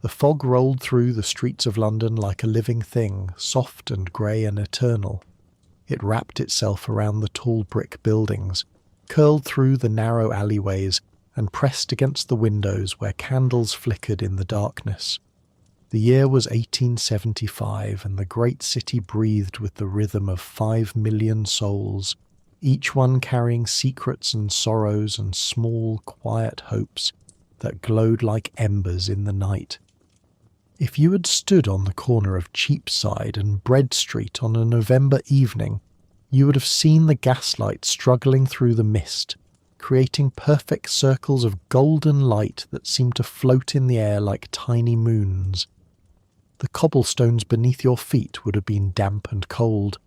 The fog rolled through the streets of London like a living thing, soft and grey and eternal. It wrapped itself around the tall brick buildings, curled through the narrow alleyways, and pressed against the windows where candles flickered in the darkness. The year was 1875, and the great city breathed with the rhythm of 5 million souls, each one carrying secrets and sorrows and small, quiet hopes that glowed like embers in the night. If you had stood on the corner of Cheapside and Bread Street on a November evening, you would have seen the gaslight struggling through the mist, creating perfect circles of golden light that seemed to float in the air like tiny moons. The cobblestones beneath your feet would have been damp and cold,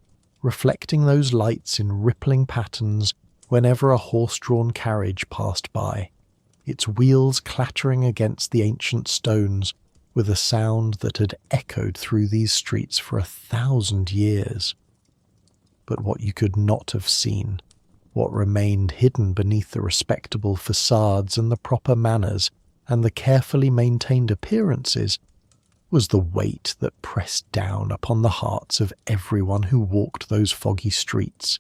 reflecting those lights in rippling patterns whenever a horse-drawn carriage passed by, its wheels clattering against the ancient stones with a sound that had echoed through these streets for 1,000 years. But what you could not have seen, what remained hidden beneath the respectable facades and the proper manners and the carefully maintained appearances, was the weight that pressed down upon the hearts of everyone who walked those foggy streets.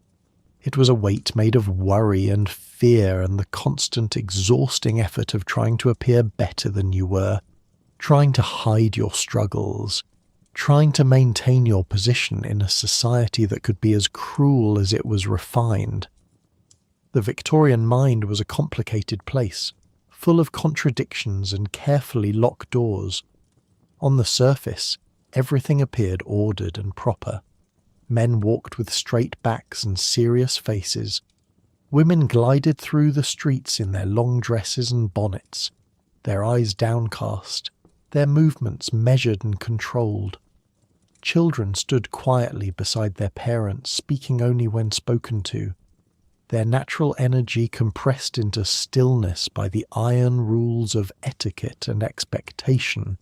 It was a weight made of worry and fear and the constant exhausting effort of trying to appear better than you were, trying to hide your struggles, trying to maintain your position in a society that could be as cruel as it was refined. The Victorian mind was a complicated place, full of contradictions and carefully locked doors. On the surface, everything appeared ordered and proper. Men walked with straight backs and serious faces. Women glided through the streets in their long dresses and bonnets, their eyes downcast, their movements measured and controlled. Children stood quietly beside their parents, speaking only when spoken to, their natural energy compressed into stillness by the iron rules of etiquette and expectation.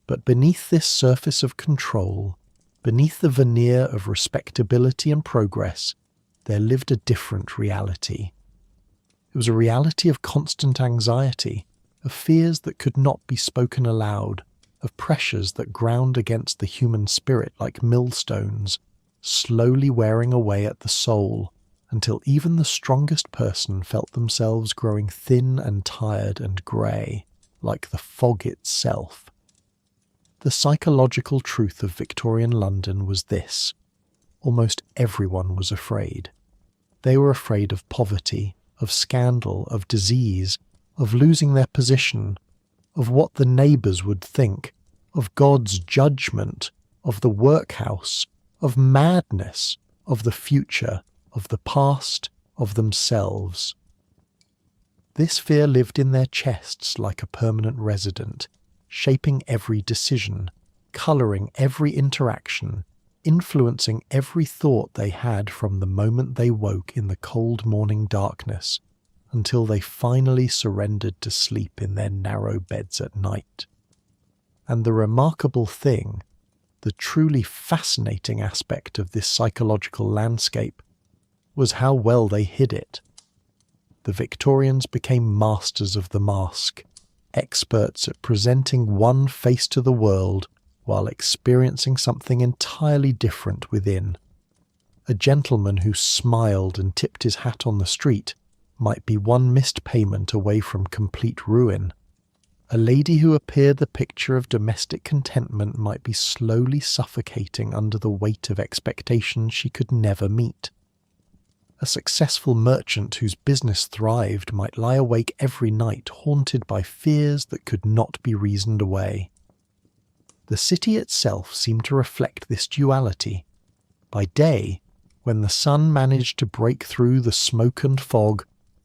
But beneath this surface of control, beneath the veneer of respectability and progress, there lived a different reality. It was a reality of constant anxiety, of fears that could not be spoken aloud, of pressures that ground against the human spirit like millstones, slowly wearing away at the soul, until even the strongest person felt themselves growing thin and tired and grey, like the fog itself. The psychological truth of Victorian London was this: almost everyone was afraid. They were afraid of poverty, of scandal, of disease, of losing their position, of what the neighbours would think, of God's judgment, of the workhouse, of madness, of the future, of the past, of themselves. This fear lived in their chests like a permanent resident, shaping every decision, colouring every interaction, influencing every thought they had from the moment they woke in the cold morning darkness until they finally surrendered to sleep in their narrow beds at night. And the remarkable thing, the truly fascinating aspect of this psychological landscape, was how well they hid it. The Victorians became masters of the mask, experts at presenting one face to the world while experiencing something entirely different within. A gentleman who smiled and tipped his hat on the street might be one missed payment away from complete ruin. A lady who appeared the picture of domestic contentment might be slowly suffocating under the weight of expectations she could never meet. A successful merchant whose business thrived might lie awake every night haunted by fears that could not be reasoned away. The city itself seemed to reflect this duality. By day, when the sun managed to break through the smoke and fog,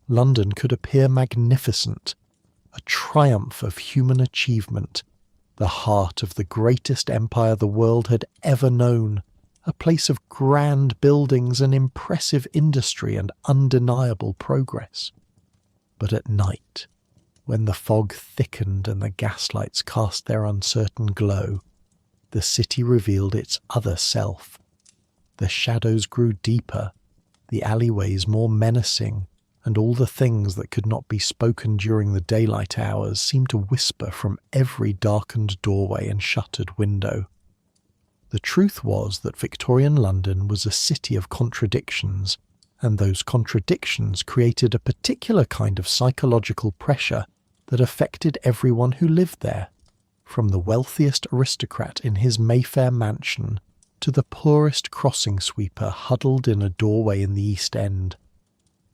London could appear magnificent, a triumph of human achievement, the heart of the greatest empire the world had ever known, a place of grand buildings and impressive industry and undeniable progress. But at night, when the fog thickened and the gaslights cast their uncertain glow, the city revealed its other self. The shadows grew deeper, the alleyways more menacing, and all the things that could not be spoken during the daylight hours seemed to whisper from every darkened doorway and shuttered window. The truth was that Victorian London was a city of contradictions, and those contradictions created a particular kind of psychological pressure that affected everyone who lived there, from the wealthiest aristocrat in his Mayfair mansion to the poorest crossing sweeper huddled in a doorway in the East End.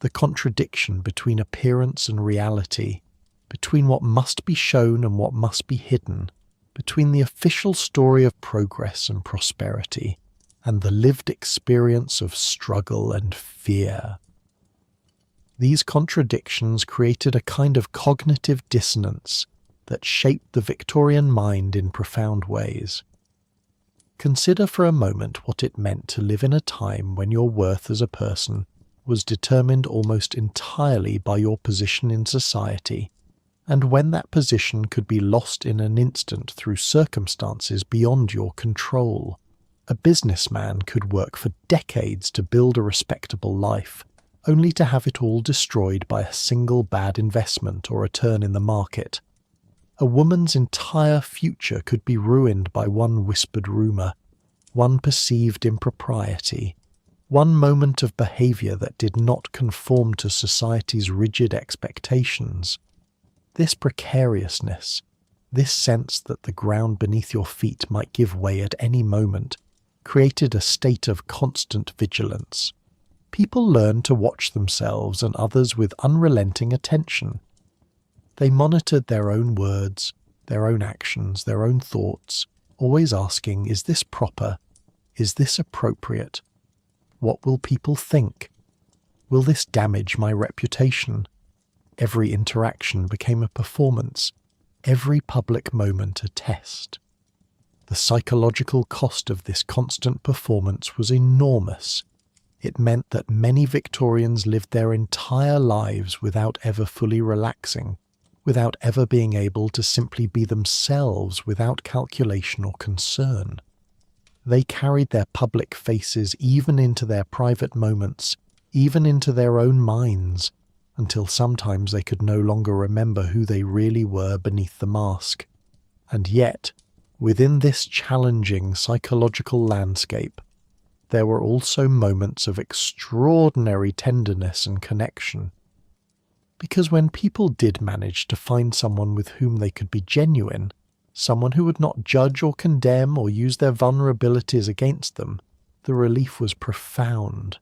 The contradiction between appearance and reality, between what must be shown and what must be hidden, between the official story of progress and prosperity and the lived experience of struggle and fear. These contradictions created a kind of cognitive dissonance that shaped the Victorian mind in profound ways. Consider for a moment what it meant to live in a time when your worth as a person was determined almost entirely by your position in society, and when that position could be lost in an instant through circumstances beyond your control. A businessman could work for decades to build a respectable life, only to have it all destroyed by a single bad investment or a turn in the market. A woman's entire future could be ruined by one whispered rumour, one perceived impropriety, one moment of behaviour that did not conform to society's rigid expectations. This precariousness, this sense that the ground beneath your feet might give way at any moment, created a state of constant vigilance. People learned to watch themselves and others with unrelenting attention. They monitored their own words, their own actions, their own thoughts, always asking, is this proper? Is this appropriate? What will people think? Will this damage my reputation? Every interaction became a performance, every public moment a test. The psychological cost of this constant performance was enormous. It meant that many Victorians lived their entire lives without ever fully relaxing, without ever being able to simply be themselves without calculation or concern. They carried their public faces even into their private moments, even into their own minds, until sometimes they could no longer remember who they really were beneath the mask. And yet, within this challenging psychological landscape, there were also moments of extraordinary tenderness and connection. Because when people did manage to find someone with whom they could be genuine, someone who would not judge or condemn or use their vulnerabilities against them, the relief was profound.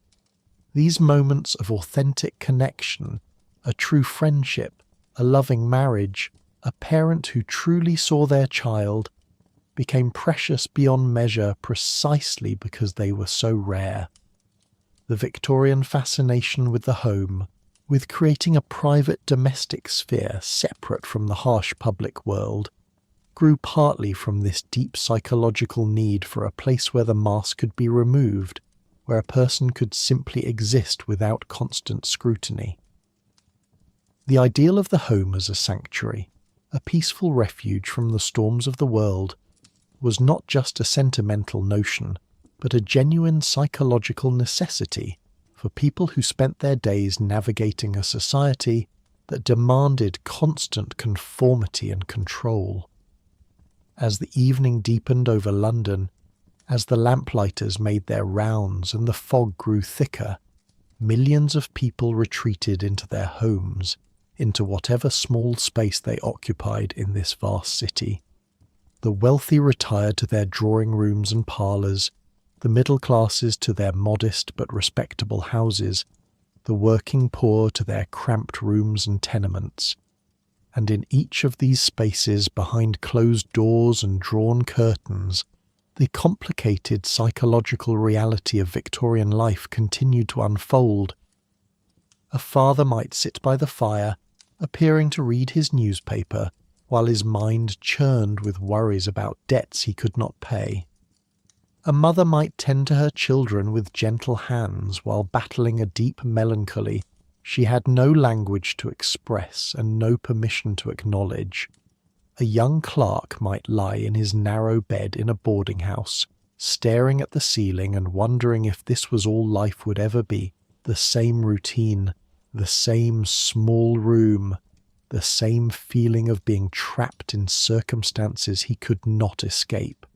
These moments of authentic connection, a true friendship, a loving marriage, a parent who truly saw their child, became precious beyond measure precisely because they were so rare. The Victorian fascination with the home, with creating a private domestic sphere separate from the harsh public world, grew partly from this deep psychological need for a place where the mask could be removed, where a person could simply exist without constant scrutiny. The ideal of the home as a sanctuary, a peaceful refuge from the storms of the world, was not just a sentimental notion, but a genuine psychological necessity for people who spent their days navigating a society that demanded constant conformity and control. As the evening deepened over London, as the lamplighters made their rounds and the fog grew thicker, millions of people retreated into their homes, into whatever small space they occupied in this vast city. The wealthy retired to their drawing rooms and parlours, the middle classes to their modest but respectable houses, the working poor to their cramped rooms and tenements. And in each of these spaces, behind closed doors and drawn curtains, the complicated psychological reality of Victorian life continued to unfold. A father might sit by the fire, appearing to read his newspaper, while his mind churned with worries about debts he could not pay. A mother might tend to her children with gentle hands while battling a deep melancholy she had no language to express and no permission to acknowledge. A young clerk might lie in his narrow bed in a boarding house, staring at the ceiling and wondering if this was all life would ever be, the same routine, The same small room, the same feeling of being trapped in circumstances he could not escape.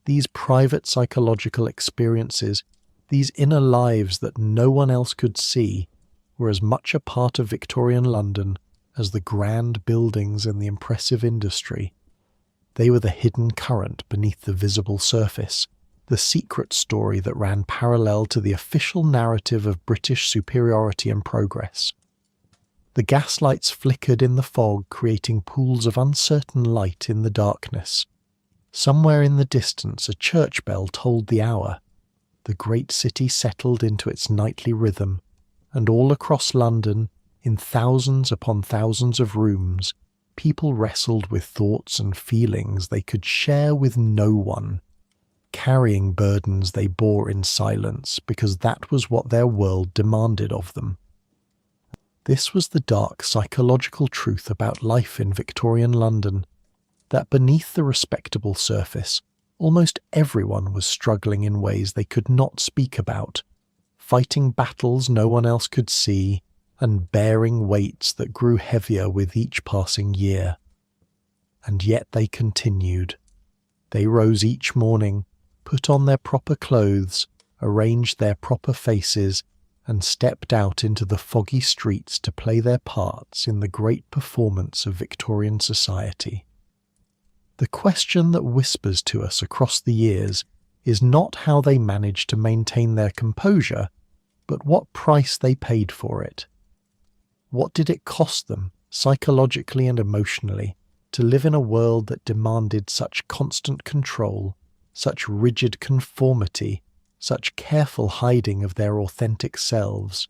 These private psychological experiences, these inner lives that no one else could see, were as much a part of Victorian London as the grand buildings and the impressive industry. They were the hidden current beneath the visible surface, the secret story that ran parallel to the official narrative of British superiority and progress. The gaslights flickered in the fog, creating pools of uncertain light in the darkness. Somewhere in the distance, a church bell tolled the hour. The great city settled into its nightly rhythm, and all across London, in thousands upon thousands of rooms, people wrestled with thoughts and feelings they could share with no one, carrying burdens they bore in silence because that was what their world demanded of them. This was the dark psychological truth about life in Victorian London, that beneath the respectable surface, almost everyone was struggling in ways they could not speak about, fighting battles no one else could see, and bearing weights that grew heavier with each passing year. And yet they continued. They rose each morning, put on their proper clothes, arranged their proper faces, and stepped out into the foggy streets to play their parts in the great performance of Victorian society. The question that whispers to us across the years is not how they managed to maintain their composure, but what price they paid for it. What did it cost them, psychologically and emotionally, to live in a world that demanded such constant control, such rigid conformity, such careful hiding of their authentic selves?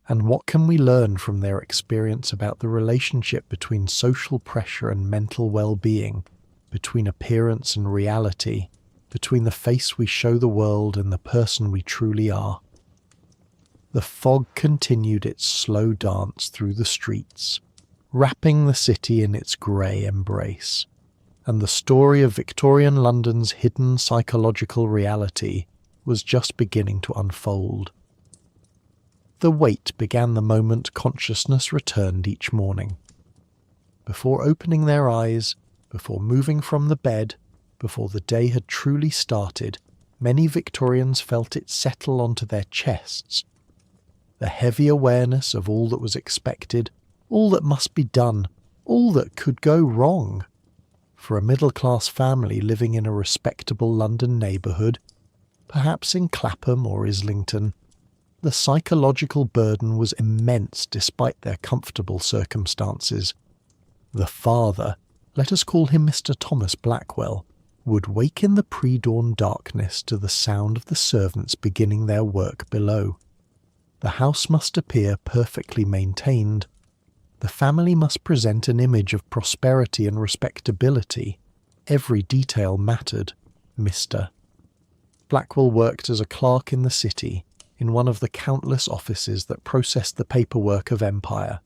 And what can we learn from their experience about the relationship between social pressure and mental well-being, between appearance and reality, between the face we show the world and the person we truly are? The fog continued its slow dance through the streets, wrapping the city in its grey embrace, and the story of Victorian London's hidden psychological reality was just beginning to unfold. The wait began the moment consciousness returned each morning. Before opening their eyes, before moving from the bed, before the day had truly started, many Victorians felt it settle onto their chests. The heavy awareness of all that was expected, all that must be done, all that could go wrong. For a middle-class family living in a respectable London neighbourhood, perhaps in Clapham or Islington, the psychological burden was immense despite their comfortable circumstances. The father, let us call him Mr. Thomas Blackwell, would wake in the pre-dawn darkness to the sound of the servants beginning their work below. The house must appear perfectly maintained. The family must present an image of prosperity and respectability. Every detail mattered. Mr. Blackwell worked as a clerk in the city, in one of the countless offices that processed the paperwork of empire.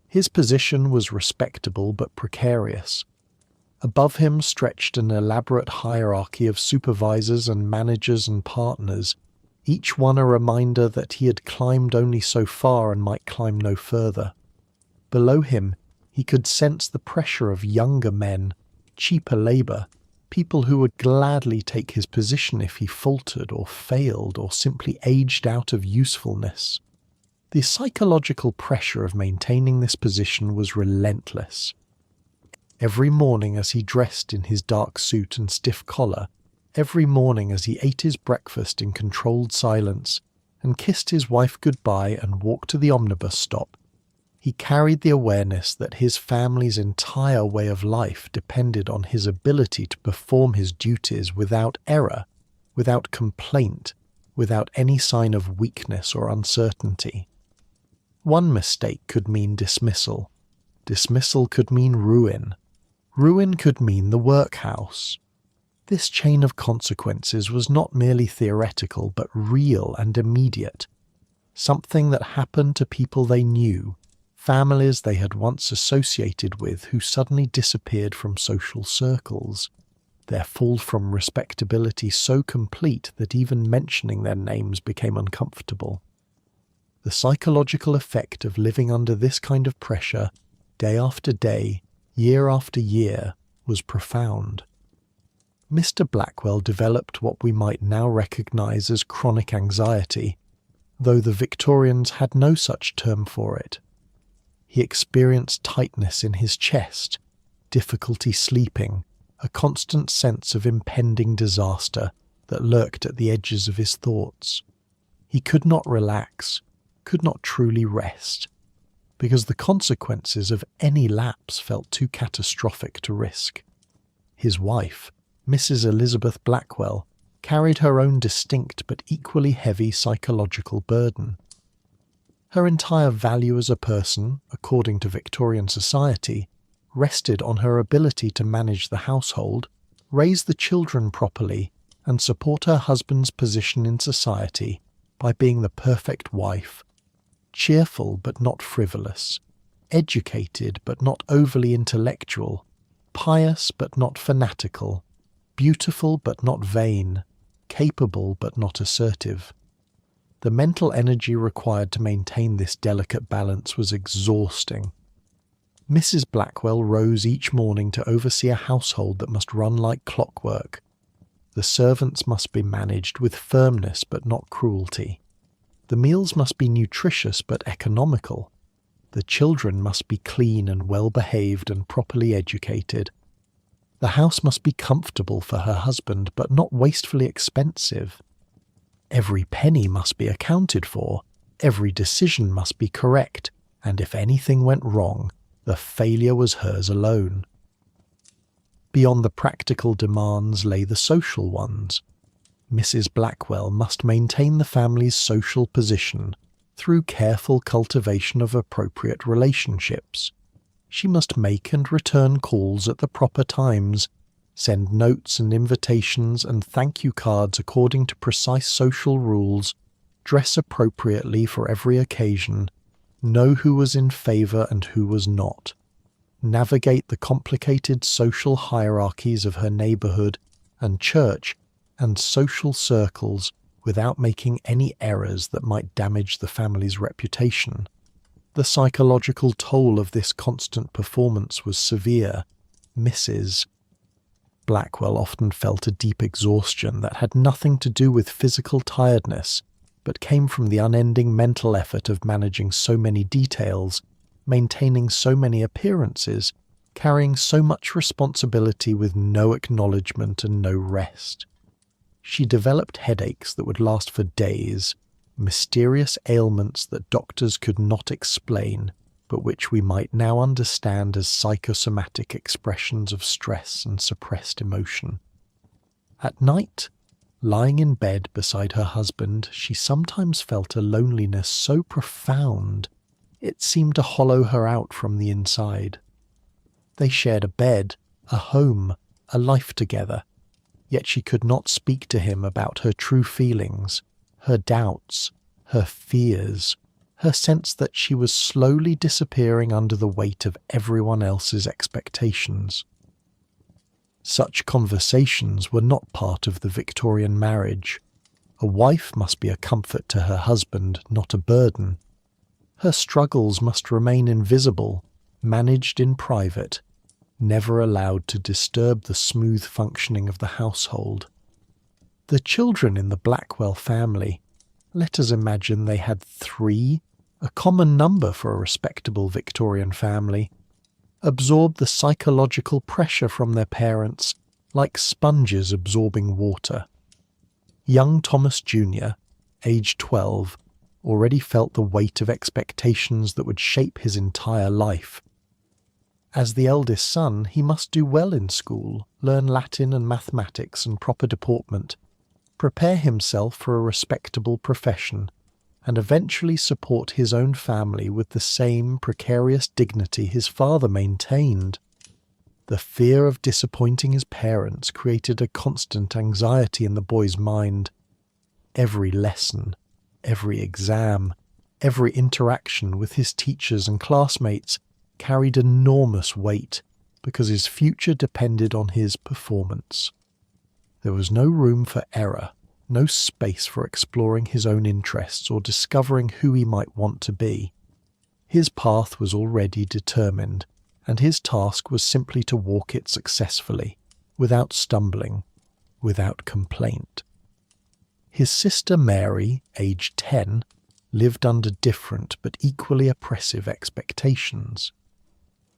His position was respectable but precarious. Above him stretched an elaborate hierarchy of supervisors and managers and partners, each one a reminder that he had climbed only so far and might climb no further. Below him, he could sense the pressure of younger men, cheaper labour, people who would gladly take his position if he faltered or failed or simply aged out of usefulness. The psychological pressure of maintaining this position was relentless. Every morning as he dressed in his dark suit and stiff collar, every morning as he ate his breakfast in controlled silence and kissed his wife goodbye and walked to the omnibus stop, he carried the awareness that his family's entire way of life depended on his ability to perform his duties without error, without complaint, without any sign of weakness or uncertainty. One mistake could mean dismissal. Dismissal could mean ruin. Ruin could mean the workhouse. This chain of consequences was not merely theoretical but real and immediate, something that happened to people they knew, families they had once associated with who suddenly disappeared from social circles, their fall from respectability so complete that even mentioning their names became uncomfortable. The psychological effect of living under this kind of pressure, day after day, year after year, was profound. Mr. Blackwell developed what we might now recognise as chronic anxiety, though the Victorians had no such term for it. He experienced tightness in his chest, difficulty sleeping, a constant sense of impending disaster that lurked at the edges of his thoughts. He could not relax, could not truly rest, because the consequences of any lapse felt too catastrophic to risk. His wife, Mrs. Elizabeth Blackwell, carried her own distinct but equally heavy psychological burden. Her entire value as a person, according to Victorian society, rested on her ability to manage the household, raise the children properly, and support her husband's position in society by being the perfect wife, cheerful but not frivolous, educated but not overly intellectual, pious but not fanatical, beautiful but not vain, capable but not assertive. The mental energy required to maintain this delicate balance was exhausting. Mrs. Blackwell rose each morning to oversee a household that must run like clockwork. The servants must be managed with firmness but not cruelty. The meals must be nutritious but economical. The children must be clean and well-behaved and properly educated. The house must be comfortable for her husband but not wastefully expensive. Every penny must be accounted for, every decision must be correct, and if anything went wrong, the failure was hers alone. Beyond the practical demands lay the social ones. Mrs. Blackwell must maintain the family's social position through careful cultivation of appropriate relationships. She must make and return calls at the proper times, send notes and invitations and thank you cards according to precise social rules, dress appropriately for every occasion, know who was in favour and who was not, navigate the complicated social hierarchies of her neighbourhood and church and social circles without making any errors that might damage the family's reputation. The psychological toll of this constant performance was severe. Mrs. Blackwell often felt a deep exhaustion that had nothing to do with physical tiredness, but came from the unending mental effort of managing so many details, maintaining so many appearances, carrying so much responsibility with no acknowledgement and no rest. She developed headaches that would last for days, mysterious ailments that doctors could not explain, but which we might now understand as psychosomatic expressions of stress and suppressed emotion. At night, lying in bed beside her husband, she sometimes felt a loneliness so profound it seemed to hollow her out from the inside. They shared a bed, a home, a life together, yet she could not speak to him about her true feelings, her doubts, her fears, her sense that she was slowly disappearing under the weight of everyone else's expectations. Such conversations were not part of the Victorian marriage. A wife must be a comfort to her husband, not a burden. Her struggles must remain invisible, managed in private, never allowed to disturb the smooth functioning of the household. The children in the Blackwell family, let us imagine they had 3, a common number for a respectable Victorian family, absorbed the psychological pressure from their parents like sponges absorbing water. Young Thomas Jr., aged 12, already felt the weight of expectations that would shape his entire life. As the eldest son, he must do well in school, learn Latin and mathematics and proper deportment, prepare himself for a respectable profession, and eventually support his own family with the same precarious dignity his father maintained. The fear of disappointing his parents created a constant anxiety in the boy's mind. Every lesson, every exam, every interaction with his teachers and classmates carried enormous weight because his future depended on his performance. There was no room for error, no space for exploring his own interests or discovering who he might want to be. His path was already determined, and his task was simply to walk it successfully, without stumbling, without complaint. His sister Mary, aged 10, lived under different but equally oppressive expectations.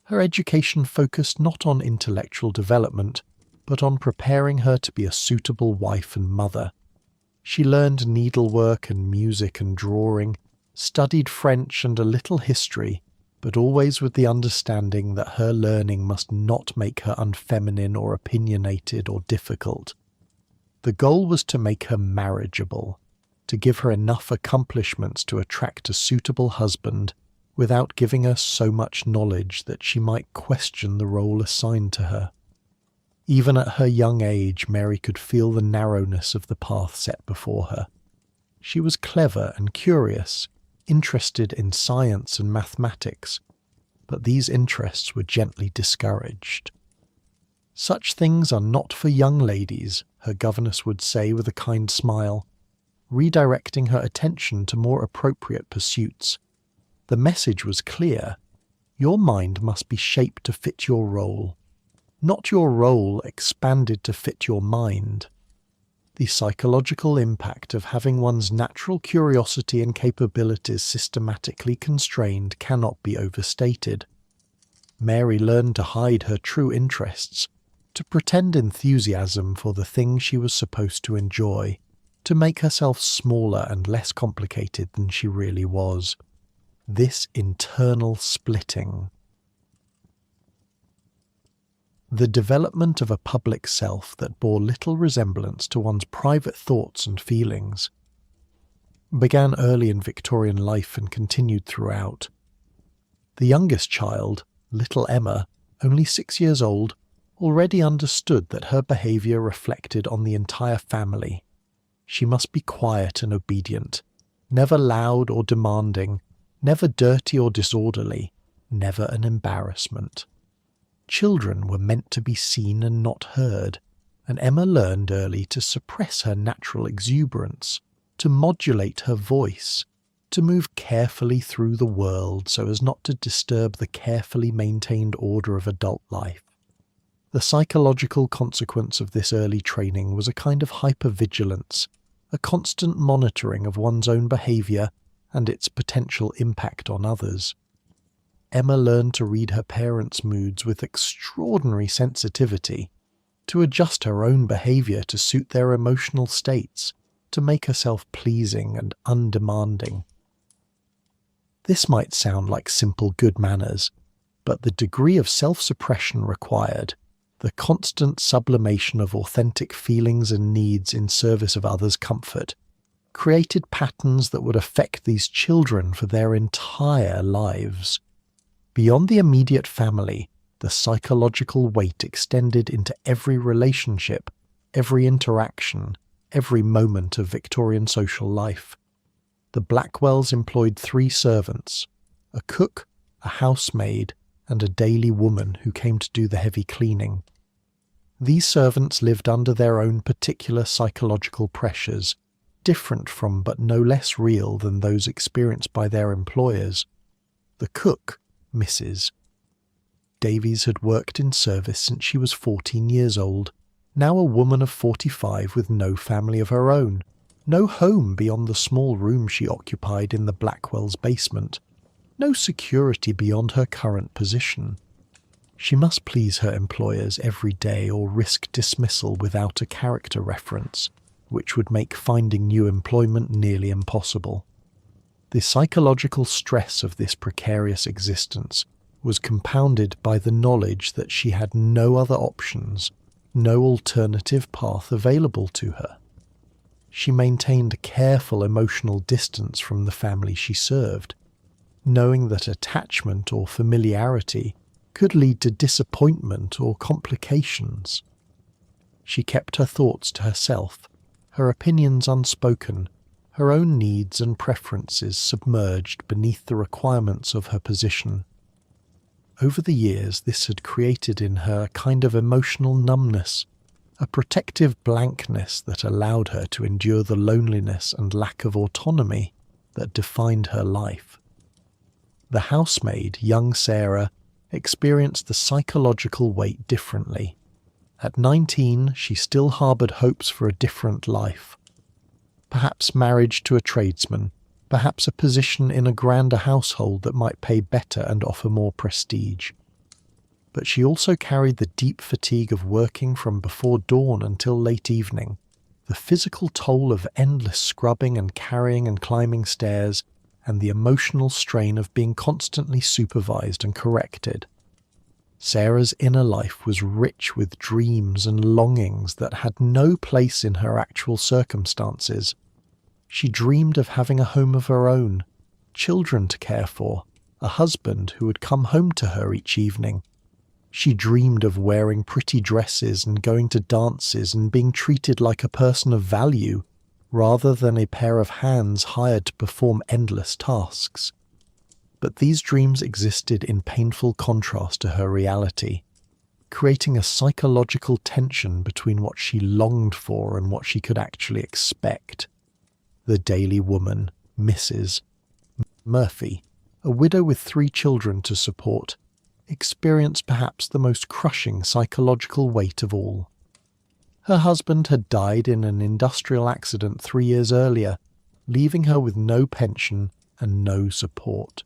Her education focused not on intellectual development, but on preparing her to be a suitable wife and mother. She learned needlework and music and drawing, studied French and a little history, but always with the understanding that her learning must not make her unfeminine or opinionated or difficult. The goal was to make her marriageable, to give her enough accomplishments to attract a suitable husband without giving her so much knowledge that she might question the role assigned to her. Even at her young age, Mary could feel the narrowness of the path set before her. She was clever and curious, interested in science and mathematics, but these interests were gently discouraged. "Such things are not for young ladies," her governess would say with a kind smile, redirecting her attention to more appropriate pursuits. The message was clear: your mind must be shaped to fit your role, not your role expanded to fit your mind. The psychological impact of having one's natural curiosity and capabilities systematically constrained cannot be overstated. Mary learned to hide her true interests, to pretend enthusiasm for the thing she was supposed to enjoy, to make herself smaller and less complicated than she really was. This internal splitting. The development of a public self that bore little resemblance to one's private thoughts and feelings began early in Victorian life and continued throughout. The youngest child, little Emma, only 6 years old, already understood that her behaviour reflected on the entire family. She must be quiet and obedient, never loud or demanding, never dirty or disorderly, never an embarrassment. Children were meant to be seen and not heard, and Emma learned early to suppress her natural exuberance, to modulate her voice, to move carefully through the world so as not to disturb the carefully maintained order of adult life. The psychological consequence of this early training was a kind of hypervigilance, a constant monitoring of one's own behaviour and its potential impact on others. Emma learned to read her parents' moods with extraordinary sensitivity, to adjust her own behaviour to suit their emotional states, to make herself pleasing and undemanding. This might sound like simple good manners, but the degree of self-suppression required, the constant sublimation of authentic feelings and needs in service of others' comfort, created patterns that would affect these children for their entire lives. Beyond the immediate family, the psychological weight extended into every relationship, every interaction, every moment of Victorian social life. The Blackwells employed 3 servants, a cook, a housemaid, and a daily woman who came to do the heavy cleaning. These servants lived under their own particular psychological pressures, different from but no less real than those experienced by their employers. The cook, Mrs. Davies, had worked in service since she was 14 years old, now a woman of 45 with no family of her own, no home beyond the small room she occupied in the Blackwell's basement, no security beyond her current position. She must please her employers every day or risk dismissal without a character reference, which would make finding new employment nearly impossible. The psychological stress of this precarious existence was compounded by the knowledge that she had no other options, no alternative path available to her. She maintained a careful emotional distance from the family she served, knowing that attachment or familiarity could lead to disappointment or complications. She kept her thoughts to herself, her opinions unspoken, her own needs and preferences submerged beneath the requirements of her position. Over the years, this had created in her a kind of emotional numbness, a protective blankness that allowed her to endure the loneliness and lack of autonomy that defined her life. The housemaid, young Sarah, experienced the psychological weight differently. At 19, she still harboured hopes for a different life. Perhaps marriage to a tradesman, perhaps a position in a grander household that might pay better and offer more prestige. But she also carried the deep fatigue of working from before dawn until late evening, the physical toll of endless scrubbing and carrying and climbing stairs, and the emotional strain of being constantly supervised and corrected. Sarah's inner life was rich with dreams and longings that had no place in her actual circumstances. She dreamed of having a home of her own, children to care for, a husband who would come home to her each evening. She dreamed of wearing pretty dresses and going to dances and being treated like a person of value, rather than a pair of hands hired to perform endless tasks. But these dreams existed in painful contrast to her reality, creating a psychological tension between what she longed for and what she could actually expect. The daily woman, Mrs. Murphy, a widow with 3 children to support, experienced perhaps the most crushing psychological weight of all. Her husband had died in an industrial accident 3 years earlier, leaving her with no pension and no support.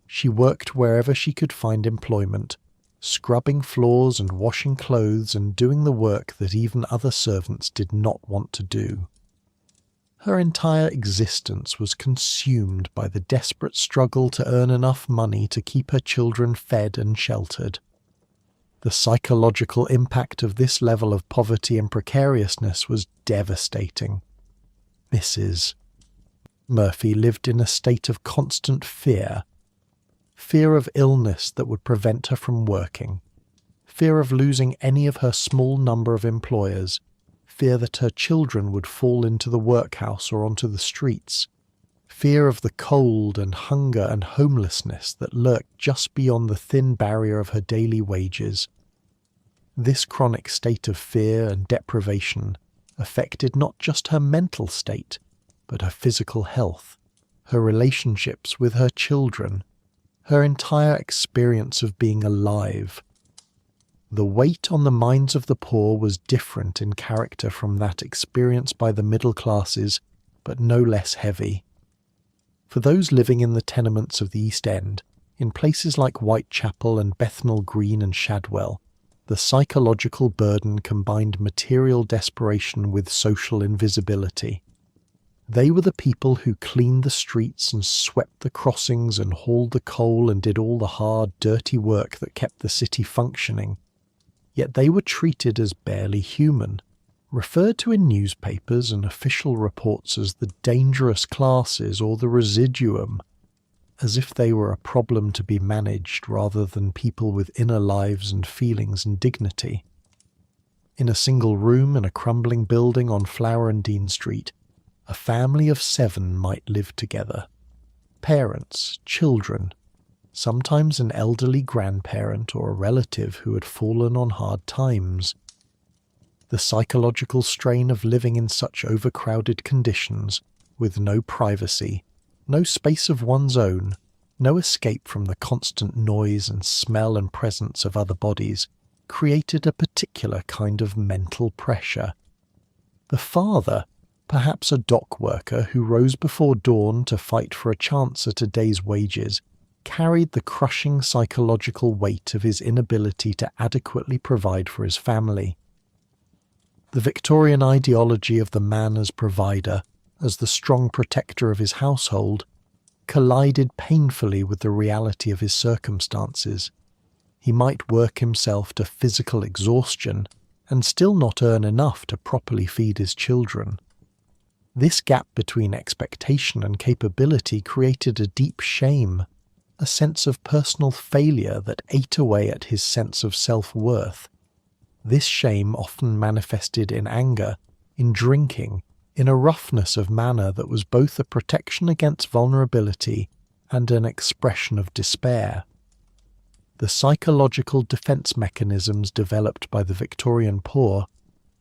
She worked wherever she could find employment, scrubbing floors and washing clothes and doing the work that even other servants did not want to do. Her entire existence was consumed by the desperate struggle to earn enough money to keep her children fed and sheltered. The psychological impact of this level of poverty and precariousness was devastating. Mrs. Murphy lived in a state of constant fear of illness that would prevent her from working, fear of losing any of her small number of employers, fear that her children would fall into the workhouse or onto the streets, fear of the cold and hunger and homelessness that lurked just beyond the thin barrier of her daily wages. This chronic state of fear and deprivation affected not just her mental state, but her physical health, her relationships with her children, her entire experience of being alive. The weight on the minds of the poor was different in character from that experienced by the middle classes, but no less heavy. For those living in the tenements of the East End, in places like Whitechapel and Bethnal Green and Shadwell, the psychological burden combined material desperation with social invisibility. They were the people who cleaned the streets and swept the crossings and hauled the coal and did all the hard, dirty work that kept the city functioning. Yet they were treated as barely human, referred to in newspapers and official reports as the dangerous classes or the residuum, as if they were a problem to be managed rather than people with inner lives and feelings and dignity. In a single room in a crumbling building on Flower and Dean Street, a family of 7 might live together. Parents, children, sometimes an elderly grandparent or a relative who had fallen on hard times. The psychological strain of living in such overcrowded conditions, with no privacy, no space of one's own, no escape from the constant noise and smell and presence of other bodies, created a particular kind of mental pressure. The father, perhaps a dock worker who rose before dawn to fight for a chance at a day's wages, carried the crushing psychological weight of his inability to adequately provide for his family. The Victorian ideology of the man as provider, as the strong protector of his household, collided painfully with the reality of his circumstances. He might work himself to physical exhaustion and still not earn enough to properly feed his children. This gap between expectation and capability created a deep shame, a sense of personal failure that ate away at his sense of self-worth. This shame often manifested in anger, in drinking, in a roughness of manner that was both a protection against vulnerability and an expression of despair. The psychological defense mechanisms developed by the Victorian poor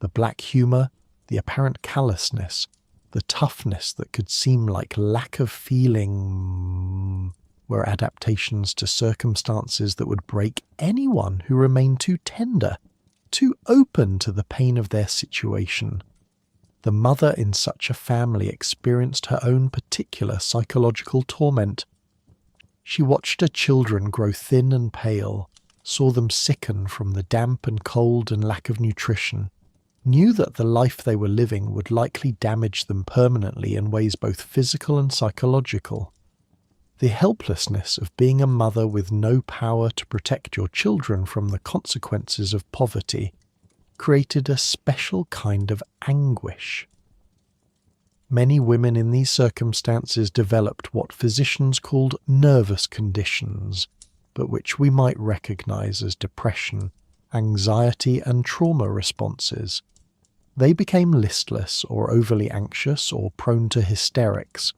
The black humour, the apparent callousness, the toughness that could seem like lack of feeling were adaptations to circumstances that would break anyone who remained too tender, too open to the pain of their situation. The mother in such a family experienced her own particular psychological torment. She watched her children grow thin and pale, saw them sicken from the damp and cold and lack of nutrition, knew that the life they were living would likely damage them permanently in ways both physical and psychological. The helplessness of being a mother with no power to protect your children from the consequences of poverty created a special kind of anguish. Many women in these circumstances developed what physicians called nervous conditions, but which we might recognize as depression, anxiety, and trauma responses. They became listless or overly anxious or prone to hysterics,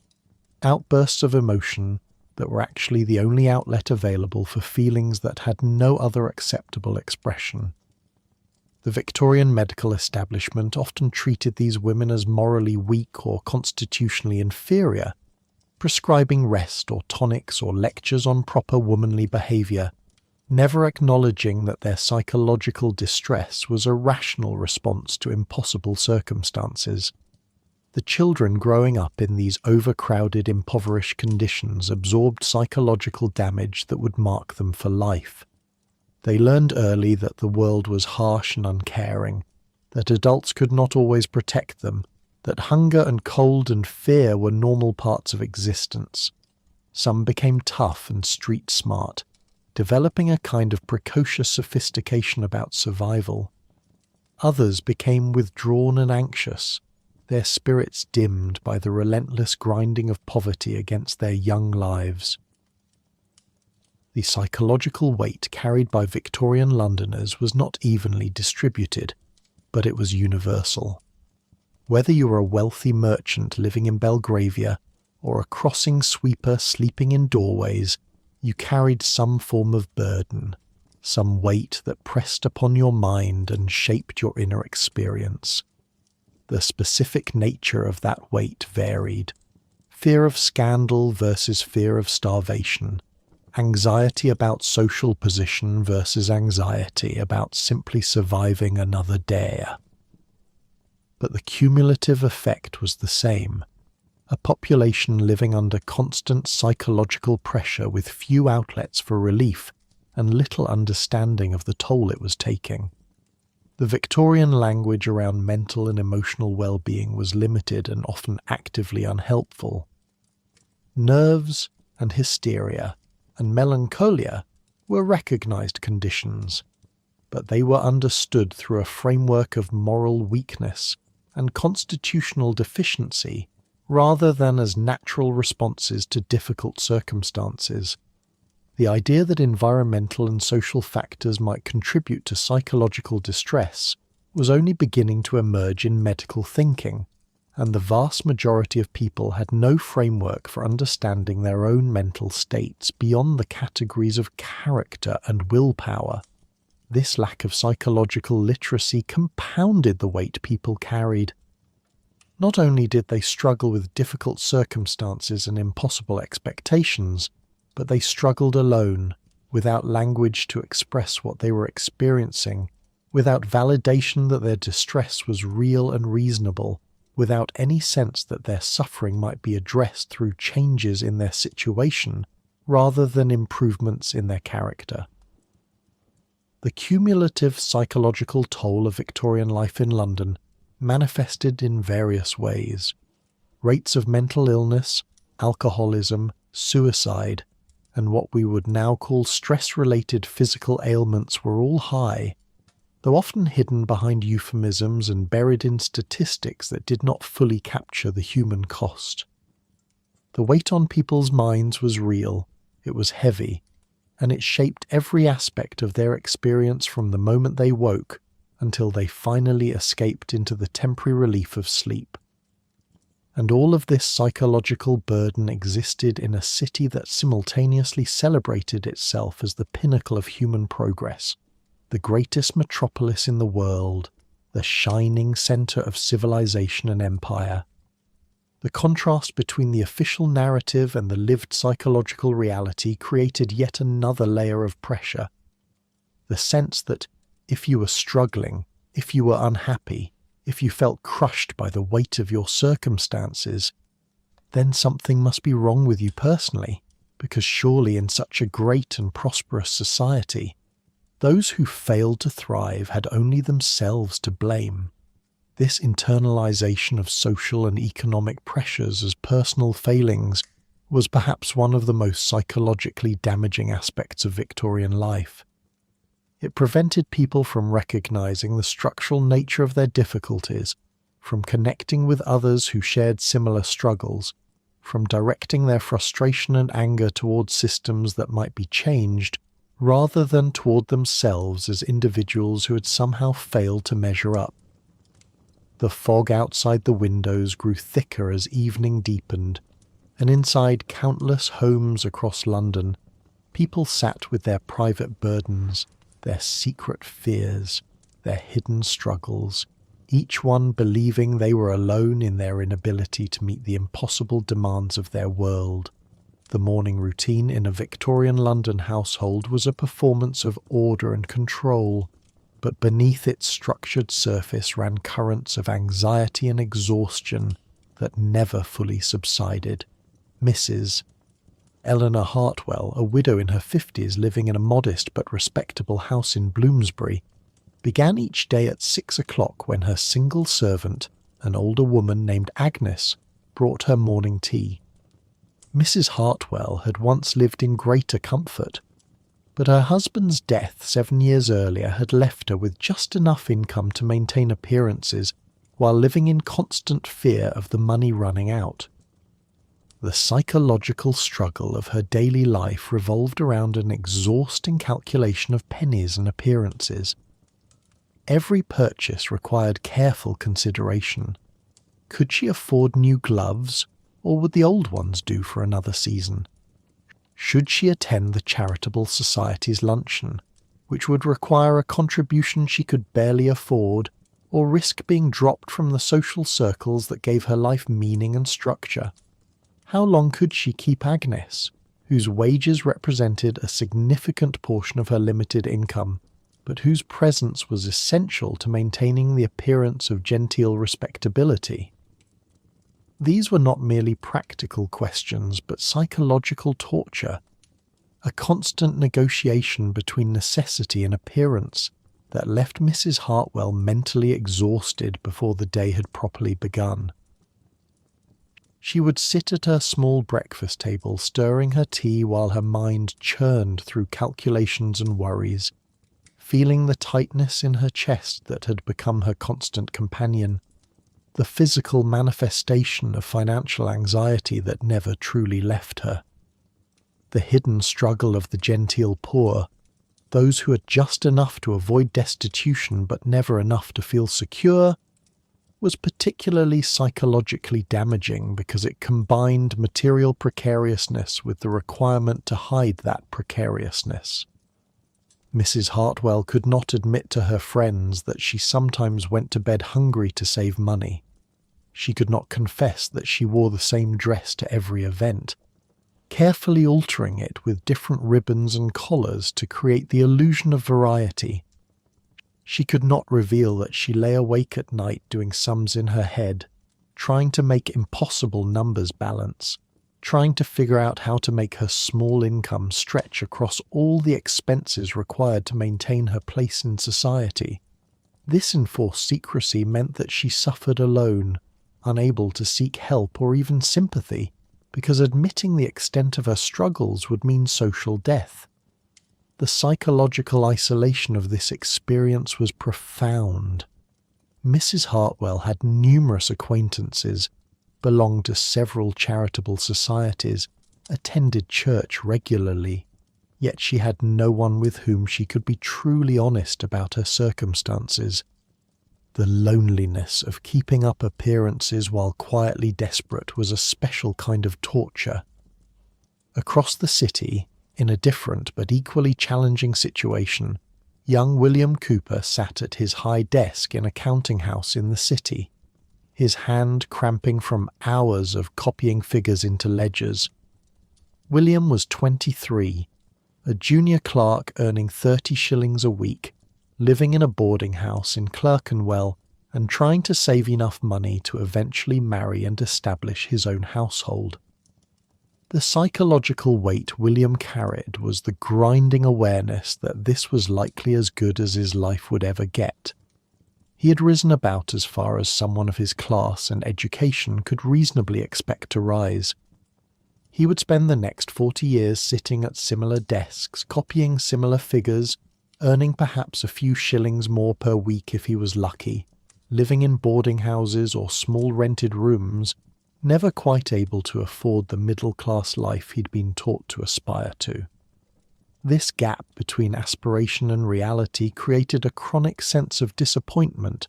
outbursts of emotion that were actually the only outlet available for feelings that had no other acceptable expression. The Victorian medical establishment often treated these women as morally weak or constitutionally inferior, prescribing rest or tonics or lectures on proper womanly behaviour, never acknowledging that their psychological distress was a rational response to impossible circumstances. The children growing up in these overcrowded, impoverished conditions absorbed psychological damage that would mark them for life. They learned early that the world was harsh and uncaring, that adults could not always protect them, that hunger and cold and fear were normal parts of existence. Some became tough and street smart, developing a kind of precocious sophistication about survival. Others became withdrawn and anxious, their spirits dimmed by the relentless grinding of poverty against their young lives. The psychological weight carried by Victorian Londoners was not evenly distributed, but it was universal. Whether you were a wealthy merchant living in Belgravia or a crossing sweeper sleeping in doorways, you carried some form of burden, some weight that pressed upon your mind and shaped your inner experience. The specific nature of that weight varied. Fear of scandal versus fear of starvation. Anxiety about social position versus anxiety about simply surviving another day. But the cumulative effect was the same. A population living under constant psychological pressure with few outlets for relief and little understanding of the toll it was taking. The Victorian language around mental and emotional well-being was limited and often actively unhelpful. Nerves and hysteria and melancholia were recognized conditions, but they were understood through a framework of moral weakness and constitutional deficiency rather than as natural responses to difficult circumstances. The idea that environmental and social factors might contribute to psychological distress was only beginning to emerge in medical thinking, and the vast majority of people had no framework for understanding their own mental states beyond the categories of character and willpower. This lack of psychological literacy compounded the weight people carried. Not only did they struggle with difficult circumstances and impossible expectations, but they struggled alone, without language to express what they were experiencing, without validation that their distress was real and reasonable, without any sense that their suffering might be addressed through changes in their situation rather than improvements in their character. The cumulative psychological toll of Victorian life in London manifested in various ways. Rates of mental illness, alcoholism, suicide, and what we would now call stress-related physical ailments were all high, though often hidden behind euphemisms and buried in statistics that did not fully capture the human cost. The weight on people's minds was real, it was heavy, and it shaped every aspect of their experience from the moment they woke until they finally escaped into the temporary relief of sleep. And all of this psychological burden existed in a city that simultaneously celebrated itself as the pinnacle of human progress, the greatest metropolis in the world, the shining centre of civilization and empire. The contrast between the official narrative and the lived psychological reality created yet another layer of pressure. The sense that if you were struggling, if you were unhappy, if you felt crushed by the weight of your circumstances, then something must be wrong with you personally, because surely in such a great and prosperous society, those who failed to thrive had only themselves to blame. This internalization of social and economic pressures as personal failings was perhaps one of the most psychologically damaging aspects of Victorian life. It prevented people from recognizing the structural nature of their difficulties, from connecting with others who shared similar struggles, from directing their frustration and anger towards systems that might be changed, rather than toward themselves as individuals who had somehow failed to measure up. The fog outside the windows grew thicker as evening deepened, and inside countless homes across London, people sat with their private burdens, their secret fears, their hidden struggles, each one believing they were alone in their inability to meet the impossible demands of their world. The morning routine in a Victorian London household was a performance of order and control, but beneath its structured surface ran currents of anxiety and exhaustion that never fully subsided. Mrs. Eleanor Hartwell, a widow in her 50s living in a modest but respectable house in Bloomsbury, began each day at 6 o'clock when her single servant, an older woman named Agnes, brought her morning tea. Mrs. Hartwell had once lived in greater comfort, but her husband's death 7 years earlier had left her with just enough income to maintain appearances while living in constant fear of the money running out. The psychological struggle of her daily life revolved around an exhausting calculation of pennies and appearances. Every purchase required careful consideration. Could she afford new gloves, or would the old ones do for another season? Should she attend the charitable society's luncheon, which would require a contribution she could barely afford, or risk being dropped from the social circles that gave her life meaning and structure? How long could she keep Agnes, whose wages represented a significant portion of her limited income, but whose presence was essential to maintaining the appearance of genteel respectability? These were not merely practical questions, but psychological torture, a constant negotiation between necessity and appearance that left Mrs. Hartwell mentally exhausted before the day had properly begun. She would sit at her small breakfast table stirring her tea while her mind churned through calculations and worries, feeling the tightness in her chest that had become her constant companion, the physical manifestation of financial anxiety that never truly left her. The hidden struggle of the genteel poor, those who had just enough to avoid destitution but never enough to feel secure, was particularly psychologically damaging because it combined material precariousness with the requirement to hide that precariousness. Mrs. Hartwell could not admit to her friends that she sometimes went to bed hungry to save money. She could not confess that she wore the same dress to every event, carefully altering it with different ribbons and collars to create the illusion of variety. She could not reveal that she lay awake at night doing sums in her head, trying to make impossible numbers balance, trying to figure out how to make her small income stretch across all the expenses required to maintain her place in society. This enforced secrecy meant that she suffered alone, unable to seek help or even sympathy, because admitting the extent of her struggles would mean social death. The psychological isolation of this experience was profound. Mrs. Hartwell had numerous acquaintances, belonged to several charitable societies, attended church regularly, yet she had no one with whom she could be truly honest about her circumstances. The loneliness of keeping up appearances while quietly desperate was a special kind of torture. Across the city, in a different but equally challenging situation, young William Cooper sat at his high desk in a counting house in the city, his hand cramping from hours of copying figures into ledgers. William was 23, a junior clerk earning 30 shillings a week, living in a boarding house in Clerkenwell and trying to save enough money to eventually marry and establish his own household. The psychological weight William carried was the grinding awareness that this was likely as good as his life would ever get. He had risen about as far as someone of his class and education could reasonably expect to rise. He would spend the next 40 years sitting at similar desks, copying similar figures, earning perhaps a few shillings more per week if he was lucky, living in boarding houses or small rented rooms, never quite able to afford the middle-class life he'd been taught to aspire to. This gap between aspiration and reality created a chronic sense of disappointment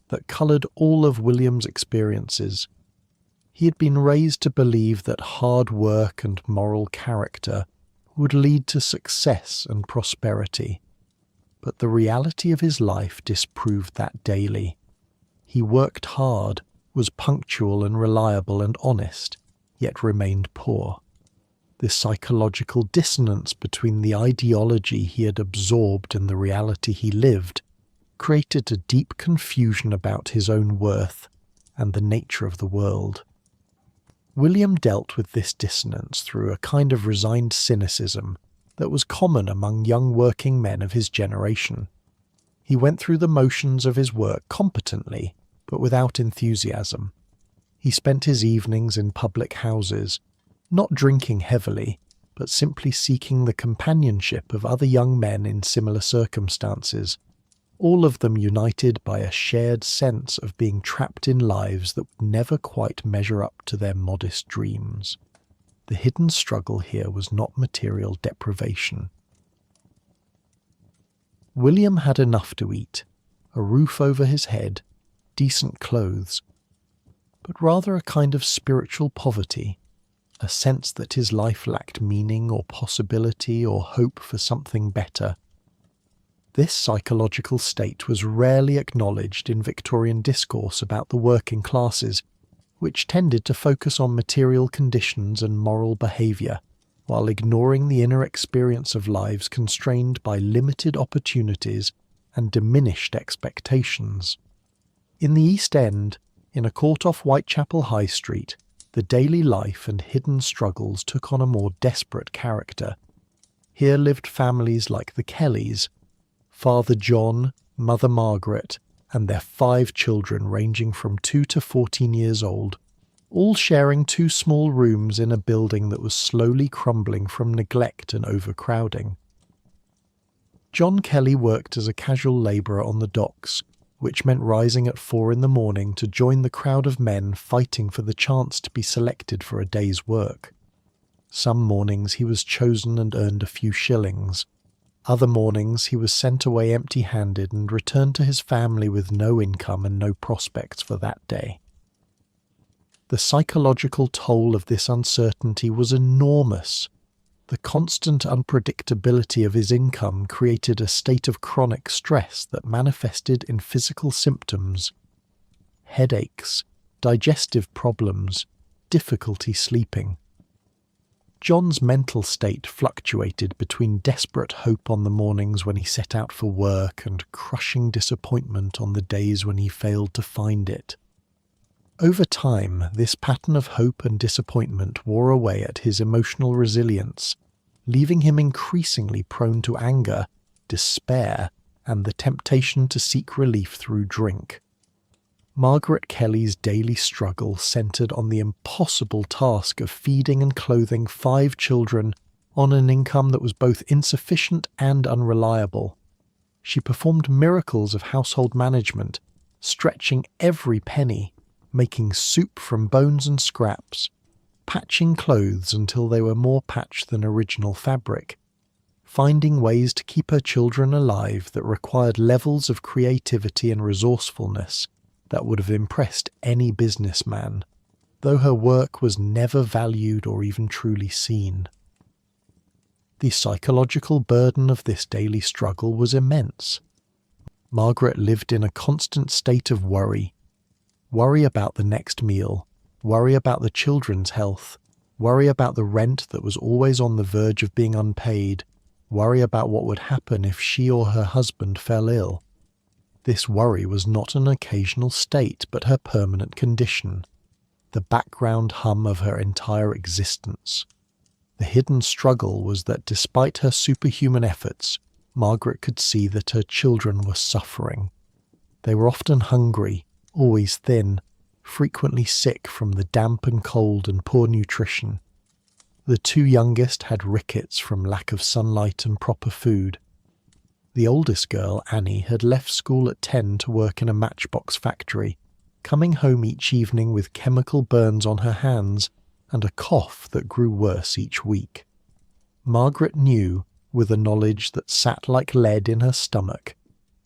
that coloured all of William's experiences. He had been raised to believe that hard work and moral character would lead to success and prosperity, but the reality of his life disproved that daily. He worked hard, was punctual and reliable and honest, yet remained poor. This psychological dissonance between the ideology he had absorbed and the reality he lived created a deep confusion about his own worth and the nature of the world. William dealt with this dissonance through a kind of resigned cynicism that was common among young working men of his generation. He went through the motions of his work competently, but without enthusiasm. He spent his evenings in public houses, not drinking heavily, but simply seeking the companionship of other young men in similar circumstances, all of them united by a shared sense of being trapped in lives that would never quite measure up to their modest dreams. The hidden struggle here was not material deprivation. William had enough to eat, a roof over his head, decent clothes, but rather a kind of spiritual poverty, a sense that his life lacked meaning or possibility or hope for something better. This psychological state was rarely acknowledged in Victorian discourse about the working classes, which tended to focus on material conditions and moral behaviour, while ignoring the inner experience of lives constrained by limited opportunities and diminished expectations. In the East End, in a court off Whitechapel High Street, the daily life and hidden struggles took on a more desperate character. Here lived families like the Kellys, Father John, Mother Margaret, and their 5 children ranging from 2 to 14 years old, all sharing 2 small rooms in a building that was slowly crumbling from neglect and overcrowding. John Kelly worked as a casual labourer on the docks, which meant rising at 4 in the morning to join the crowd of men fighting for the chance to be selected for a day's work. Some mornings he was chosen and earned a few shillings. Other mornings he was sent away empty-handed and returned to his family with no income and no prospects for that day. The psychological toll of this uncertainty was enormous. The constant unpredictability of his income created a state of chronic stress that manifested in physical symptoms: headaches, digestive problems, difficulty sleeping. John's mental state fluctuated between desperate hope on the mornings when he set out for work and crushing disappointment on the days when he failed to find it. Over time, this pattern of hope and disappointment wore away at his emotional resilience, leaving him increasingly prone to anger, despair, and the temptation to seek relief through drink. Margaret Kelly's daily struggle centred on the impossible task of feeding and clothing 5 children on an income that was both insufficient and unreliable. She performed miracles of household management, stretching every penny, making soup from bones and scraps, patching clothes until they were more patched than original fabric, finding ways to keep her children alive that required levels of creativity and resourcefulness that would have impressed any businessman, though her work was never valued or even truly seen. The psychological burden of this daily struggle was immense. Margaret lived in a constant state of worry. Worry about the next meal, worry about the children's health, worry about the rent that was always on the verge of being unpaid, worry about what would happen if she or her husband fell ill. This worry was not an occasional state, but her permanent condition, the background hum of her entire existence. The hidden struggle was that despite her superhuman efforts, Margaret could see that her children were suffering. They were often hungry, always thin, frequently sick from the damp and cold and poor nutrition. The two youngest had rickets from lack of sunlight and proper food. The oldest girl, Annie, had left school at 10 to work in a matchbox factory, coming home each evening with chemical burns on her hands and a cough that grew worse each week. Margaret knew, with a knowledge that sat like lead in her stomach,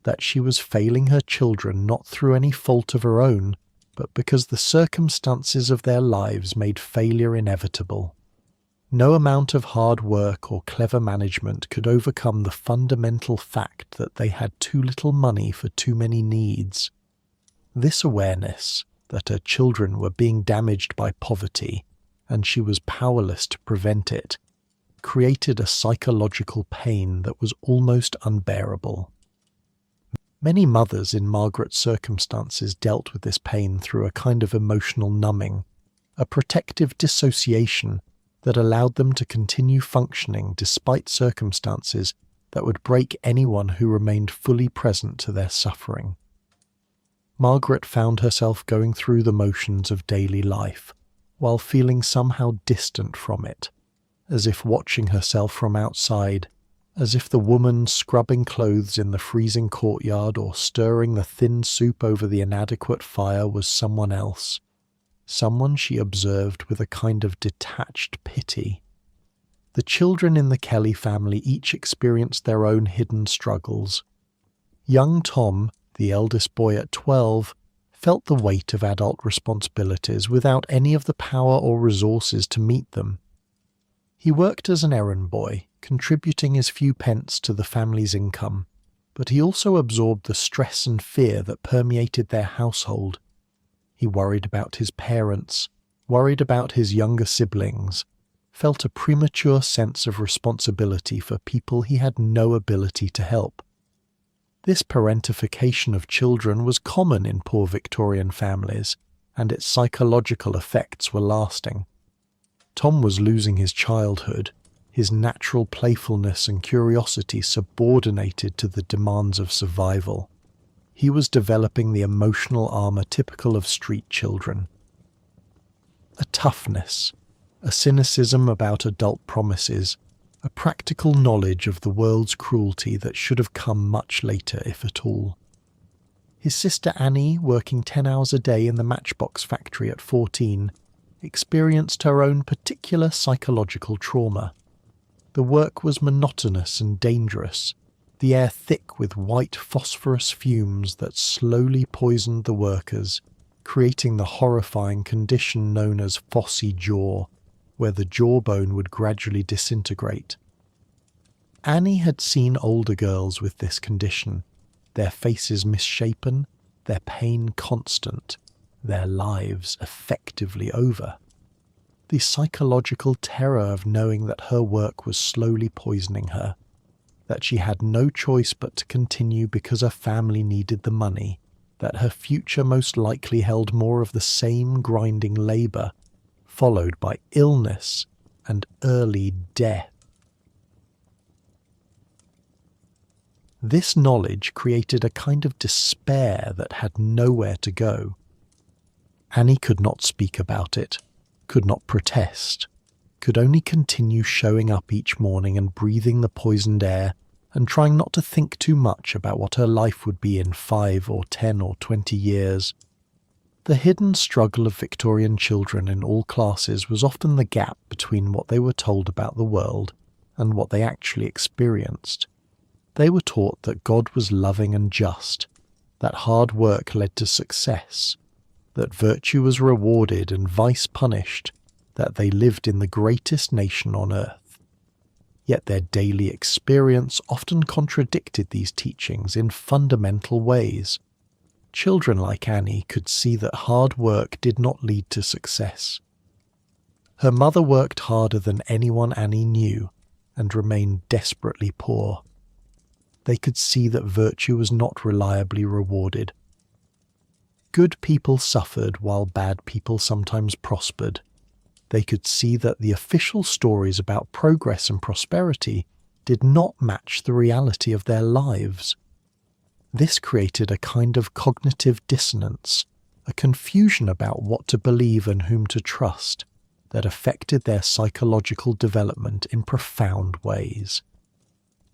that she was failing her children not through any fault of her own, but because the circumstances of their lives made failure inevitable. No amount of hard work or clever management could overcome the fundamental fact that they had too little money for too many needs. This awareness, that her children were being damaged by poverty, and she was powerless to prevent it, created a psychological pain that was almost unbearable. Many mothers in Margaret's circumstances dealt with this pain through a kind of emotional numbing, a protective dissociation that allowed them to continue functioning despite circumstances that would break anyone who remained fully present to their suffering. Margaret found herself going through the motions of daily life, while feeling somehow distant from it, as if watching herself from outside, as if the woman scrubbing clothes in the freezing courtyard or stirring the thin soup over the inadequate fire was someone else, someone she observed with a kind of detached pity. The children in the Kelly family each experienced their own hidden struggles. Young Tom, the eldest boy at 12, felt the weight of adult responsibilities without any of the power or resources to meet them. He worked as an errand boy, contributing his few pence to the family's income, but he also absorbed the stress and fear that permeated their household. He worried about his parents, worried about his younger siblings, felt a premature sense of responsibility for people he had no ability to help. This parentification of children was common in poor Victorian families, and its psychological effects were lasting. Tom was losing his childhood, his natural playfulness and curiosity subordinated to the demands of survival. He was developing the emotional armour typical of street children. A toughness, a cynicism about adult promises, a practical knowledge of the world's cruelty that should have come much later, if at all. His sister Annie, working 10 hours a day in the matchbox factory at 14, experienced her own particular psychological trauma. The work was monotonous and dangerous, the air thick with white phosphorus fumes that slowly poisoned the workers, creating the horrifying condition known as phossy jaw, where the jawbone would gradually disintegrate. Annie had seen older girls with this condition, their faces misshapen, their pain constant, their lives effectively over. The psychological terror of knowing that her work was slowly poisoning her, that she had no choice but to continue because her family needed the money, that her future most likely held more of the same grinding labour, followed by illness and early death. This knowledge created a kind of despair that had nowhere to go. Annie could not speak about it, could not protest, could only continue showing up each morning and breathing the poisoned air and trying not to think too much about what her life would be in 5 or 10 or 20 years. The hidden struggle of Victorian children in all classes was often the gap between what they were told about the world and what they actually experienced. They were taught that God was loving and just, that hard work led to success, that virtue was rewarded and vice punished, that they lived in the greatest nation on earth. Yet their daily experience often contradicted these teachings in fundamental ways. Children like Annie could see that hard work did not lead to success. Her mother worked harder than anyone Annie knew and remained desperately poor. They could see that virtue was not reliably rewarded. Good people suffered while bad people sometimes prospered. They could see that the official stories about progress and prosperity did not match the reality of their lives. This created a kind of cognitive dissonance, a confusion about what to believe and whom to trust, that affected their psychological development in profound ways.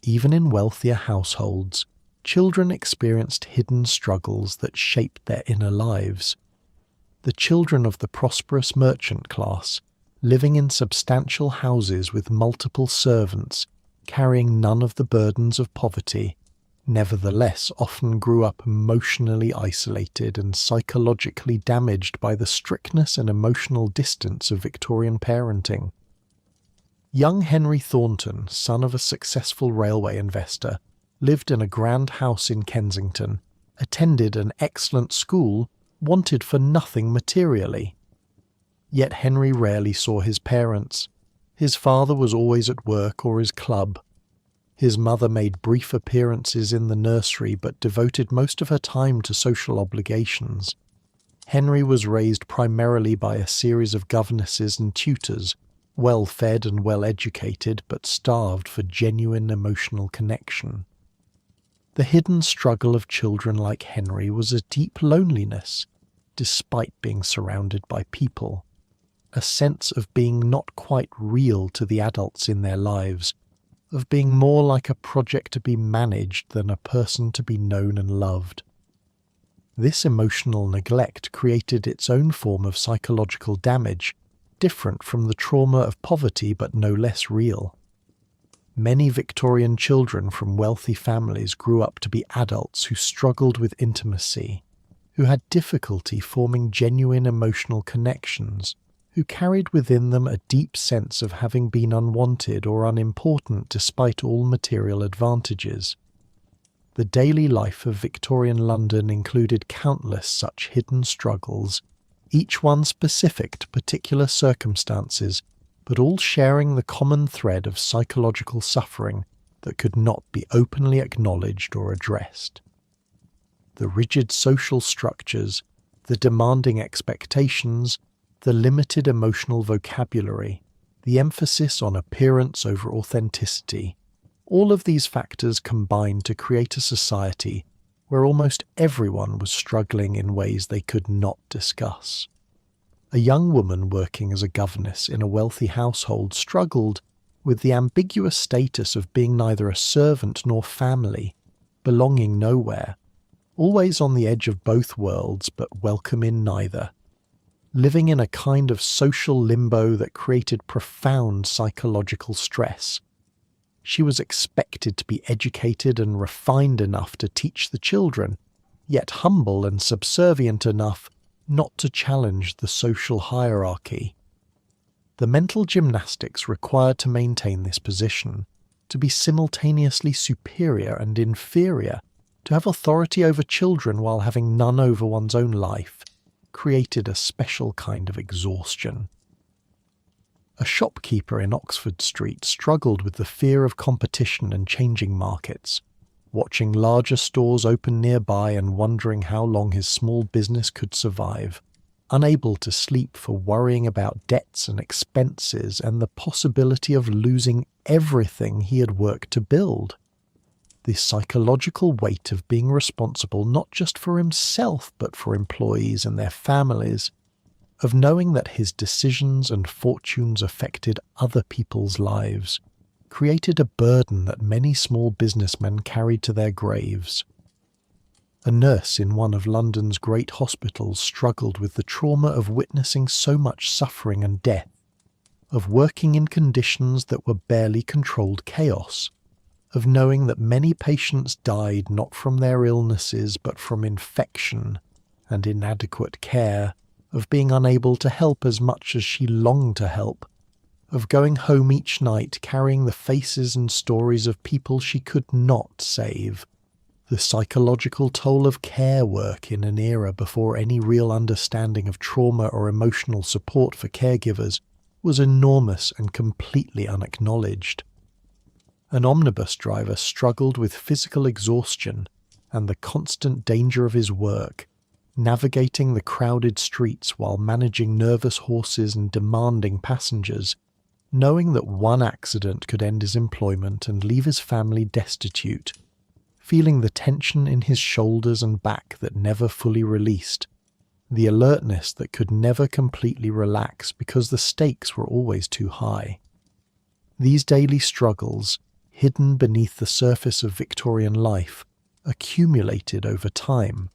Even in wealthier households, children experienced hidden struggles that shaped their inner lives. The children of the prosperous merchant class, living in substantial houses with multiple servants, carrying none of the burdens of poverty, nevertheless often grew up emotionally isolated and psychologically damaged by the strictness and emotional distance of Victorian parenting. Young Henry Thornton, son of a successful railway investor, lived in a grand house in Kensington, attended an excellent school, wanted for nothing materially. Yet Henry rarely saw his parents. His father was always at work or his club. His mother made brief appearances in the nursery but devoted most of her time to social obligations. Henry was raised primarily by a series of governesses and tutors, well fed and well educated but starved for genuine emotional connection. The hidden struggle of children like Henry was a deep loneliness, despite being surrounded by people, a sense of being not quite real to the adults in their lives, of being more like a project to be managed than a person to be known and loved. This emotional neglect created its own form of psychological damage, different from the trauma of poverty but no less real. Many Victorian children from wealthy families grew up to be adults who struggled with intimacy, who had difficulty forming genuine emotional connections, who carried within them a deep sense of having been unwanted or unimportant despite all material advantages. The daily life of Victorian London included countless such hidden struggles, each one specific to particular circumstances, but all sharing the common thread of psychological suffering that could not be openly acknowledged or addressed. The rigid social structures, the demanding expectations, the limited emotional vocabulary, the emphasis on appearance over authenticity, all of these factors combined to create a society where almost everyone was struggling in ways they could not discuss. A young woman working as a governess in a wealthy household struggled with the ambiguous status of being neither a servant nor family, belonging nowhere, always on the edge of both worlds but welcome in neither, living in a kind of social limbo that created profound psychological stress. She was expected to be educated and refined enough to teach the children, yet humble and subservient enough not to challenge the social hierarchy. The mental gymnastics required to maintain this position, to be simultaneously superior and inferior, to have authority over children while having none over one's own life, created a special kind of exhaustion. A shopkeeper in Oxford Street struggled with the fear of competition and changing markets, watching larger stores open nearby and wondering how long his small business could survive, unable to sleep for worrying about debts and expenses and the possibility of losing everything he had worked to build. The psychological weight of being responsible not just for himself but for employees and their families, of knowing that his decisions and fortunes affected other people's lives, created a burden that many small businessmen carried to their graves. A nurse in one of London's great hospitals struggled with the trauma of witnessing so much suffering and death, of working in conditions that were barely controlled chaos, of knowing that many patients died not from their illnesses but from infection and inadequate care, of being unable to help as much as she longed to help, of going home each night carrying the faces and stories of people she could not save. The psychological toll of care work in an era before any real understanding of trauma or emotional support for caregivers was enormous and completely unacknowledged. An omnibus driver struggled with physical exhaustion and the constant danger of his work, navigating the crowded streets while managing nervous horses and demanding passengers, knowing that one accident could end his employment and leave his family destitute, feeling the tension in his shoulders and back that never fully released, the alertness that could never completely relax because the stakes were always too high. These daily struggles, hidden beneath the surface of Victorian life, accumulated over time,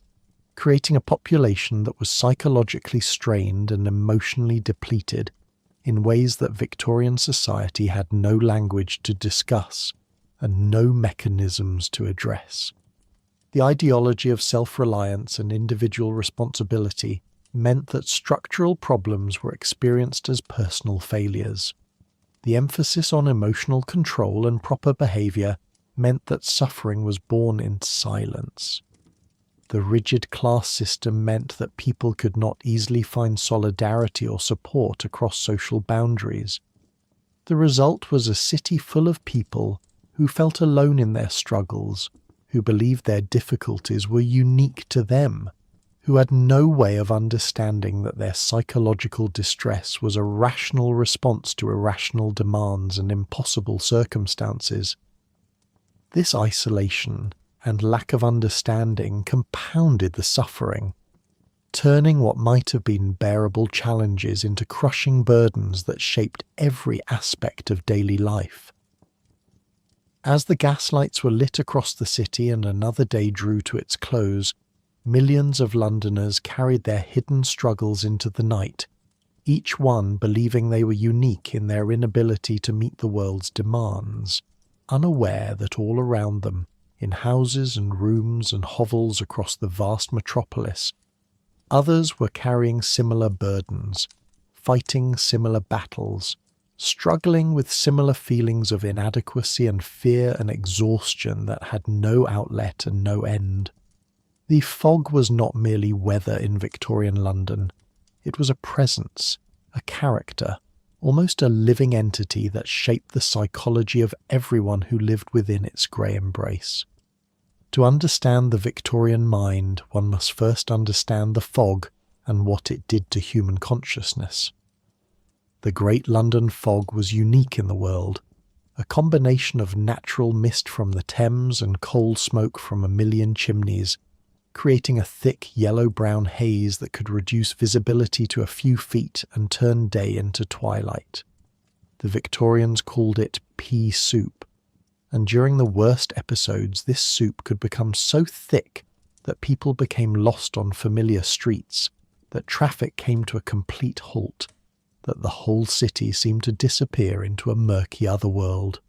creating a population that was psychologically strained and emotionally depleted in ways that Victorian society had no language to discuss and no mechanisms to address. The ideology of self-reliance and individual responsibility meant that structural problems were experienced as personal failures. The emphasis on emotional control and proper behaviour meant that suffering was borne in silence. The rigid class system meant that people could not easily find solidarity or support across social boundaries. The result was a city full of people who felt alone in their struggles, who believed their difficulties were unique to them, who had no way of understanding that their psychological distress was a rational response to irrational demands and impossible circumstances. This isolation and lack of understanding compounded the suffering, turning what might have been bearable challenges into crushing burdens that shaped every aspect of daily life. As the gaslights were lit across the city and another day drew to its close, millions of Londoners carried their hidden struggles into the night, each one believing they were unique in their inability to meet the world's demands, unaware that all around them, in houses and rooms and hovels across the vast metropolis, others were carrying similar burdens, fighting similar battles, struggling with similar feelings of inadequacy and fear and exhaustion that had no outlet and no end. The fog was not merely weather in Victorian London. It was a presence, a character, almost a living entity that shaped the psychology of everyone who lived within its grey embrace. To understand the Victorian mind, one must first understand the fog and what it did to human consciousness. The Great London Fog was unique in the world, a combination of natural mist from the Thames and coal smoke from a million chimneys, creating a thick yellow-brown haze that could reduce visibility to a few feet and turn day into twilight. The Victorians called it pea soup, and during the worst episodes this soup could become so thick that people became lost on familiar streets, that traffic came to a complete halt, that the whole city seemed to disappear into a murky otherworld.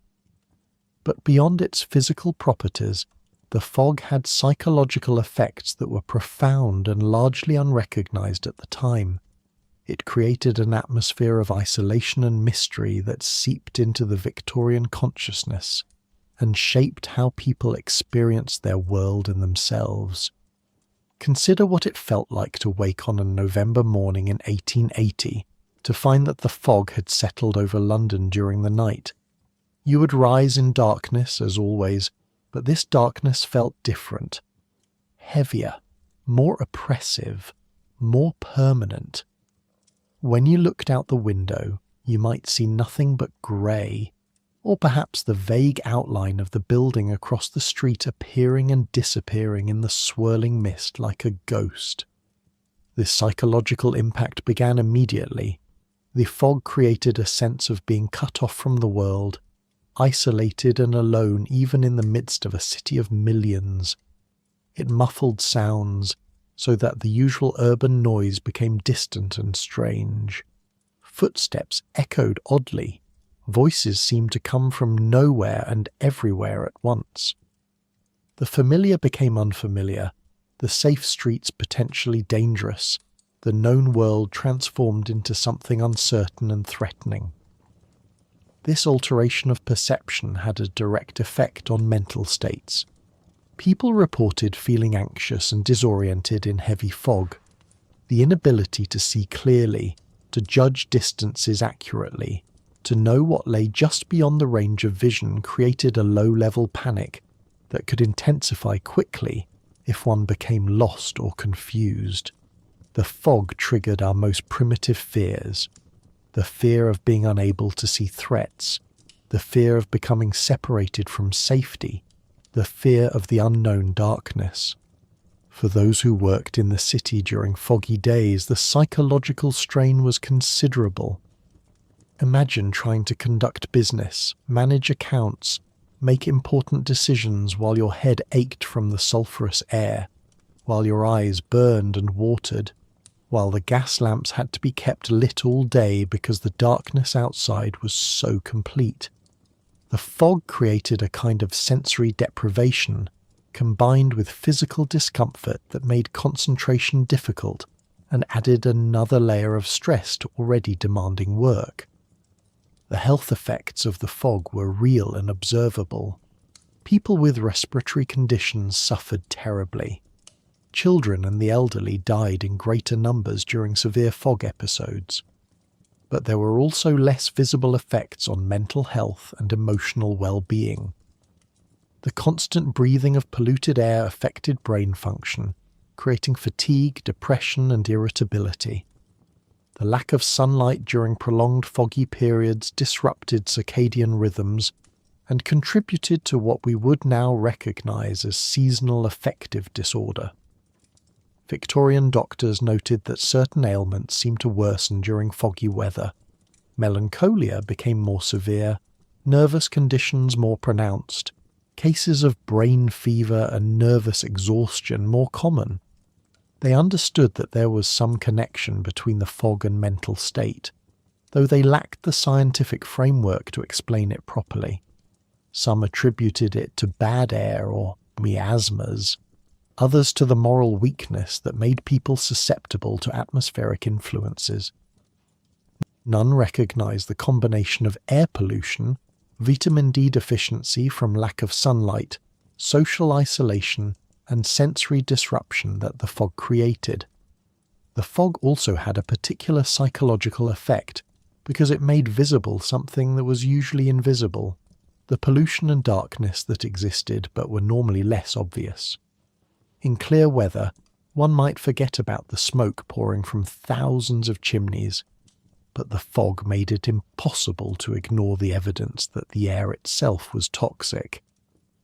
But beyond its physical properties, the fog had psychological effects that were profound and largely unrecognized at the time. It created an atmosphere of isolation and mystery that seeped into the Victorian consciousness and shaped how people experienced their world and themselves. Consider what it felt like to wake on a November morning in 1880 to find that the fog had settled over London during the night. You would rise in darkness, as always, but this darkness felt different, heavier, more oppressive, more permanent. When you looked out the window, you might see nothing but grey, or perhaps the vague outline of the building across the street appearing and disappearing in the swirling mist like a ghost. This psychological impact began immediately. The fog created a sense of being cut off from the world, isolated and alone even in the midst of a city of millions. It muffled sounds, so that the usual urban noise became distant and strange. Footsteps echoed oddly. Voices seemed to come from nowhere and everywhere at once. The familiar became unfamiliar, the safe streets potentially dangerous, the known world transformed into something uncertain and threatening. This alteration of perception had a direct effect on mental states. People reported feeling anxious and disoriented in heavy fog. The inability to see clearly, to judge distances accurately, to know what lay just beyond the range of vision created a low-level panic that could intensify quickly if one became lost or confused. The fog triggered our most primitive fears. The fear of being unable to see threats, the fear of becoming separated from safety, the fear of the unknown darkness. For those who worked in the city during foggy days, the psychological strain was considerable. Imagine trying to conduct business, manage accounts, make important decisions while your head ached from the sulphurous air, while your eyes burned and watered, while the gas lamps had to be kept lit all day because the darkness outside was so complete. The fog created a kind of sensory deprivation, combined with physical discomfort that made concentration difficult and added another layer of stress to already demanding work. The health effects of the fog were real and observable. People with respiratory conditions suffered terribly. Children and the elderly died in greater numbers during severe fog episodes. But there were also less visible effects on mental health and emotional well-being. The constant breathing of polluted air affected brain function, creating fatigue, depression, and irritability. The lack of sunlight during prolonged foggy periods disrupted circadian rhythms and contributed to what we would now recognize as seasonal affective disorder. Victorian doctors noted that certain ailments seemed to worsen during foggy weather. Melancholia became more severe, nervous conditions more pronounced, cases of brain fever and nervous exhaustion more common. They understood that there was some connection between the fog and mental state, though they lacked the scientific framework to explain it properly. Some attributed it to bad air or miasmas, others to the moral weakness that made people susceptible to atmospheric influences. None recognized the combination of air pollution, vitamin D deficiency from lack of sunlight, social isolation, and sensory disruption that the fog created. The fog also had a particular psychological effect because it made visible something that was usually invisible, the pollution and darkness that existed but were normally less obvious. In clear weather, one might forget about the smoke pouring from thousands of chimneys, but the fog made it impossible to ignore the evidence that the air itself was toxic,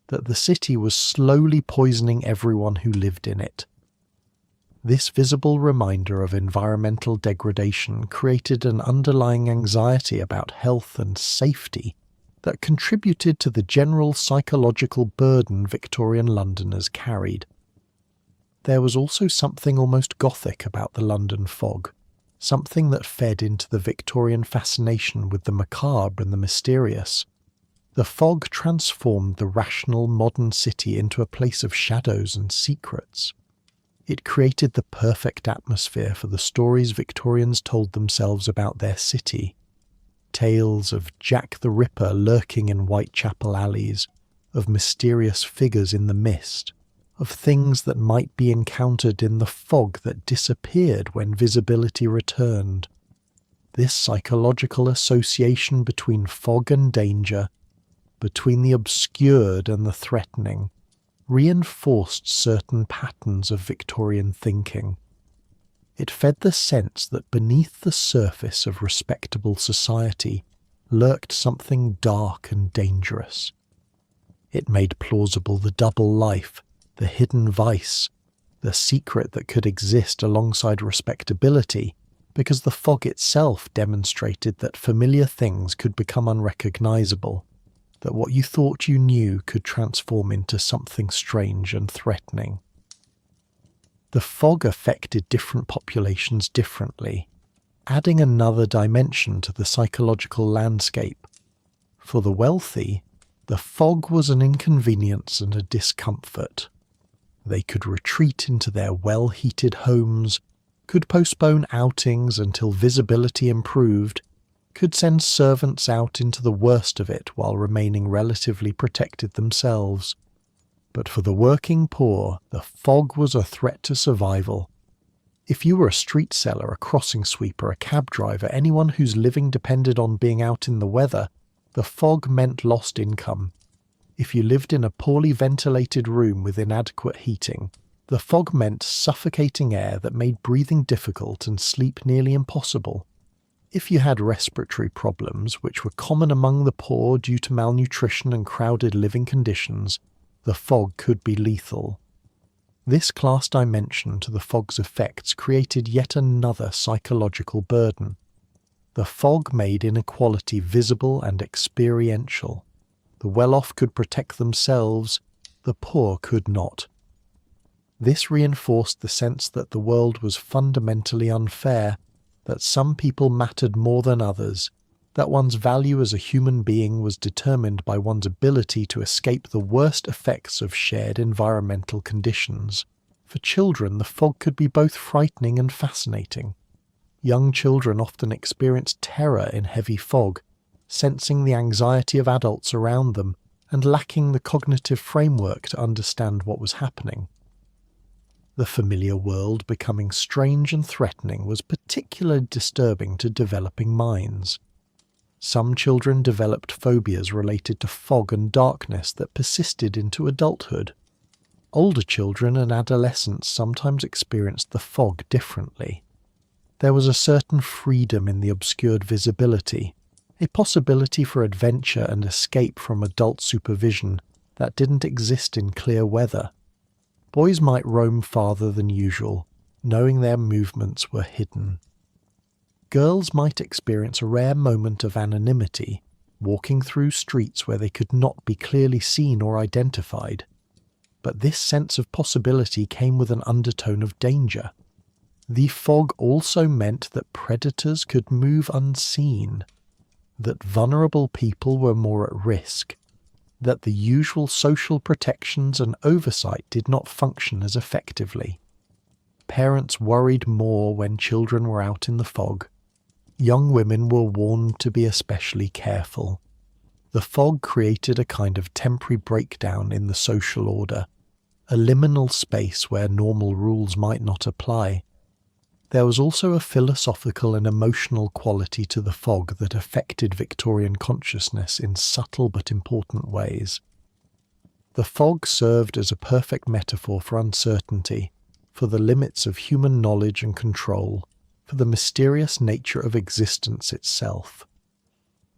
that the city was slowly poisoning everyone who lived in it. This visible reminder of environmental degradation created an underlying anxiety about health and safety that contributed to the general psychological burden Victorian Londoners carried. There was also something almost Gothic about the London fog, something that fed into the Victorian fascination with the macabre and the mysterious. The fog transformed the rational modern city into a place of shadows and secrets. It created the perfect atmosphere for the stories Victorians told themselves about their city. Tales of Jack the Ripper lurking in Whitechapel alleys, of mysterious figures in the mist, of things that might be encountered in the fog that disappeared when visibility returned. This psychological association between fog and danger, between the obscured and the threatening, reinforced certain patterns of Victorian thinking. It fed the sense that beneath the surface of respectable society lurked something dark and dangerous. It made plausible the double life, the hidden vice, the secret that could exist alongside respectability, because the fog itself demonstrated that familiar things could become unrecognizable, that what you thought you knew could transform into something strange and threatening. The fog affected different populations differently, adding another dimension to the psychological landscape. For the wealthy, the fog was an inconvenience and a discomfort. They could retreat into their well-heated homes, could postpone outings until visibility improved, could send servants out into the worst of it while remaining relatively protected themselves. But for the working poor, the fog was a threat to survival. If you were a street seller, a crossing sweeper, a cab driver, anyone whose living depended on being out in the weather, the fog meant lost income. If you lived in a poorly ventilated room with inadequate heating, the fog meant suffocating air that made breathing difficult and sleep nearly impossible. If you had respiratory problems, which were common among the poor due to malnutrition and crowded living conditions, the fog could be lethal. This class dimension to the fog's effects created yet another psychological burden. The fog made inequality visible and experiential. The well-off could protect themselves, the poor could not. This reinforced the sense that the world was fundamentally unfair, that some people mattered more than others, that one's value as a human being was determined by one's ability to escape the worst effects of shared environmental conditions. For children, the fog could be both frightening and fascinating. Young children often experienced terror in heavy fog, sensing the anxiety of adults around them and lacking the cognitive framework to understand what was happening. The familiar world becoming strange and threatening was particularly disturbing to developing minds. Some children developed phobias related to fog and darkness that persisted into adulthood. Older children and adolescents sometimes experienced the fog differently. There was a certain freedom in the obscured visibility, a possibility for adventure and escape from adult supervision that didn't exist in clear weather. Boys might roam farther than usual, knowing their movements were hidden. Girls might experience a rare moment of anonymity, walking through streets where they could not be clearly seen or identified. But this sense of possibility came with an undertone of danger. The fog also meant that predators could move unseen, that vulnerable people were more at risk, that the usual social protections and oversight did not function as effectively. Parents worried more when children were out in the fog. Young women were warned to be especially careful. The fog created a kind of temporary breakdown in the social order, a liminal space where normal rules might not apply. There was also a philosophical and emotional quality to the fog that affected Victorian consciousness in subtle but important ways. The fog served as a perfect metaphor for uncertainty, for the limits of human knowledge and control, for the mysterious nature of existence itself.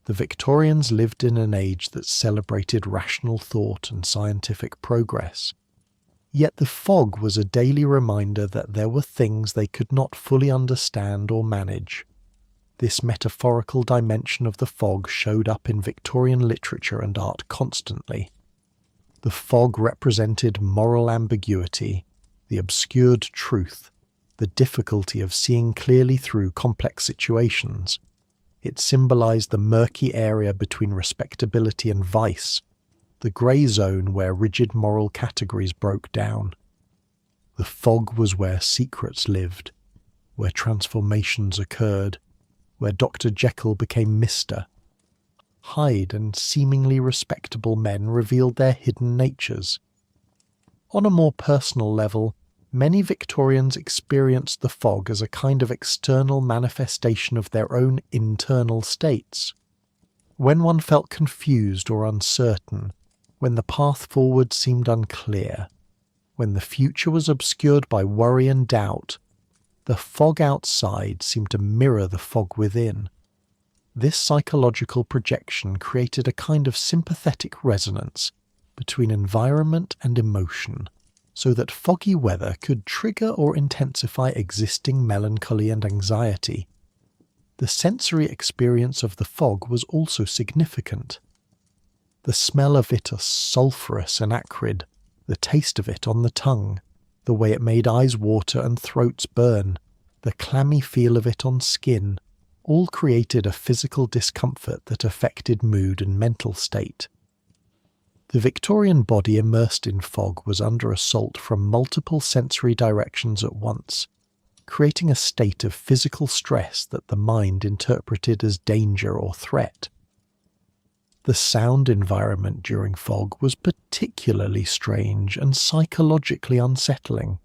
The Victorians lived in an age that celebrated rational thought and scientific progress. Yet the fog was a daily reminder that there were things they could not fully understand or manage. This metaphorical dimension of the fog showed up in Victorian literature and art constantly. The fog represented moral ambiguity, the obscured truth, the difficulty of seeing clearly through complex situations. It symbolized the murky area between respectability and vice, the grey zone where rigid moral categories broke down. The fog was where secrets lived, where transformations occurred, where Dr. Jekyll became Mr. Hyde and seemingly respectable men revealed their hidden natures. On a more personal level, many Victorians experienced the fog as a kind of external manifestation of their own internal states. When one felt confused or uncertain, when the path forward seemed unclear, when the future was obscured by worry and doubt, the fog outside seemed to mirror the fog within. This psychological projection created a kind of sympathetic resonance between environment and emotion, so that foggy weather could trigger or intensify existing melancholy and anxiety. The sensory experience of the fog was also significant. The smell of it was sulphurous and acrid, the taste of it on the tongue, the way it made eyes water and throats burn, the clammy feel of it on skin, all created a physical discomfort that affected mood and mental state. The Victorian body immersed in fog was under assault from multiple sensory directions at once, creating a state of physical stress that the mind interpreted as danger or threat. The sound environment during fog was particularly strange and psychologically unsettling.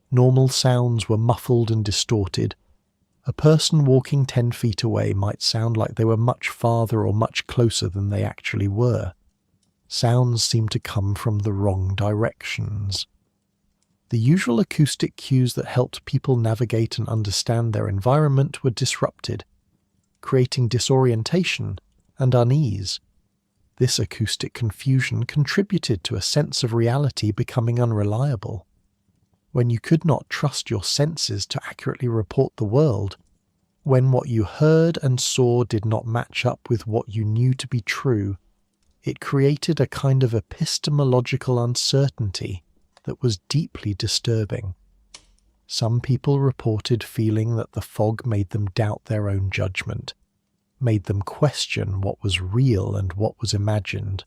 Normal sounds were muffled and distorted. A person walking 10 feet away might sound like they were much farther or much closer than they actually were. Sounds seemed to come from the wrong directions. The usual acoustic cues that helped people navigate and understand their environment were disrupted, creating disorientation and unease. This acoustic confusion contributed to a sense of reality becoming unreliable. When you could not trust your senses to accurately report the world, when what you heard and saw did not match up with what you knew to be true, it created a kind of epistemological uncertainty that was deeply disturbing. Some people reported feeling that the fog made them doubt their own judgment, made them question what was real and what was imagined.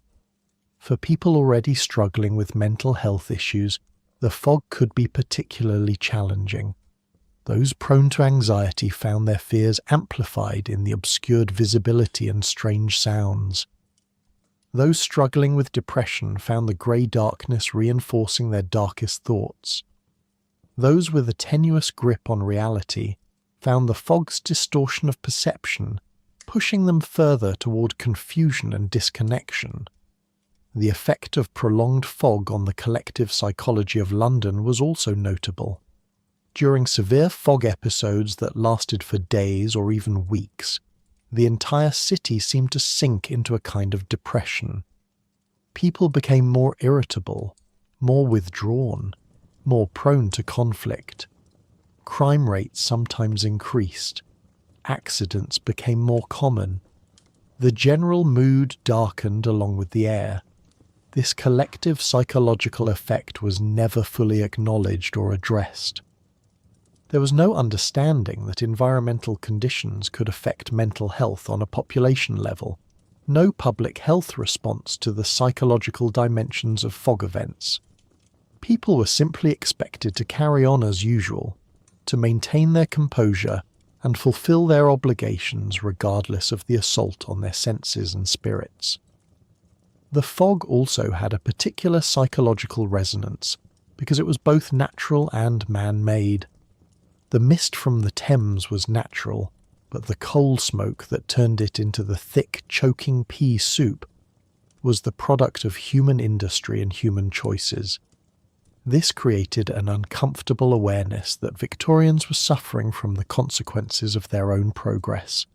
For people already struggling with mental health issues, the fog could be particularly challenging. Those prone to anxiety found their fears amplified in the obscured visibility and strange sounds. Those struggling with depression found the grey darkness reinforcing their darkest thoughts. Those with a tenuous grip on reality found the fog's distortion of perception pushing them further toward confusion and disconnection. The effect of prolonged fog on the collective psychology of London was also notable. During severe fog episodes that lasted for days or even weeks, the entire city seemed to sink into a kind of depression. People became more irritable, more withdrawn, more prone to conflict. Crime rates sometimes increased. Accidents became more common. The general mood darkened along with the air. This collective psychological effect was never fully acknowledged or addressed. There was no understanding that environmental conditions could affect mental health on a population level, no public health response to the psychological dimensions of fog events. People were simply expected to carry on as usual, to maintain their composure and fulfill their obligations regardless of the assault on their senses and spirits. The fog also had a particular psychological resonance because it was both natural and man-made. The mist from the Thames was natural, but the coal smoke that turned it into the thick, choking pea soup was the product of human industry and human choices. This created an uncomfortable awareness that Victorians were suffering from the consequences of their own progress,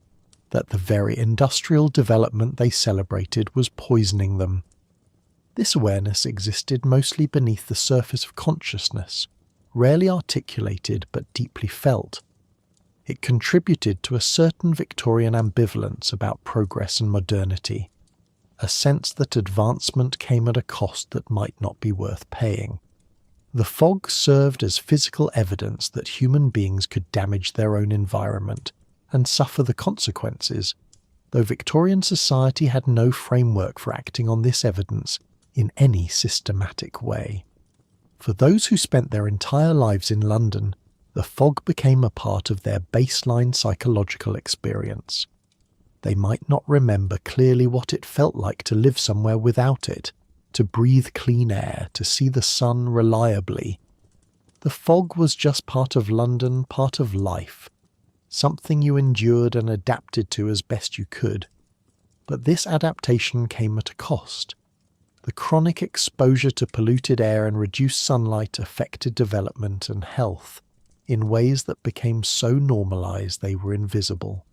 that the very industrial development they celebrated was poisoning them. This awareness existed mostly beneath the surface of consciousness, rarely articulated but deeply felt. It contributed to a certain Victorian ambivalence about progress and modernity, a sense that advancement came at a cost that might not be worth paying. The fog served as physical evidence that human beings could damage their own environment and suffer the consequences, though Victorian society had no framework for acting on this evidence in any systematic way. For those who spent their entire lives in London, the fog became a part of their baseline psychological experience. They might not remember clearly what it felt like to live somewhere without it, to breathe clean air, to see the sun reliably. The fog was just part of London, part of life, something you endured and adapted to as best you could. But this adaptation came at a cost. The chronic exposure to polluted air and reduced sunlight affected development and health in ways that became so normalised they were invisible.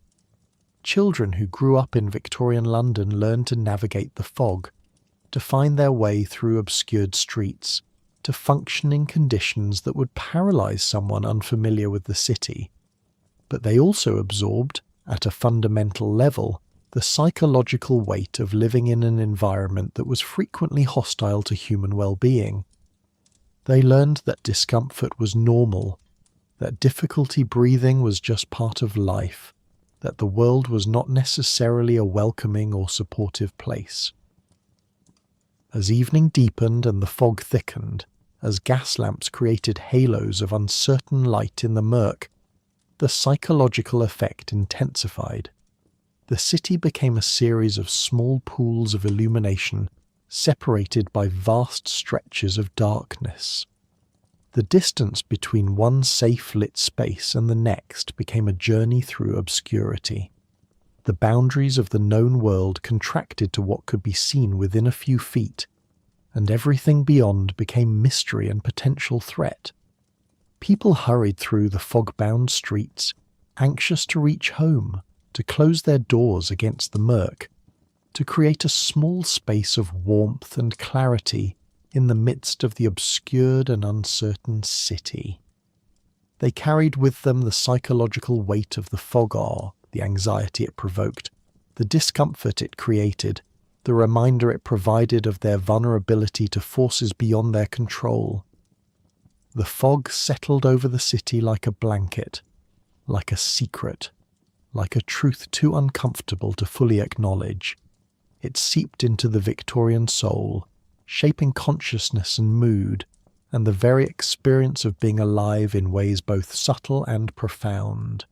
Children who grew up in Victorian London learned to navigate the fog, to find their way through obscured streets, to function in conditions that would paralyse someone unfamiliar with the city. But they also absorbed, at a fundamental level, the psychological weight of living in an environment that was frequently hostile to human well-being. They learned that discomfort was normal, that difficulty breathing was just part of life, that the world was not necessarily a welcoming or supportive place. As evening deepened and the fog thickened, as gas lamps created halos of uncertain light in the murk, the psychological effect intensified. The city became a series of small pools of illumination, separated by vast stretches of darkness. The distance between one safe lit space and the next became a journey through obscurity. The boundaries of the known world contracted to what could be seen within a few feet, and everything beyond became mystery and potential threat. People hurried through the fog-bound streets, anxious to reach home, to close their doors against the murk, to create a small space of warmth and clarity in the midst of the obscured and uncertain city. They carried with them the psychological weight of the fog-awe, the anxiety it provoked, the discomfort it created, the reminder it provided of their vulnerability to forces beyond their control. The fog settled over the city like a blanket, like a secret, like a truth too uncomfortable to fully acknowledge. It seeped into the Victorian soul, shaping consciousness and mood, and the very experience of being alive in ways both subtle and profound.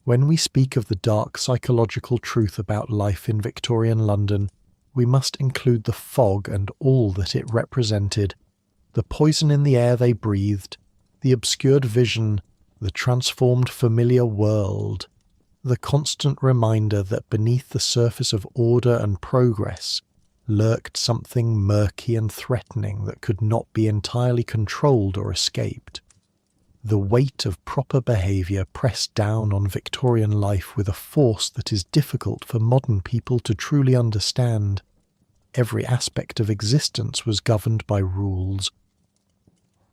When we speak of the dark psychological truth about life in Victorian London, we must include the fog and all that it represented, the poison in the air they breathed, the obscured vision, the transformed familiar world, the constant reminder that beneath the surface of order and progress lurked something murky and threatening that could not be entirely controlled or escaped. The weight of proper behaviour pressed down on Victorian life with a force that is difficult for modern people to truly understand. Every aspect of existence was governed by rules.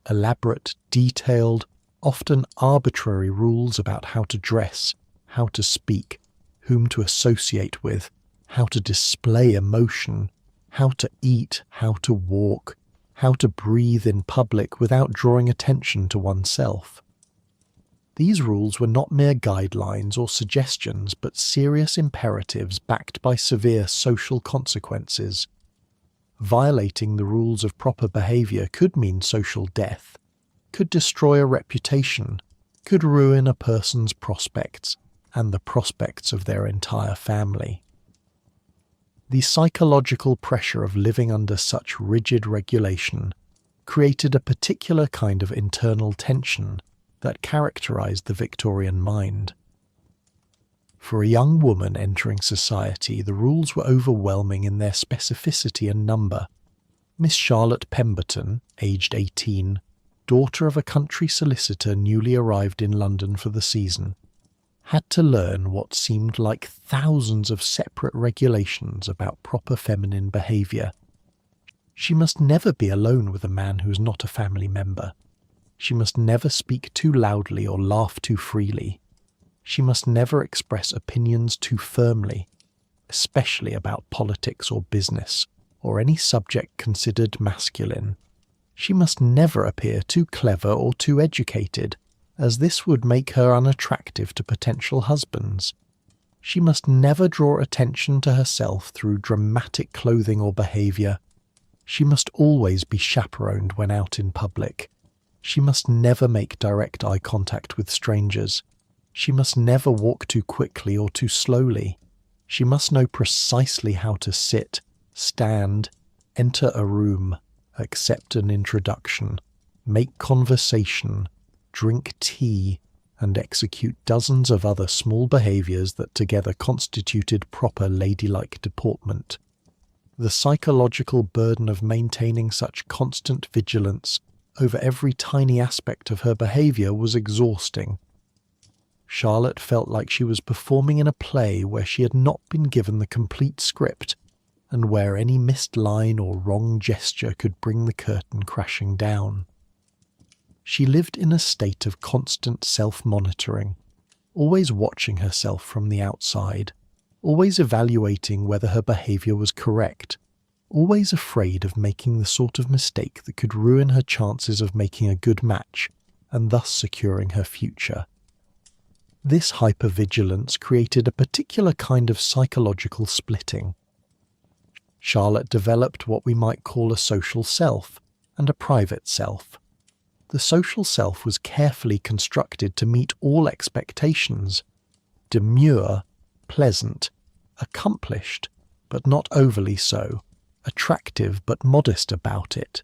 Elaborate, detailed, often arbitrary rules about how to dress, how to speak, whom to associate with, how to display emotion, how to eat, how to walk, how to breathe in public without drawing attention to oneself. These rules were not mere guidelines or suggestions, but serious imperatives backed by severe social consequences. Violating the rules of proper behaviour could mean social death, could destroy a reputation, could ruin a person's prospects and the prospects of their entire family. The psychological pressure of living under such rigid regulation created a particular kind of internal tension that characterized the Victorian mind. For a young woman entering society, the rules were overwhelming in their specificity and number. Miss Charlotte Pemberton, aged 18, daughter of a country solicitor newly arrived in London for the season, had to learn what seemed like thousands of separate regulations about proper feminine behaviour. She must never be alone with a man who is not a family member. She must never speak too loudly or laugh too freely. She must never express opinions too firmly, especially about politics or business, or any subject considered masculine. She must never appear too clever or too educated, as this would make her unattractive to potential husbands. She must never draw attention to herself through dramatic clothing or behaviour. She must always be chaperoned when out in public. She must never make direct eye contact with strangers. She must never walk too quickly or too slowly. She must know precisely how to sit, stand, enter a room, accept an introduction, make conversation, drink tea, and execute dozens of other small behaviours that together constituted proper ladylike deportment. The psychological burden of maintaining such constant vigilance over every tiny aspect of her behaviour was exhausting. Charlotte felt like she was performing in a play where she had not been given the complete script, and where any missed line or wrong gesture could bring the curtain crashing down. She lived in a state of constant self-monitoring, always watching herself from the outside, always evaluating whether her behaviour was correct, always afraid of making the sort of mistake that could ruin her chances of making a good match and thus securing her future. This hypervigilance created a particular kind of psychological splitting. Charlotte developed what we might call a social self, and a private self. The social self was carefully constructed to meet all expectations: demure, pleasant, accomplished, but not overly so, attractive but modest about it,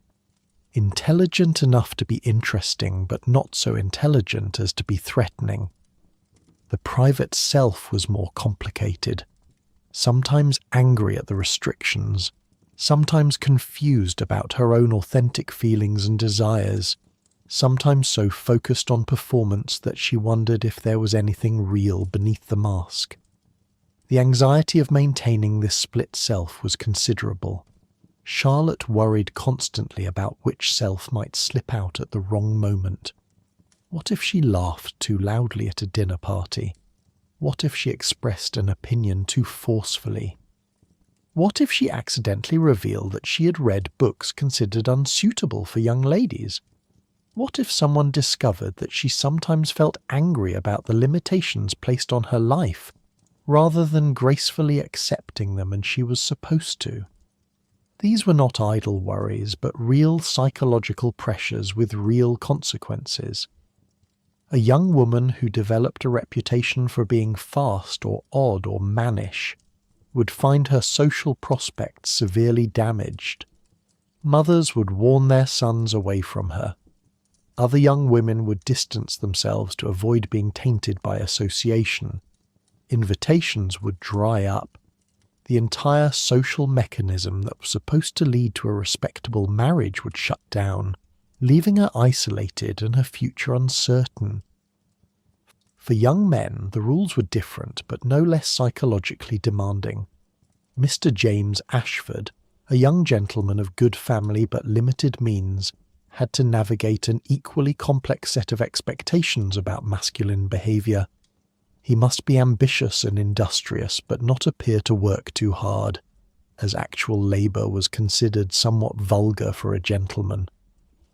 intelligent enough to be interesting but not so intelligent as to be threatening. The private self was more complicated, sometimes angry at the restrictions, sometimes confused about her own authentic feelings and desires, sometimes so focused on performance that she wondered if there was anything real beneath the mask. The anxiety of maintaining this split self was considerable. Charlotte worried constantly about which self might slip out at the wrong moment. What if she laughed too loudly at a dinner party? What if she expressed an opinion too forcefully? What if she accidentally revealed that she had read books considered unsuitable for young ladies? What if someone discovered that she sometimes felt angry about the limitations placed on her life, rather than gracefully accepting them and she was supposed to? These were not idle worries, but real psychological pressures with real consequences. A young woman who developed a reputation for being fast or odd or mannish would find her social prospects severely damaged. Mothers would warn their sons away from her. Other young women would distance themselves to avoid being tainted by association. Invitations would dry up. The entire social mechanism that was supposed to lead to a respectable marriage would shut down, leaving her isolated and her future uncertain. For young men, the rules were different, but no less psychologically demanding. Mr. James Ashford, a young gentleman of good family but limited means, had to navigate an equally complex set of expectations about masculine behaviour. He must be ambitious and industrious, but not appear to work too hard, as actual labour was considered somewhat vulgar for a gentleman.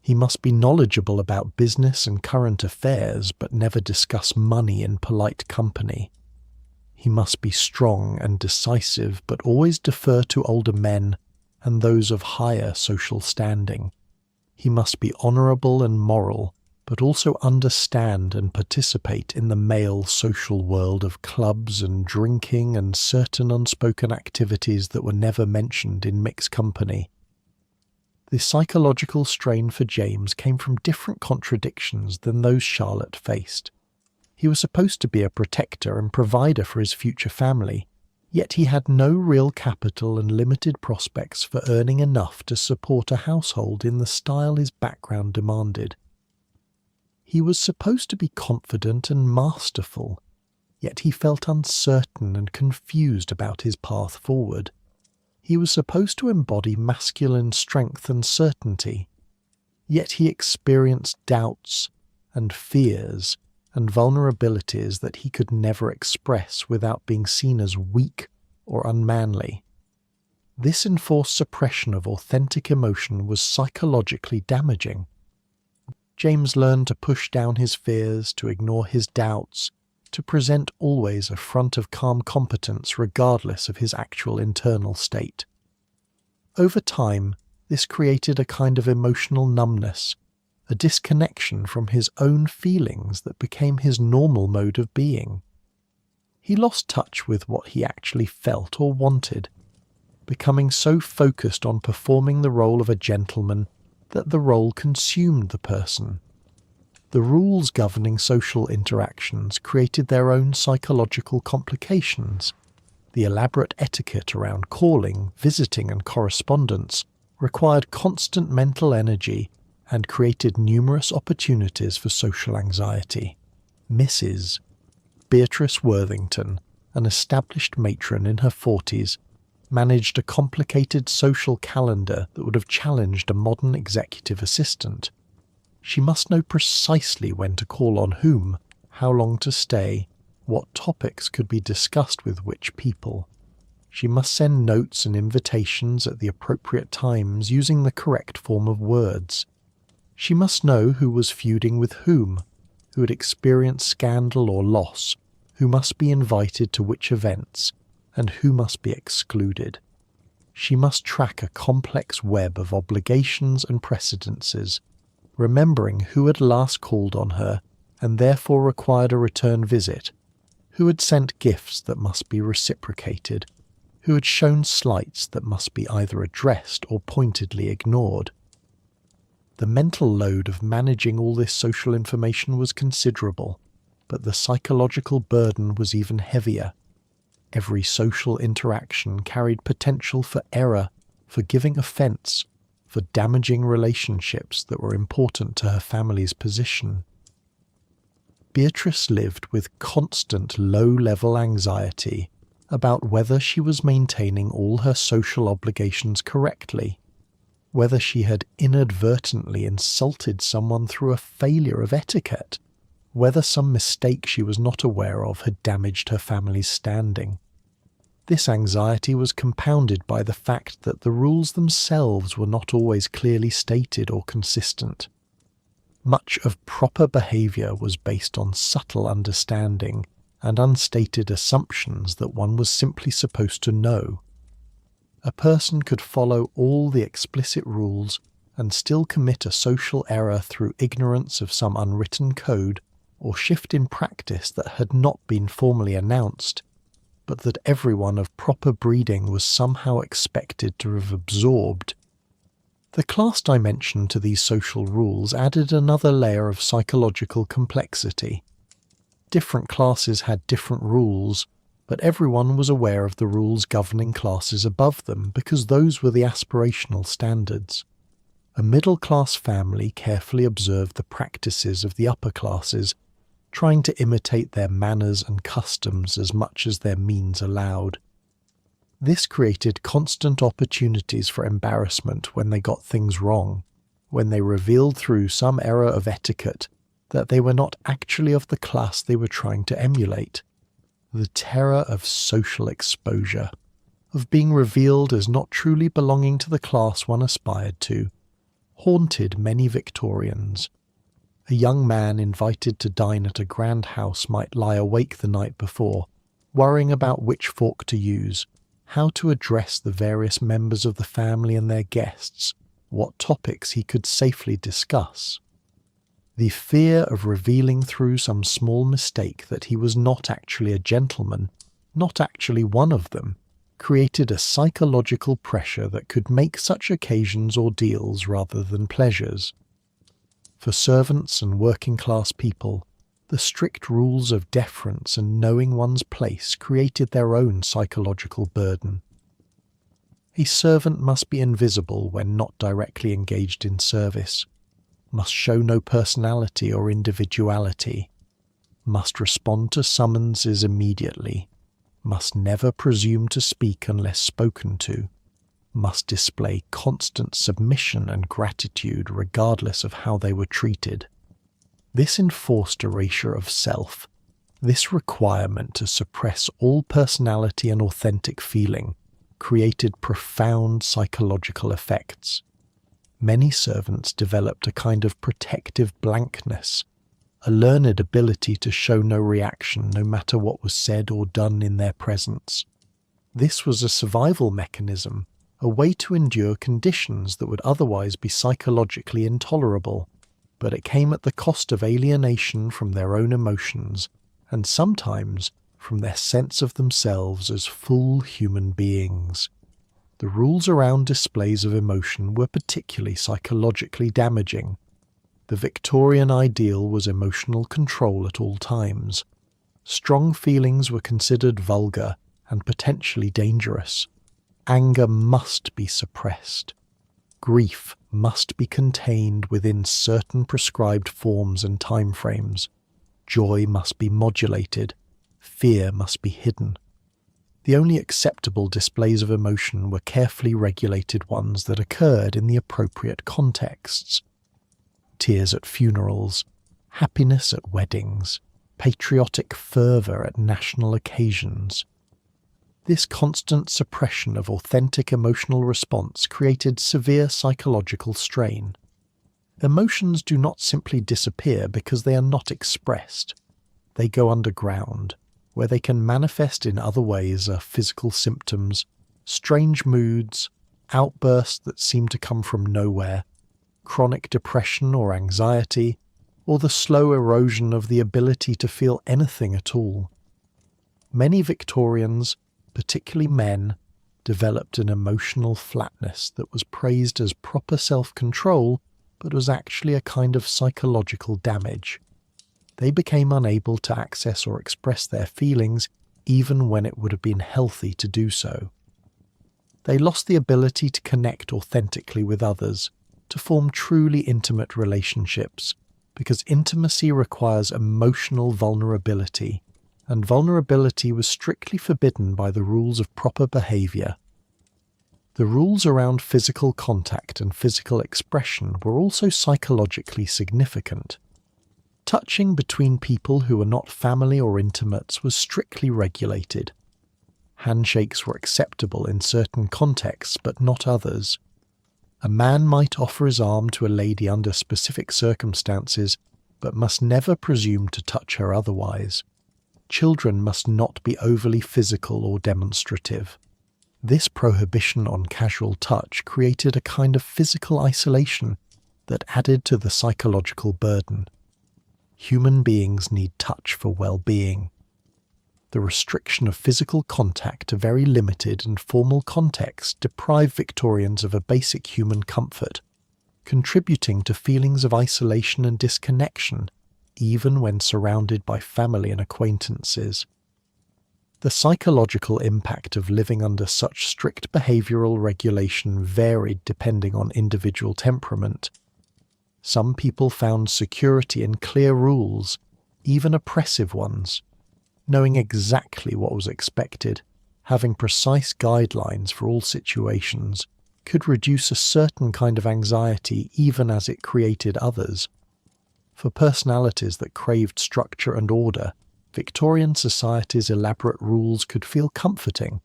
He must be knowledgeable about business and current affairs, but never discuss money in polite company. He must be strong and decisive, but always defer to older men and those of higher social standing. He must be honourable and moral, but also understand and participate in the male social world of clubs and drinking and certain unspoken activities that were never mentioned in mixed company. The psychological strain for James came from different contradictions than those Charlotte faced. He was supposed to be a protector and provider for his future family, yet he had no real capital and limited prospects for earning enough to support a household in the style his background demanded. He was supposed to be confident and masterful, yet he felt uncertain and confused about his path forward. He was supposed to embody masculine strength and certainty, yet he experienced doubts and fears and vulnerabilities that he could never express without being seen as weak or unmanly. This enforced suppression of authentic emotion was psychologically damaging. James learned to push down his fears, to ignore his doubts, to present always a front of calm competence regardless of his actual internal state. Over time, this created a kind of emotional numbness, a disconnection from his own feelings that became his normal mode of being. He lost touch with what he actually felt or wanted, becoming so focused on performing the role of a gentleman that the role consumed the person. The rules governing social interactions created their own psychological complications. The elaborate etiquette around calling, visiting and correspondence required constant mental energy and created numerous opportunities for social anxiety. Mrs. Beatrice Worthington, an established matron in her 40s, managed a complicated social calendar that would have challenged a modern executive assistant. She must know precisely when to call on whom, how long to stay, what topics could be discussed with which people. She must send notes and invitations at the appropriate times using the correct form of words. She must know who was feuding with whom, who had experienced scandal or loss, who must be invited to which events, and who must be excluded. She must track a complex web of obligations and precedences, remembering who had last called on her and therefore required a return visit, who had sent gifts that must be reciprocated, who had shown slights that must be either addressed or pointedly ignored. The mental load of managing all this social information was considerable, but the psychological burden was even heavier. Every social interaction carried potential for error, for giving offence, for damaging relationships that were important to her family's position. Beatrice lived with constant low-level anxiety about whether she was maintaining all her social obligations correctly, whether she had inadvertently insulted someone through a failure of etiquette, whether some mistake she was not aware of had damaged her family's standing. This anxiety was compounded by the fact that the rules themselves were not always clearly stated or consistent. Much of proper behaviour was based on subtle understanding and unstated assumptions that one was simply supposed to know. A person could follow all the explicit rules and still commit a social error through ignorance of some unwritten code or shift in practice that had not been formally announced, but that everyone of proper breeding was somehow expected to have absorbed. The class dimension to these social rules added another layer of psychological complexity. Different classes had different rules, but everyone was aware of the rules governing classes above them because those were the aspirational standards. A middle-class family carefully observed the practices of the upper classes, trying to imitate their manners and customs as much as their means allowed. This created constant opportunities for embarrassment when they got things wrong, when they revealed through some error of etiquette that they were not actually of the class they were trying to emulate. The terror of social exposure, of being revealed as not truly belonging to the class one aspired to, haunted many Victorians. A young man invited to dine at a grand house might lie awake the night before, worrying about which fork to use, how to address the various members of the family and their guests, what topics he could safely discuss. The fear of revealing through some small mistake that he was not actually a gentleman, not actually one of them, created a psychological pressure that could make such occasions ordeals rather than pleasures. For servants and working-class people, the strict rules of deference and knowing one's place created their own psychological burden. A servant must be invisible when not directly engaged in service, must show no personality or individuality, must respond to summonses immediately, must never presume to speak unless spoken to, must display constant submission and gratitude regardless of how they were treated. This enforced erasure of self, this requirement to suppress all personality and authentic feeling, created profound psychological effects. Many servants developed a kind of protective blankness, a learned ability to show no reaction no matter what was said or done in their presence. This was a survival mechanism, a way to endure conditions that would otherwise be psychologically intolerable, but it came at the cost of alienation from their own emotions, and sometimes from their sense of themselves as full human beings. The rules around displays of emotion were particularly psychologically damaging. The Victorian ideal was emotional control at all times. Strong feelings were considered vulgar and potentially dangerous. Anger must be suppressed. Grief must be contained within certain prescribed forms and timeframes. Joy must be modulated. Fear must be hidden. The only acceptable displays of emotion were carefully regulated ones that occurred in the appropriate contexts. Tears at funerals, happiness at weddings, patriotic fervour at national occasions. This constant suppression of authentic emotional response created severe psychological strain. Emotions do not simply disappear because they are not expressed. They go underground, where they can manifest in other ways as physical symptoms, Strange moods, outbursts that seem to come from nowhere, chronic depression or anxiety, or the slow erosion of the ability to feel anything at all. Many Victorians, particularly men, developed an emotional flatness that was praised as proper self-control, but was actually a kind of psychological damage. They became unable to access or express their feelings even when it would have been healthy to do so. They lost the ability to connect authentically with others, to form truly intimate relationships, because intimacy requires emotional vulnerability, and vulnerability was strictly forbidden by the rules of proper behaviour. The rules around physical contact and physical expression were also psychologically significant. Touching between people who were not family or intimates was strictly regulated. Handshakes were acceptable in certain contexts but not others. A man might offer his arm to a lady under specific circumstances, but must never presume to touch her otherwise. Children must not be overly physical or demonstrative. This prohibition on casual touch created a kind of physical isolation that added to the psychological burden. Human beings need touch for well-being. The restriction of physical contact to very limited and formal contexts deprived Victorians of a basic human comfort, contributing to feelings of isolation and disconnection, even when surrounded by family and acquaintances. The psychological impact of living under such strict behavioural regulation varied depending on individual temperament. Some people found security in clear rules, even oppressive ones. Knowing exactly what was expected, having precise guidelines for all situations, could reduce a certain kind of anxiety even as it created others. For personalities that craved structure and order, Victorian society's elaborate rules could feel comforting.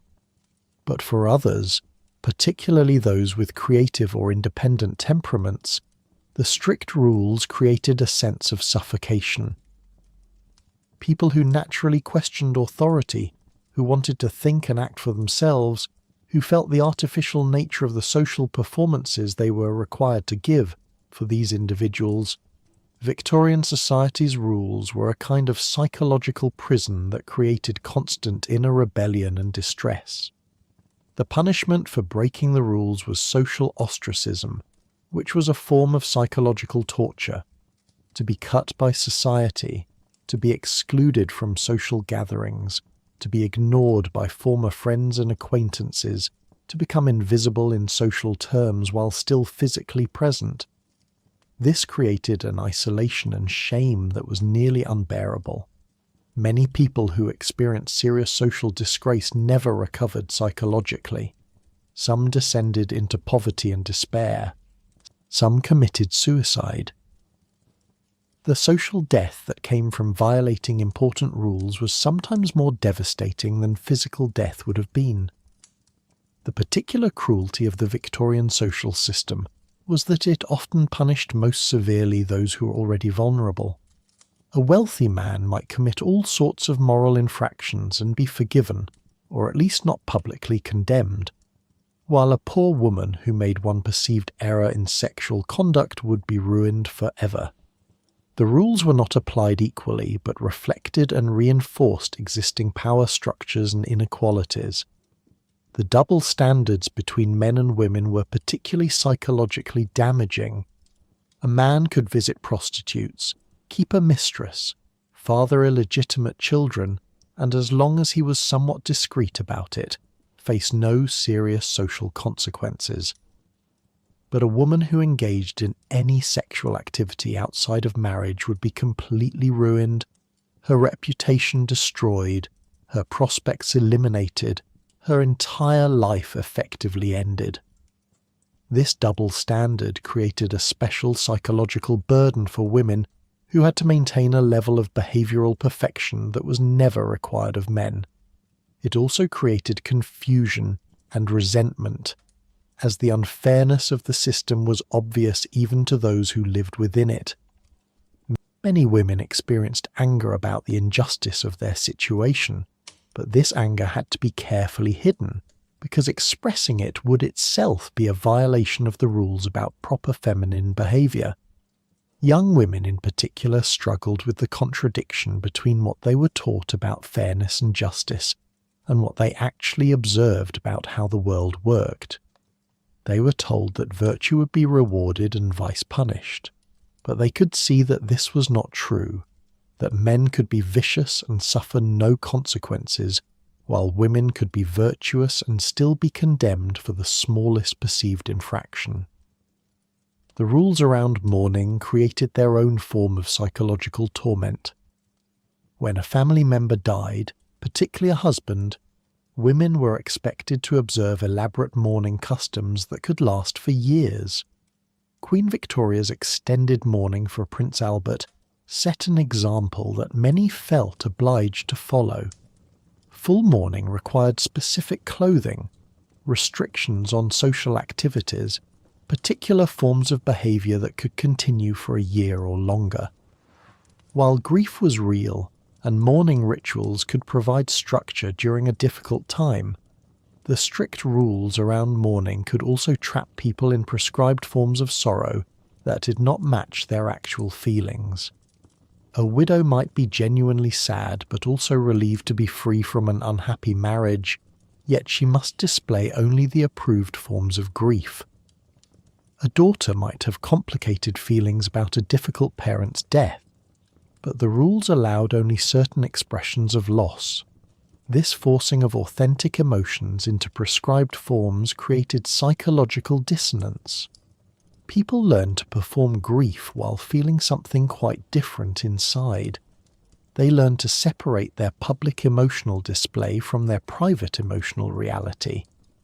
But for others, particularly those with creative or independent temperaments, the strict rules created a sense of suffocation. People who naturally questioned authority, who wanted to think and act for themselves, who felt the artificial nature of the social performances they were required to give for these individuals, Victorian society's rules were a kind of psychological prison that created constant inner rebellion and distress. The punishment for breaking the rules was social ostracism, which was a form of psychological torture. To be cut by society, to be excluded from social gatherings, to be ignored by former friends and acquaintances, to become invisible in social terms while still physically present. This created an isolation and shame that was nearly unbearable. Many people who experienced serious social disgrace never recovered psychologically. Some descended into poverty and despair. Some committed suicide. The social death that came from violating important rules was sometimes more devastating than physical death would have been. The particular cruelty of the Victorian social system was that it often punished most severely those who were already vulnerable. A wealthy man might commit all sorts of moral infractions and be forgiven, or at least not publicly condemned, while a poor woman who made one perceived error in sexual conduct would be ruined forever. The rules were not applied equally, but reflected and reinforced existing power structures and inequalities. The double standards between men and women were particularly psychologically damaging. A man could visit prostitutes, keep a mistress, father illegitimate children, and as long as he was somewhat discreet about it, face no serious social consequences. But a woman who engaged in any sexual activity outside of marriage would be completely ruined, her reputation destroyed, her prospects eliminated, her entire life effectively ended. This double standard created a special psychological burden for women who had to maintain a level of behavioural perfection that was never required of men. It also created confusion and resentment, as the unfairness of the system was obvious even to those who lived within it. Many women experienced anger about the injustice of their situation, but this anger had to be carefully hidden, because expressing it would itself be a violation of the rules about proper feminine behaviour. Young women in particular struggled with the contradiction between what they were taught about fairness and justice and what they actually observed about how the world worked. They were told that virtue would be rewarded and vice punished, but they could see that this was not true, that men could be vicious and suffer no consequences, while women could be virtuous and still be condemned for the smallest perceived infraction. The rules around mourning created their own form of psychological torment. When a family member died, particularly a husband, women were expected to observe elaborate mourning customs that could last for years. Queen Victoria's extended mourning for Prince Albert set an example that many felt obliged to follow. Full mourning required specific clothing, restrictions on social activities, particular forms of behaviour that could continue for a year or longer. While grief was real, and mourning rituals could provide structure during a difficult time, the strict rules around mourning could also trap people in prescribed forms of sorrow that did not match their actual feelings. A widow might be genuinely sad but also relieved to be free from an unhappy marriage, yet she must display only the approved forms of grief. A daughter might have complicated feelings about a difficult parent's death, but the rules allowed only certain expressions of loss. This forcing of authentic emotions into prescribed forms created psychological dissonance. People learned to perform grief while feeling something quite different inside. They learned to separate their public emotional display from their private emotional reality,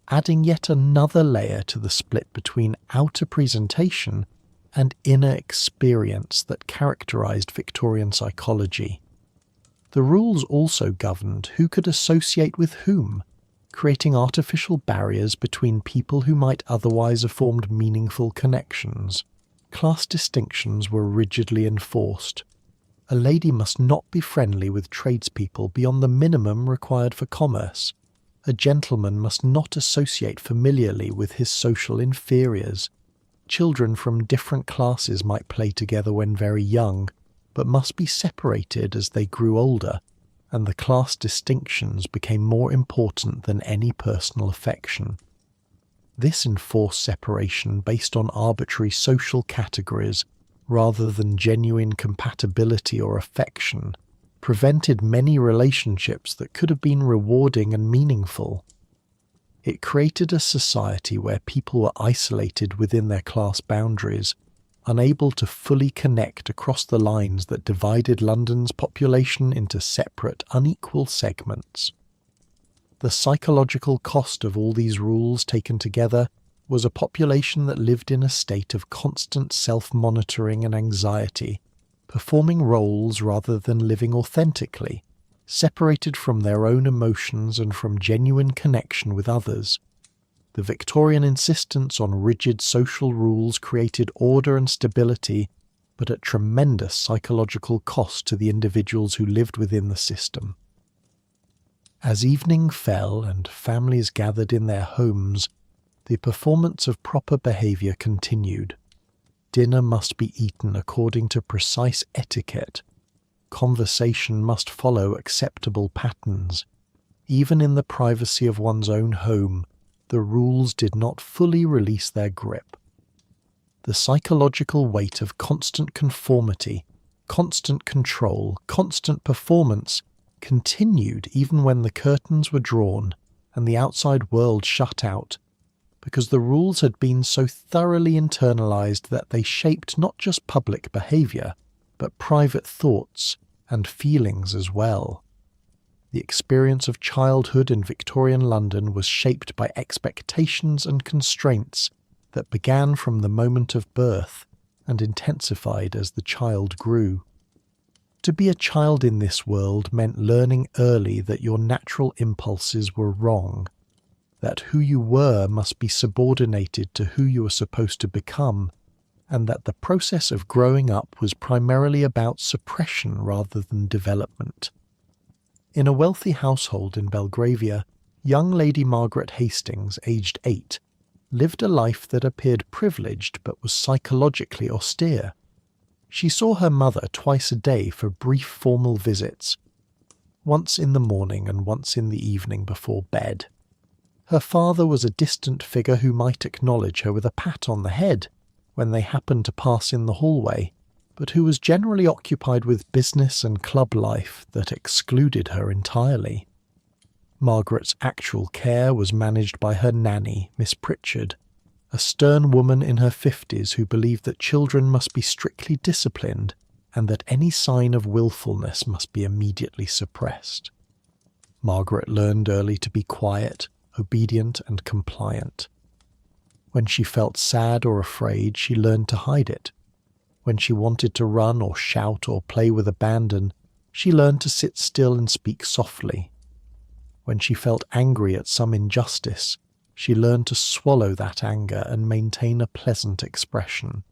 adding yet another layer to the split between outer presentation and inner experience that characterized Victorian psychology. The rules also governed who could associate with whom, creating artificial barriers between people who might otherwise have formed meaningful connections. Class distinctions were rigidly enforced. A lady must not be friendly with tradespeople beyond the minimum required for commerce. A gentleman must not associate familiarly with his social inferiors. Children from different classes might play together when very young, but must be separated as they grew older, and the class distinctions became more important than any personal affection. This enforced separation based on arbitrary social categories rather than genuine compatibility or affection prevented many relationships that could have been rewarding and meaningful. It created a society where people were isolated within their class boundaries, unable to fully connect across the lines that divided London's population into separate, unequal segments. The psychological cost of all these rules taken together was a population that lived in a state of constant self-monitoring and anxiety, performing roles rather than living authentically, separated from their own emotions and from genuine connection with others. The Victorian insistence on rigid social rules created order and stability, but at tremendous psychological cost to the individuals who lived within the system. As evening fell and families gathered in their homes, the performance of proper behaviour continued. Dinner must be eaten according to precise etiquette. Conversation must follow acceptable patterns. Even in the privacy of one's own home, the rules did not fully release their grip. The psychological weight of constant conformity, constant control, constant performance continued even when the curtains were drawn and the outside world shut out, because the rules had been so thoroughly internalized that they shaped not just public behavior, but private thoughts and feelings as well. The experience of childhood in Victorian London was shaped by expectations and constraints that began from the moment of birth and intensified as the child grew. To be a child in this world meant learning early that your natural impulses were wrong, that who you were must be subordinated to who you were supposed to become, and that the process of growing up was primarily about suppression rather than development. In a wealthy household in Belgravia, Young Lady Margaret Hastings, aged 8, lived a life that appeared privileged but was psychologically austere. She saw her mother twice a day for brief formal visits, once in the morning and once in the evening before bed. Her father was a distant figure who might acknowledge her with a pat on the head when they happened to pass in the hallway, but who was generally occupied with business and club life that excluded her entirely. Margaret's actual care was managed by her nanny, Miss Pritchard, a stern woman in her 50s who believed that children must be strictly disciplined and that any sign of willfulness must be immediately suppressed. Margaret learned early to be quiet, obedient, and compliant. When she felt sad or afraid, she learned to hide it. When she wanted to run or shout or play with abandon, she learned to sit still and speak softly. When she felt angry at some injustice, she learned to swallow that anger and maintain a pleasant expression.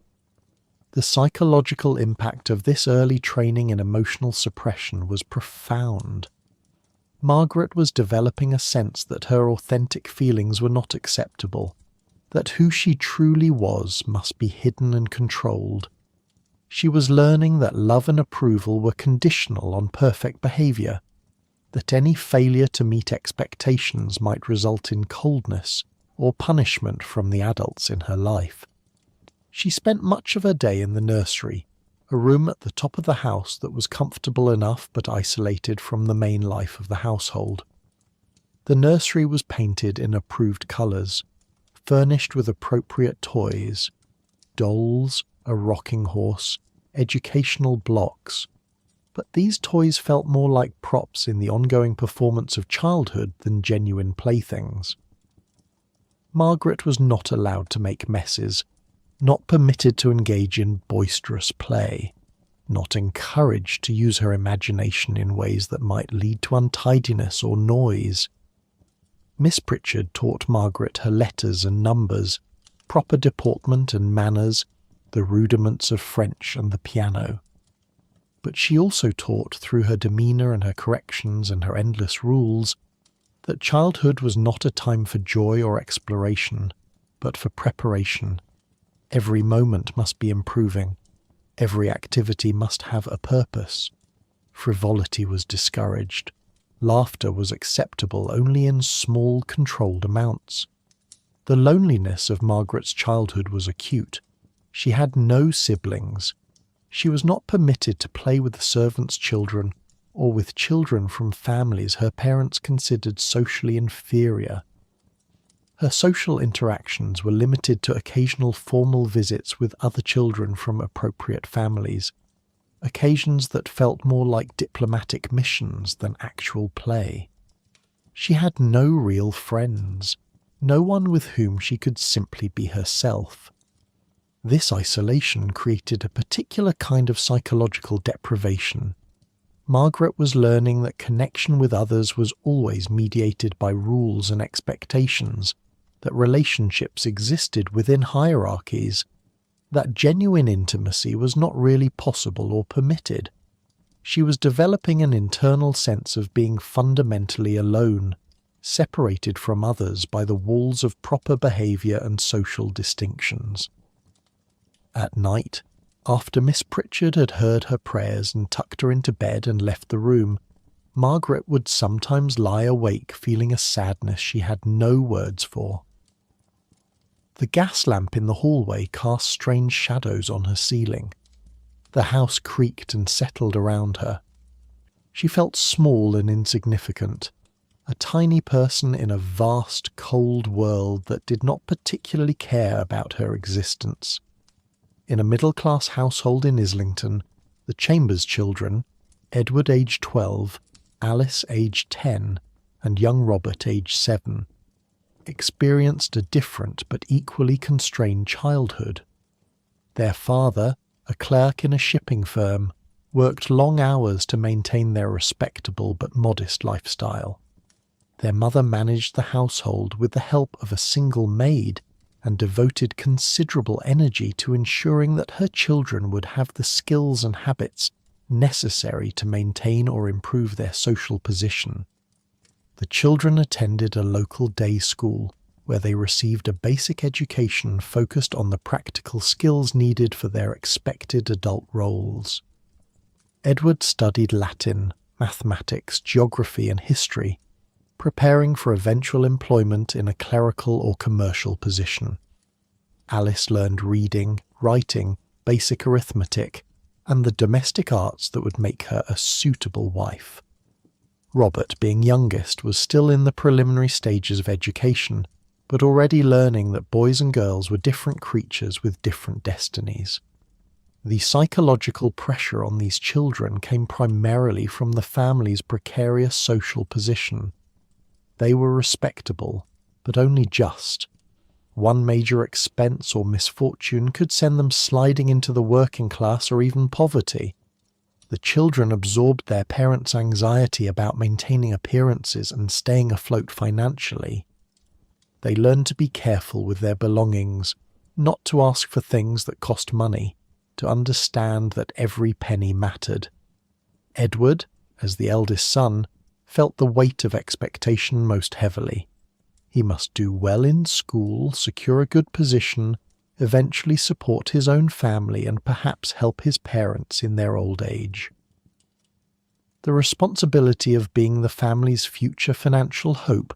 The psychological impact of this early training in emotional suppression was profound. Margaret was developing a sense that her authentic feelings were not acceptable, that who she truly was must be hidden and controlled. She was learning that love and approval were conditional on perfect behaviour, that any failure to meet expectations might result in coldness or punishment from the adults in her life. She spent much of her day in the nursery, a room at the top of the house that was comfortable enough but isolated from the main life of the household. The nursery was painted in approved colours, furnished with appropriate toys, dolls, a rocking horse, educational blocks, but these toys felt more like props in the ongoing performance of childhood than genuine playthings. Margaret was not allowed to make messes, not permitted to engage in boisterous play, not encouraged to use her imagination in ways that might lead to untidiness or noise. Miss Pritchard taught Margaret her letters and numbers, proper deportment and manners, the rudiments of French and the piano. But she also taught, through her demeanour and her corrections and her endless rules, that childhood was not a time for joy or exploration, but for preparation. Every moment must be improving. Every activity must have a purpose. Frivolity was discouraged. Laughter was acceptable only in small, controlled amounts. The loneliness of Margaret's childhood was acute. She had no siblings. She was not permitted to play with the servants' children or with children from families her parents considered socially inferior. Her social interactions were limited to occasional formal visits with other children from appropriate families, occasions that felt more like diplomatic missions than actual play. She had no real friends, no one with whom she could simply be herself. This isolation created a particular kind of psychological deprivation. Margaret was learning that connection with others was always mediated by rules and expectations, that relationships existed within hierarchies, that genuine intimacy was not really possible or permitted. She was developing an internal sense of being fundamentally alone, separated from others by the walls of proper behaviour and social distinctions. At night, after Miss Pritchard had heard her prayers and tucked her into bed and left the room, Margaret would sometimes lie awake feeling a sadness she had no words for. The gas lamp in the hallway cast strange shadows on her ceiling. The house creaked and settled around her. She felt small and insignificant, a tiny person in a vast, cold world that did not particularly care about her existence. In a middle-class household in Islington, the Chambers children, Edward aged 12, Alice aged 10, and young Robert aged 7, experienced a different but equally constrained childhood. Their father, a clerk in a shipping firm, worked long hours to maintain their respectable but modest lifestyle. Their mother managed the household with the help of a single maid and devoted considerable energy to ensuring that her children would have the skills and habits necessary to maintain or improve their social position. The children attended a local day school where they received a basic education focused on the practical skills needed for their expected adult roles. Edward studied Latin, mathematics, geography, and history, preparing for eventual employment in a clerical or commercial position. Alice learned reading, writing, basic arithmetic, and the domestic arts that would make her a suitable wife. Robert, being youngest, was still in the preliminary stages of education, but already learning that boys and girls were different creatures with different destinies. The psychological pressure on these children came primarily from the family's precarious social position. They were respectable, but only just. One major expense or misfortune could send them sliding into the working class or even poverty. The children absorbed their parents' anxiety about maintaining appearances and staying afloat financially. They learned to be careful with their belongings, not to ask for things that cost money, to understand that every penny mattered. Edward, as the eldest son, felt the weight of expectation most heavily. He must do well in school, secure a good position, eventually support his own family, and perhaps help his parents in their old age. The responsibility of being the family's future financial hope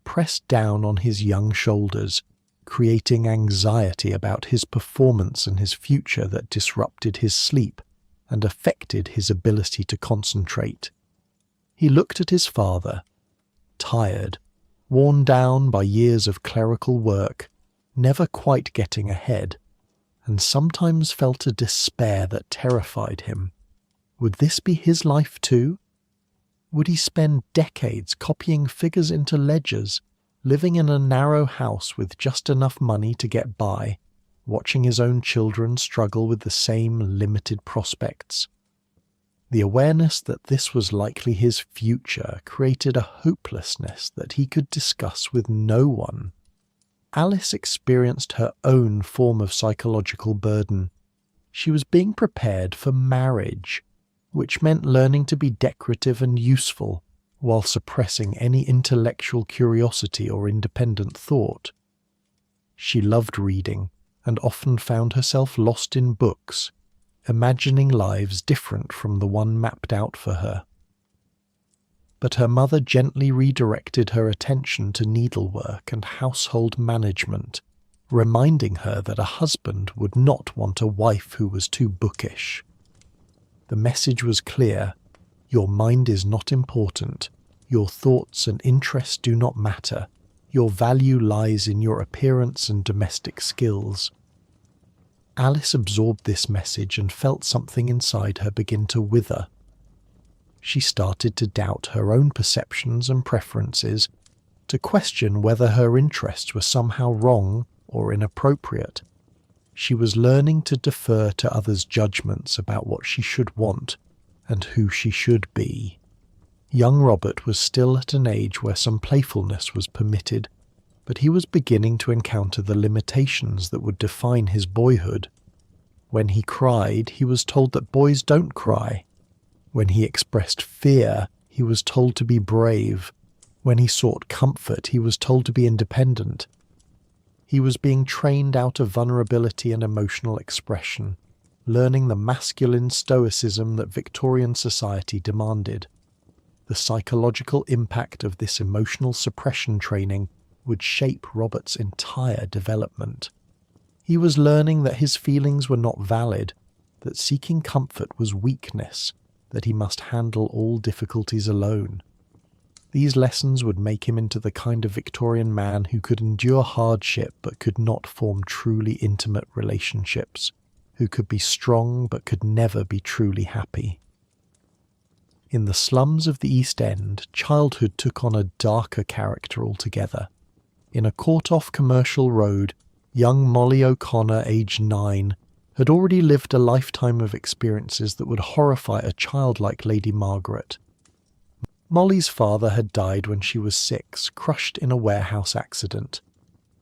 pressed down on his young shoulders, creating anxiety about his performance and his future that disrupted his sleep and affected his ability to concentrate. He looked at his father, tired, worn down by years of clerical work, never quite getting ahead, and sometimes felt a despair that terrified him. Would this be his life too? Would he spend decades copying figures into ledgers, living in a narrow house with just enough money to get by, watching his own children struggle with the same limited prospects? The awareness that this was likely his future created a hopelessness that he could discuss with no one. Alice experienced her own form of psychological burden. She was being prepared for marriage, which meant learning to be decorative and useful while suppressing any intellectual curiosity or independent thought. She loved reading and often found herself lost in books, imagining lives different from the one mapped out for her. But her mother gently redirected her attention to needlework and household management, reminding her that a husband would not want a wife who was too bookish. The message was clear: your mind is not important, your thoughts and interests do not matter, your value lies in your appearance and domestic skills. Alice absorbed this message and felt something inside her begin to wither. She started to doubt her own perceptions and preferences, to question whether her interests were somehow wrong or inappropriate. She was learning to defer to others' judgments about what she should want and who she should be. Young Robert was still at an age where some playfulness was permitted, but he was beginning to encounter the limitations that would define his boyhood. When he cried, he was told that boys don't cry. When he expressed fear, he was told to be brave. When he sought comfort, he was told to be independent. He was being trained out of vulnerability and emotional expression, learning the masculine stoicism that Victorian society demanded. The psychological impact of this emotional suppression training would shape Robert's entire development. He was learning that his feelings were not valid, that seeking comfort was weakness, that he must handle all difficulties alone. These lessons would make him into the kind of Victorian man who could endure hardship but could not form truly intimate relationships, who could be strong but could never be truly happy. In the slums of the East End, childhood took on a darker character altogether. In a caught-off commercial road, young Molly O'Connor, aged 9, had already lived a lifetime of experiences that would horrify a child like Lady Margaret. Molly's father had died when she was 6, crushed in a warehouse accident.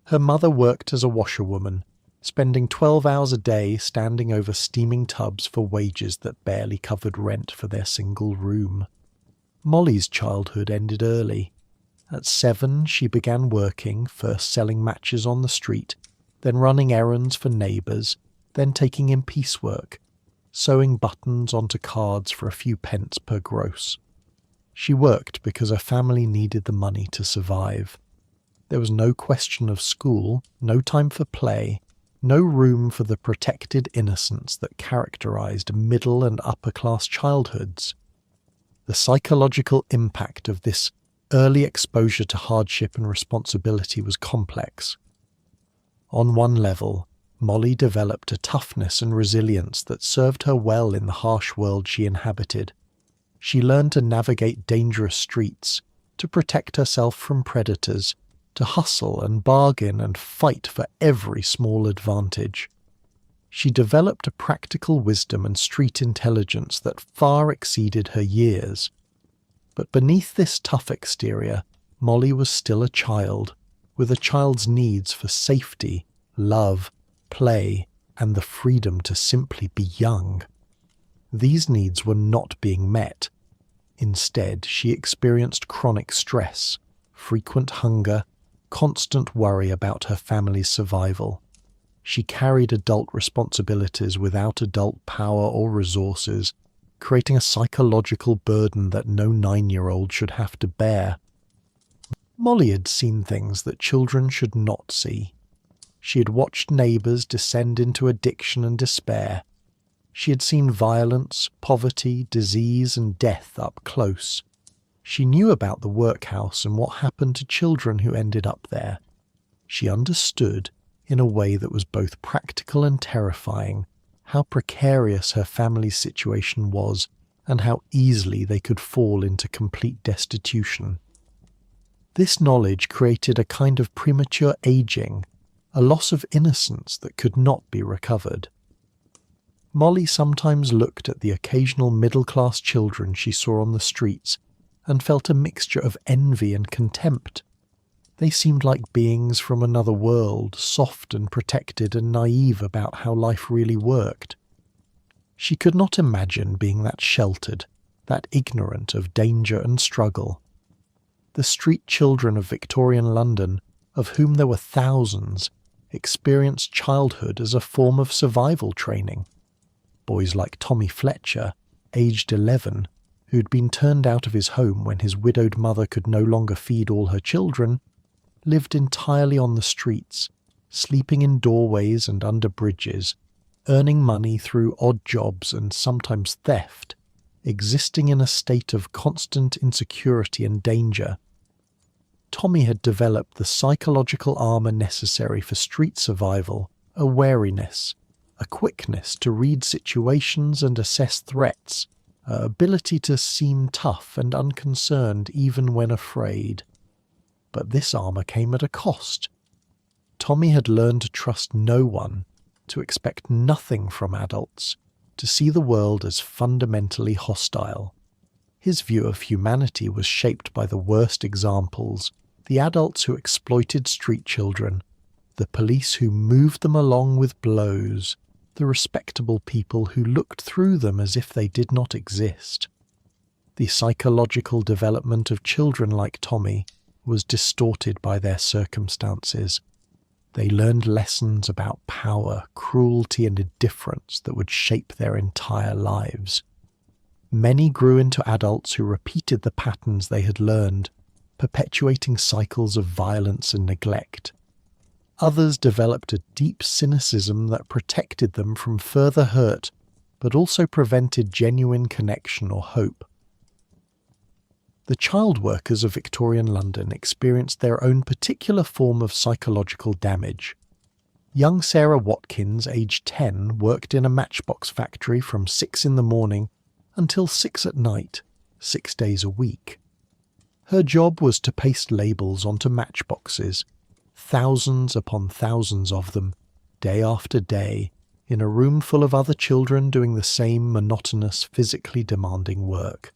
Her mother worked as a washerwoman, spending 12 hours a day standing over steaming tubs for wages that barely covered rent for their single room. Molly's childhood ended early. At 7, she began working, first selling matches on the street, then running errands for neighbours, then taking in piecework, sewing buttons onto cards for a few pence per gross. She worked because her family needed the money to survive. There was no question of school, no time for play, no room for the protected innocence that characterised middle and upper-class childhoods. The psychological impact of this early exposure to hardship and responsibility was complex. On one level, Molly developed a toughness and resilience that served her well in the harsh world she inhabited. She learned to navigate dangerous streets, to protect herself from predators, to hustle and bargain and fight for every small advantage. She developed a practical wisdom and street intelligence that far exceeded her years. But beneath this tough exterior, Molly was still a child, with a child's needs for safety, love, play, and the freedom to simply be young. These needs were not being met. Instead, she experienced chronic stress, frequent hunger, constant worry about her family's survival. She carried adult responsibilities without adult power or resources, creating a psychological burden that no 9-year-old should have to bear. Molly had seen things that children should not see. She had watched neighbours descend into addiction and despair. She had seen violence, poverty, disease, and death up close. She knew about the workhouse and what happened to children who ended up there. She understood, in a way that was both practical and terrifying, how precarious her family's situation was and how easily they could fall into complete destitution. This knowledge created a kind of premature aging, a loss of innocence that could not be recovered. Molly sometimes looked at the occasional middle-class children she saw on the streets and felt a mixture of envy and contempt. They seemed like beings from another world, soft and protected and naive about how life really worked. She could not imagine being that sheltered, that ignorant of danger and struggle. The street children of Victorian London, of whom there were thousands, experienced childhood as a form of survival training. Boys like Tommy Fletcher, aged 11, who'd been turned out of his home when his widowed mother could no longer feed all her children, lived entirely on the streets, sleeping in doorways and under bridges, earning money through odd jobs and sometimes theft, existing in a state of constant insecurity and danger. Tommy had developed the psychological armour necessary for street survival, a wariness, a quickness to read situations and assess threats, an ability to seem tough and unconcerned even when afraid. But this armour came at a cost. Tommy had learned to trust no one, to expect nothing from adults, to see the world as fundamentally hostile. His view of humanity was shaped by the worst examples, the adults who exploited street children, the police who moved them along with blows, the respectable people who looked through them as if they did not exist. The psychological development of children like Tommy was distorted by their circumstances. They learned lessons about power, cruelty, and indifference that would shape their entire lives. Many grew into adults who repeated the patterns they had learned, perpetuating cycles of violence and neglect. Others developed a deep cynicism that protected them from further hurt, but also prevented genuine connection or hope. The child workers of Victorian London experienced their own particular form of psychological damage. Young Sarah Watkins, aged 10, worked in a matchbox factory from 6 in the morning until 6 at night, 6 days a week. Her job was to paste labels onto matchboxes, thousands upon thousands of them, day after day, in a room full of other children doing the same monotonous, physically demanding work.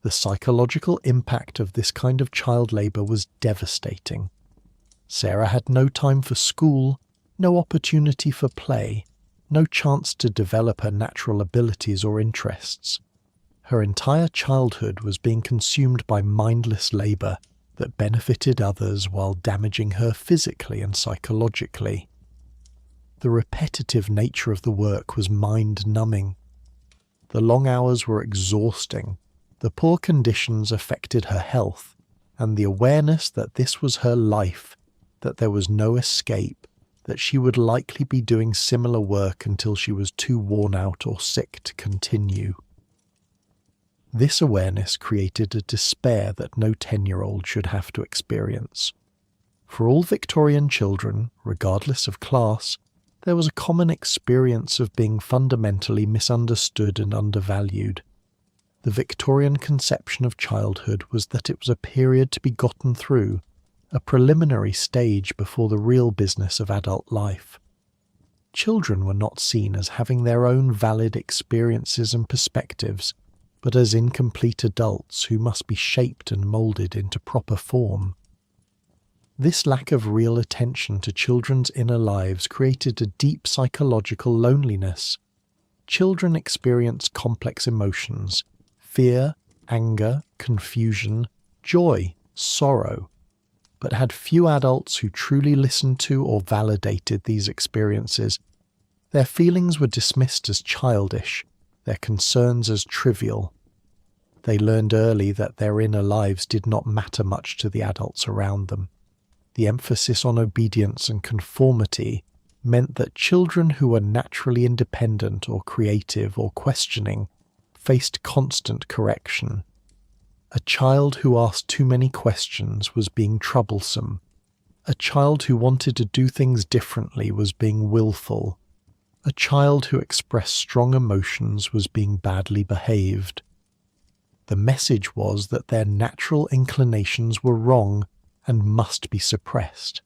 The psychological impact of this kind of child labour was devastating. Sarah had no time for school, no opportunity for play, no chance to develop her natural abilities or interests. Her entire childhood was being consumed by mindless labour, that benefited others while damaging her physically and psychologically. The repetitive nature of the work was mind-numbing. The long hours were exhausting, the poor conditions affected her health, and the awareness that this was her life, that there was no escape, that she would likely be doing similar work until she was too worn out or sick to continue. This awareness created a despair that no 10-year-old should have to experience. For all Victorian children, regardless of class, there was a common experience of being fundamentally misunderstood and undervalued. The Victorian conception of childhood was that it was a period to be gotten through, a preliminary stage before the real business of adult life. Children were not seen as having their own valid experiences and perspectives, but as incomplete adults who must be shaped and moulded into proper form. This lack of real attention to children's inner lives created a deep psychological loneliness. Children experience complex emotions: fear, anger, confusion, joy, sorrow, but had few adults who truly listened to or validated these experiences. Their feelings were dismissed as childish, their concerns as trivial. They learned early that their inner lives did not matter much to the adults around them. The emphasis on obedience and conformity meant that children who were naturally independent or creative or questioning faced constant correction. A child who asked too many questions was being troublesome. A child who wanted to do things differently was being willful. A child who expressed strong emotions was being badly behaved. The message was that their natural inclinations were wrong and must be suppressed.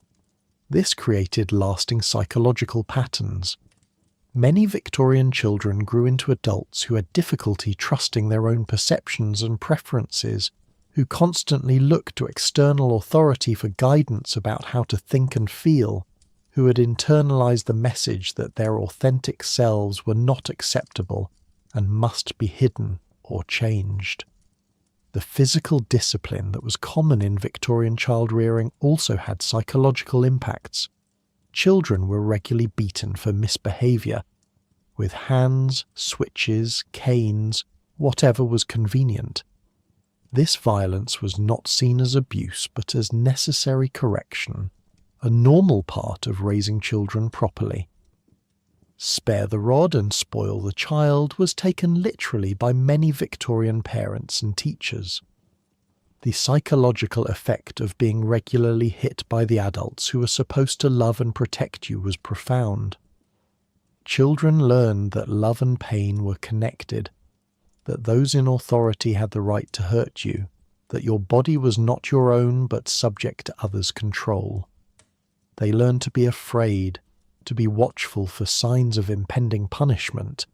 This created lasting psychological patterns. Many Victorian children grew into adults who had difficulty trusting their own perceptions and preferences, who constantly looked to external authority for guidance about how to think and feel, who had internalized the message that their authentic selves were not acceptable and must be hidden or changed. The physical discipline that was common in Victorian child rearing also had psychological impacts. Children were regularly beaten for misbehaviour, with hands, switches, canes, whatever was convenient. This violence was not seen as abuse but as necessary correction, a normal part of raising children properly. Spare the rod and spoil the child was taken literally by many Victorian parents and teachers. The psychological effect of being regularly hit by the adults who were supposed to love and protect you was profound. Children learned that love and pain were connected, that those in authority had the right to hurt you, that your body was not your own but subject to others' control. They learned to be afraid, to be watchful for signs of impending punishment,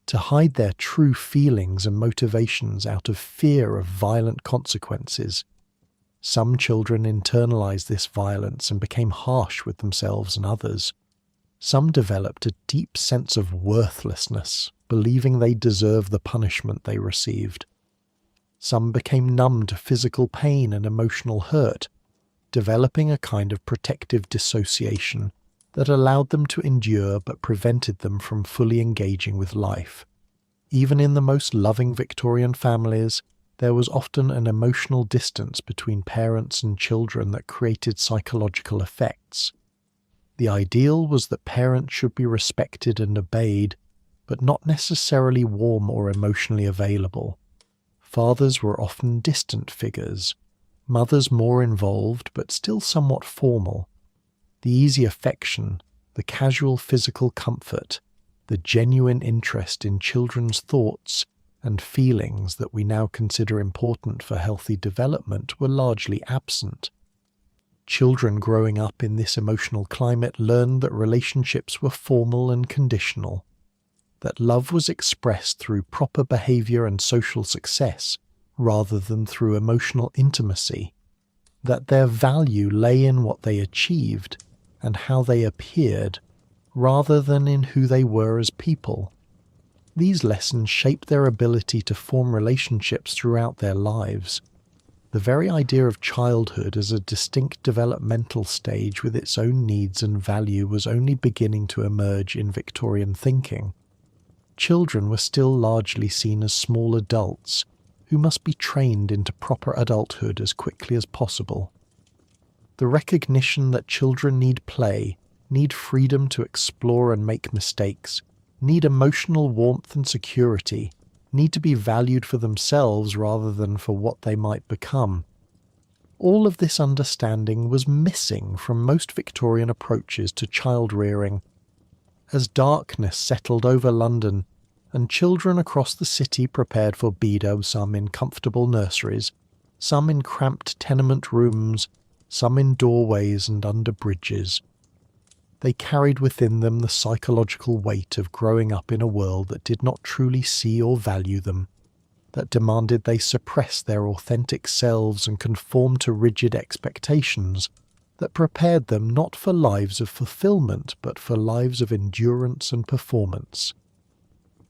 to hide their true feelings and motivations out of fear of violent consequences. Some children internalized this violence and became harsh with themselves and others. Some developed a deep sense of worthlessness, believing they deserved the punishment they received. Some became numb to physical pain and emotional hurt, developing a kind of protective dissociation that allowed them to endure but prevented them from fully engaging with life. Even in the most loving Victorian families, there was often an emotional distance between parents and children that created psychological effects. The ideal was that parents should be respected and obeyed, but not necessarily warm or emotionally available. Fathers were often distant figures, mothers more involved but still somewhat formal. The easy affection, the casual physical comfort, the genuine interest in children's thoughts and feelings that we now consider important for healthy development were largely absent. Children growing up in this emotional climate learned that relationships were formal and conditional, that love was expressed through proper behaviour and social success rather than through emotional intimacy, that their value lay in what they achieved and how they appeared, rather than in who they were as people. These lessons shaped their ability to form relationships throughout their lives. The very idea of childhood as a distinct developmental stage with its own needs and value was only beginning to emerge in Victorian thinking. Children were still largely seen as small adults who must be trained into proper adulthood as quickly as possible. The recognition that children need play, need freedom to explore and make mistakes, need emotional warmth and security, need to be valued for themselves rather than for what they might become. All of this understanding was missing from most Victorian approaches to child rearing. As darkness settled over London, and children across the city prepared for Bedo, some in comfortable nurseries, some in cramped tenement rooms, some in doorways and under bridges, they carried within them the psychological weight of growing up in a world that did not truly see or value them, that demanded they suppress their authentic selves and conform to rigid expectations, that prepared them not for lives of fulfillment but for lives of endurance and performance.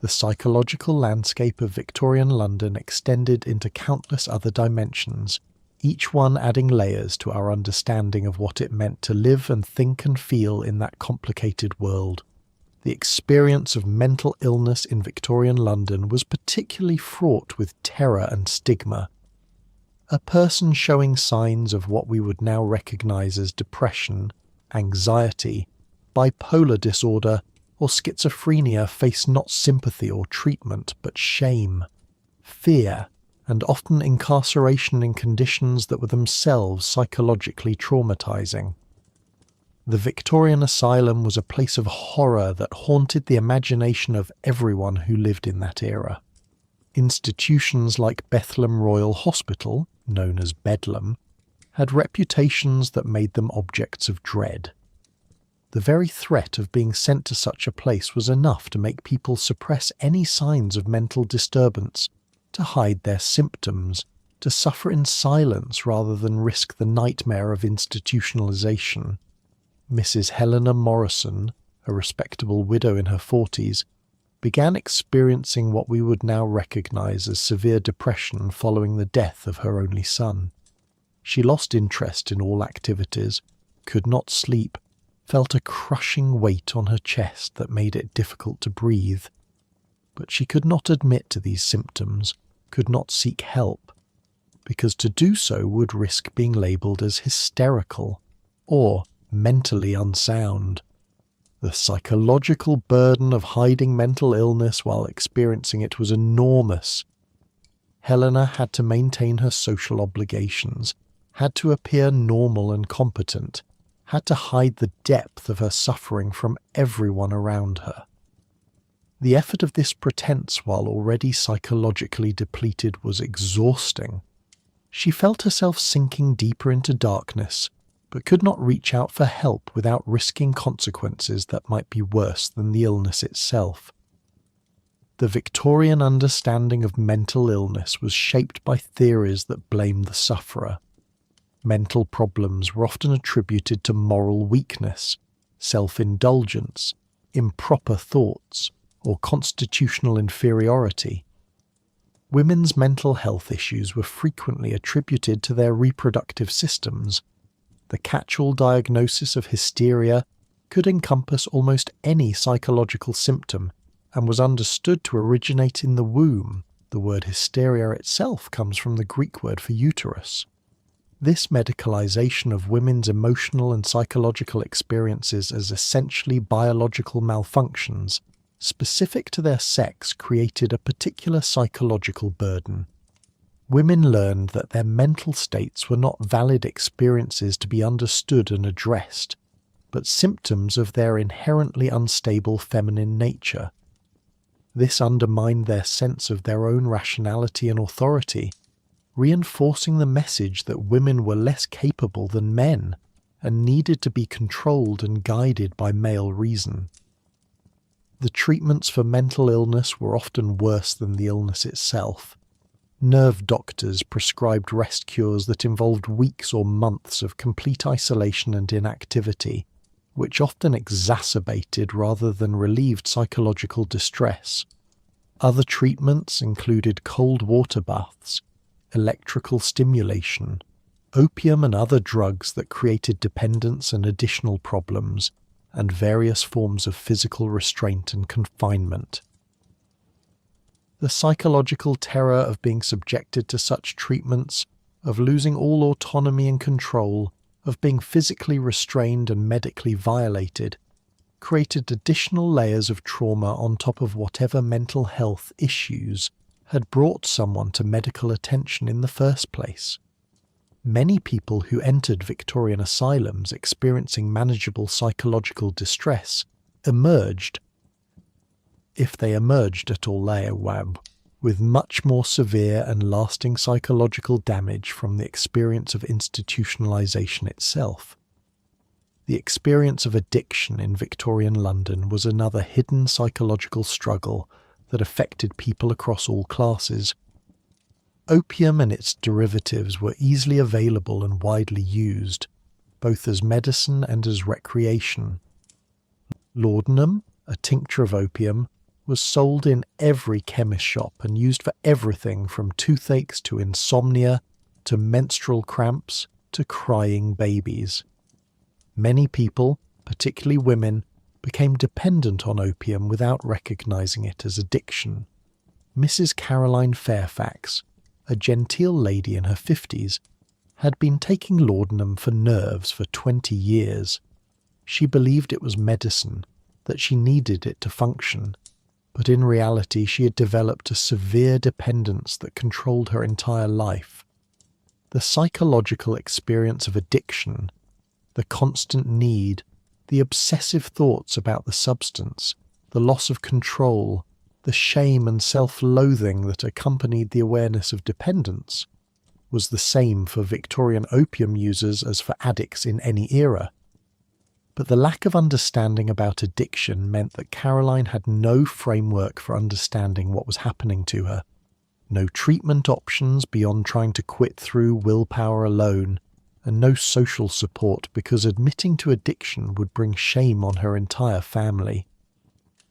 The psychological landscape of Victorian London extended into countless other dimensions, each one adding layers to our understanding of what it meant to live and think and feel in that complicated world. The experience of mental illness in Victorian London was particularly fraught with terror and stigma. A person showing signs of what we would now recognise as depression, anxiety, bipolar disorder, or schizophrenia faced not sympathy or treatment but shame, fear, and often incarceration in conditions that were themselves psychologically traumatizing. The Victorian asylum was a place of horror that haunted the imagination of everyone who lived in that era. Institutions like Bethlem Royal Hospital, known as Bedlam, had reputations that made them objects of dread. The very threat of being sent to such a place was enough to make people suppress any signs of mental disturbance, to hide their symptoms, to suffer in silence rather than risk the nightmare of institutionalization. Mrs. Helena Morrison, a respectable widow in her 40s, began experiencing what we would now recognize as severe depression following the death of her only son. She lost interest in all activities, could not sleep, felt a crushing weight on her chest that made it difficult to breathe. But she could not admit to these symptoms, could not seek help, because to do so would risk being labelled as hysterical or mentally unsound. The psychological burden of hiding mental illness while experiencing it was enormous. Helena had to maintain her social obligations, had to appear normal and competent, had to hide the depth of her suffering from everyone around her. The effort of this pretense while already psychologically depleted was exhausting. She felt herself sinking deeper into darkness, but could not reach out for help without risking consequences that might be worse than the illness itself. The Victorian understanding of mental illness was shaped by theories that blamed the sufferer. Mental problems were often attributed to moral weakness, self-indulgence, improper thoughts, or constitutional inferiority. Women's mental health issues were frequently attributed to their reproductive systems. The catch-all diagnosis of hysteria could encompass almost any psychological symptom and was understood to originate in the womb. The word hysteria itself comes from the Greek word for uterus. This medicalization of women's emotional and psychological experiences as essentially biological malfunctions specific to their sex created a particular psychological burden. Women learned that their mental states were not valid experiences to be understood and addressed, but symptoms of their inherently unstable feminine nature. This undermined their sense of their own rationality and authority, reinforcing the message that women were less capable than men and needed to be controlled and guided by male reason. The treatments for mental illness were often worse than the illness itself. Nerve doctors prescribed rest cures that involved weeks or months of complete isolation and inactivity, which often exacerbated rather than relieved psychological distress. Other treatments included cold water baths, electrical stimulation, opium and other drugs that created dependence and additional problems, and various forms of physical restraint and confinement. The psychological terror of being subjected to such treatments, of losing all autonomy and control, of being physically restrained and medically violated, created additional layers of trauma on top of whatever mental health issues had brought someone to medical attention in the first place. Many people who entered Victorian asylums experiencing manageable psychological distress emerged, if they emerged at all, with much more severe and lasting psychological damage from the experience of institutionalization itself. The experience of addiction in Victorian London was another hidden psychological struggle that affected people across all classes. Opium and its derivatives were easily available and widely used, both as medicine and as recreation. Laudanum, a tincture of opium, was sold in every chemist shop and used for everything from toothaches to insomnia, to menstrual cramps, to crying babies. Many people, particularly women, became dependent on opium without recognizing it as addiction. Mrs. Caroline Fairfax, a genteel lady in her 50s, had been taking laudanum for nerves for 20 years. She believed it was medicine, that she needed it to function, but in reality she had developed a severe dependence that controlled her entire life. The psychological experience of addiction, the constant need, the obsessive thoughts about the substance, the loss of control, the shame and self-loathing that accompanied the awareness of dependence, was the same for Victorian opium users as for addicts in any era. But the lack of understanding about addiction meant that Caroline had no framework for understanding what was happening to her, no treatment options beyond trying to quit through willpower alone, and no social support because admitting to addiction would bring shame on her entire family.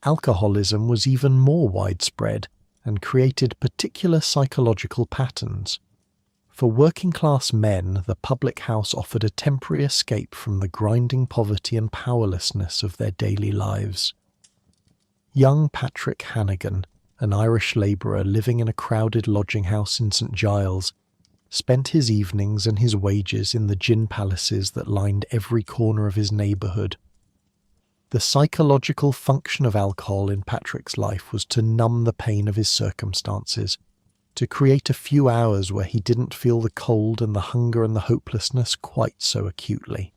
Alcoholism was even more widespread and created particular psychological patterns. For working-class men, the public house offered a temporary escape from the grinding poverty and powerlessness of their daily lives. Young Patrick Hannigan, an Irish labourer living in a crowded lodging house in St Giles, spent his evenings and his wages in the gin palaces that lined every corner of his neighbourhood. The psychological function of alcohol in Patrick's life was to numb the pain of his circumstances, to create a few hours where he didn't feel the cold and the hunger and the hopelessness quite so acutely.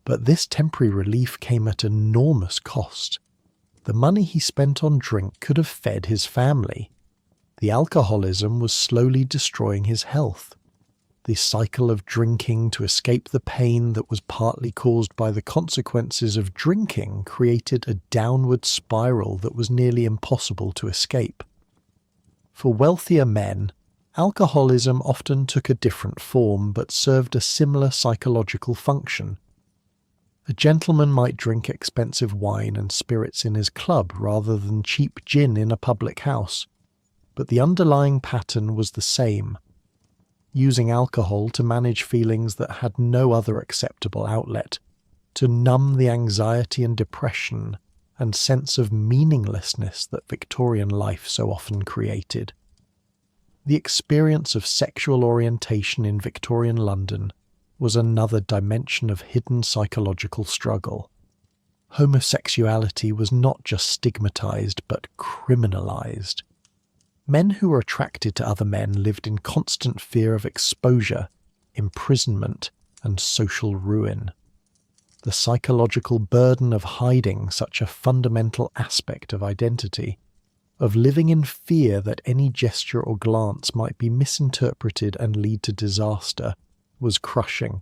But this temporary relief came at enormous cost. The money he spent on drink could have fed his family. The alcoholism was slowly destroying his health. The cycle of drinking to escape the pain that was partly caused by the consequences of drinking created a downward spiral that was nearly impossible to escape. For wealthier men, alcoholism often took a different form but served a similar psychological function. A gentleman might drink expensive wine and spirits in his club rather than cheap gin in a public house, but the underlying pattern was the same: using alcohol to manage feelings that had no other acceptable outlet, to numb the anxiety and depression and sense of meaninglessness that Victorian life so often created. The experience of sexual orientation in Victorian London was another dimension of hidden psychological struggle. Homosexuality was not just stigmatized but criminalized. Men who were attracted to other men lived in constant fear of exposure, imprisonment, and social ruin. The psychological burden of hiding such a fundamental aspect of identity, of living in fear that any gesture or glance might be misinterpreted and lead to disaster, was crushing.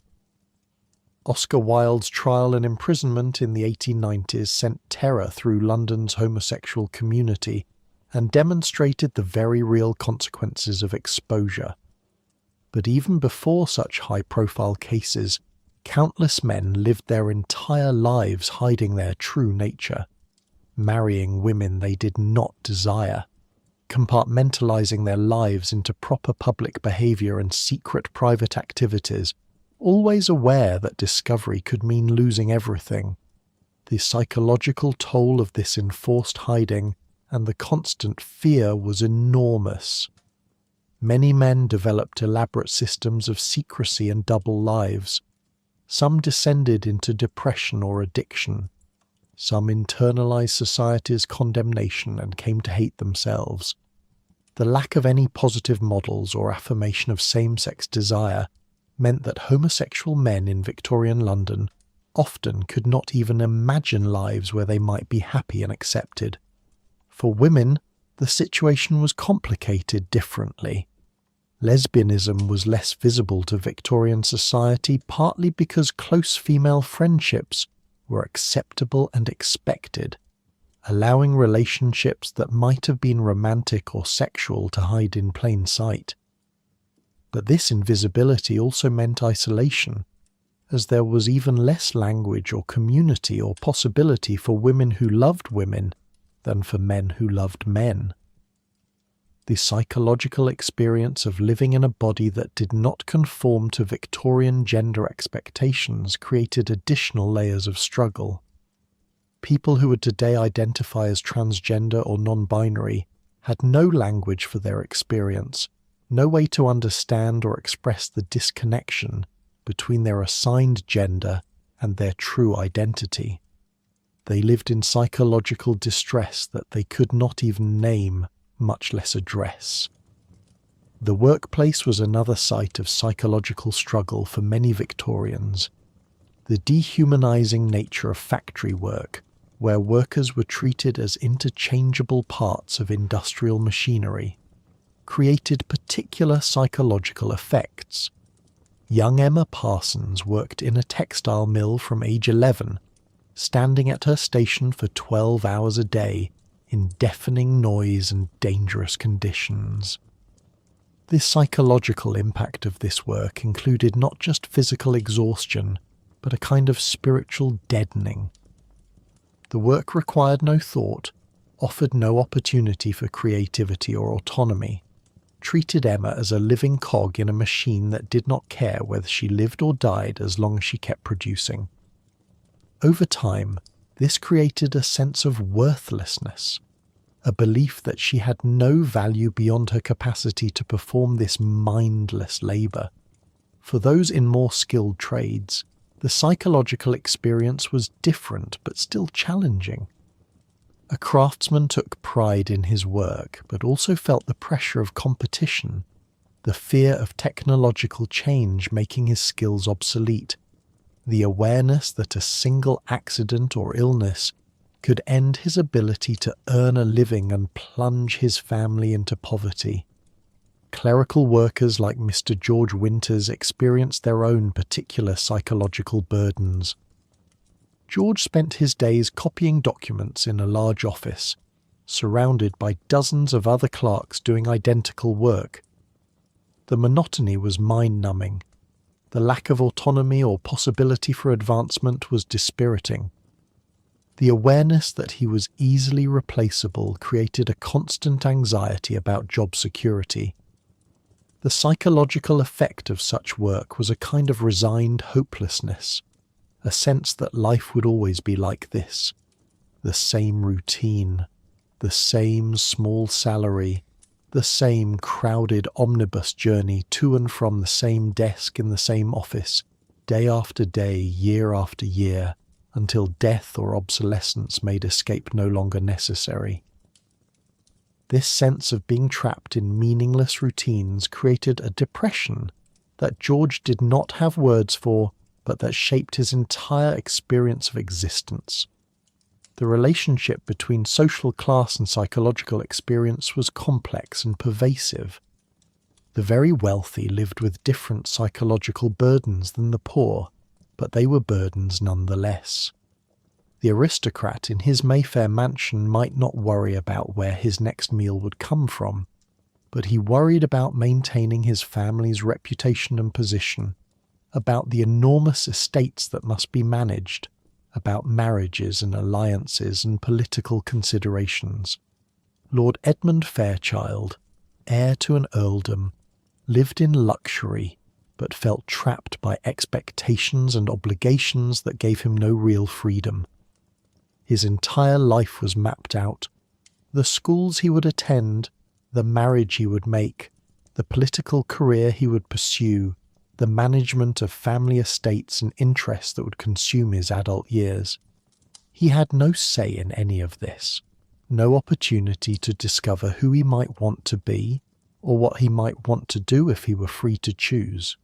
Oscar Wilde's trial and imprisonment in the 1890s sent terror through London's homosexual community and demonstrated the very real consequences of exposure. But even before such high-profile cases, countless men lived their entire lives hiding their true nature, marrying women they did not desire, compartmentalizing their lives into proper public behavior and secret private activities, always aware that discovery could mean losing everything. The psychological toll of this enforced hiding and the constant fear was enormous. Many men developed elaborate systems of secrecy and double lives. Some descended into depression or addiction. Some internalized society's condemnation and came to hate themselves. The lack of any positive models or affirmation of same-sex desire meant that homosexual men in Victorian London often could not even imagine lives where they might be happy and accepted. For women, the situation was complicated differently. Lesbianism was less visible to Victorian society, partly because close female friendships were acceptable and expected, allowing relationships that might have been romantic or sexual to hide in plain sight. But this invisibility also meant isolation, as there was even less language or community or possibility for women who loved women than for men who loved men. The psychological experience of living in a body that did not conform to Victorian gender expectations created additional layers of struggle. People who would today identify as transgender or non-binary had no language for their experience, no way to understand or express the disconnection between their assigned gender and their true identity. They lived in psychological distress that they could not even name, much less address. The workplace was another site of psychological struggle for many Victorians. The dehumanizing nature of factory work, where workers were treated as interchangeable parts of industrial machinery, created particular psychological effects. Young Emma Parsons worked in a textile mill from age 11, standing at her station for 12 hours a day in deafening noise and dangerous conditions. The psychological impact of this work included not just physical exhaustion, but a kind of spiritual deadening. The work required no thought, offered no opportunity for creativity or autonomy, treated Emma as a living cog in a machine that did not care whether she lived or died as long as she kept producing. Over time, this created a sense of worthlessness, a belief that she had no value beyond her capacity to perform this mindless labour. For those in more skilled trades, the psychological experience was different but still challenging. A craftsman took pride in his work, but also felt the pressure of competition, the fear of technological change making his skills obsolete, the awareness that a single accident or illness could end his ability to earn a living and plunge his family into poverty. Clerical workers like Mr. George Winters experienced their own particular psychological burdens. George spent his days copying documents in a large office, surrounded by dozens of other clerks doing identical work. The monotony was mind-numbing. The lack of autonomy or possibility for advancement was dispiriting. The awareness that he was easily replaceable created a constant anxiety about job security. The psychological effect of such work was a kind of resigned hopelessness, a sense that life would always be like this, the same routine, the same small salary, the same crowded omnibus journey to and from the same desk in the same office, day after day, year after year, until death or obsolescence made escape no longer necessary. This sense of being trapped in meaningless routines created a depression that George did not have words for, but that shaped his entire experience of existence. The relationship between social class and psychological experience was complex and pervasive. The very wealthy lived with different psychological burdens than the poor, but they were burdens nonetheless. The aristocrat in his Mayfair mansion might not worry about where his next meal would come from, but he worried about maintaining his family's reputation and position, about the enormous estates that must be managed, about marriages and alliances and political considerations. Lord Edmund Fairchild, heir to an earldom, lived in luxury but felt trapped by expectations and obligations that gave him no real freedom. His entire life was mapped out. The schools he would attend, the marriage he would make, the political career he would pursue, the management of family estates and interests that would consume his adult years. He had no say in any of this, no opportunity to discover who he might want to be or what he might want to do if he were free to choose.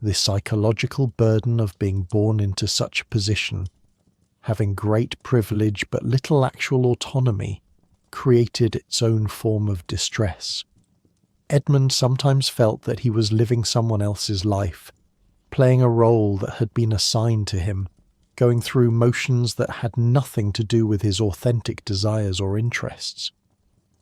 The psychological burden of being born into such a position, having great privilege but little actual autonomy, created its own form of distress. Edmund sometimes felt that he was living someone else's life, playing a role that had been assigned to him, going through motions that had nothing to do with his authentic desires or interests.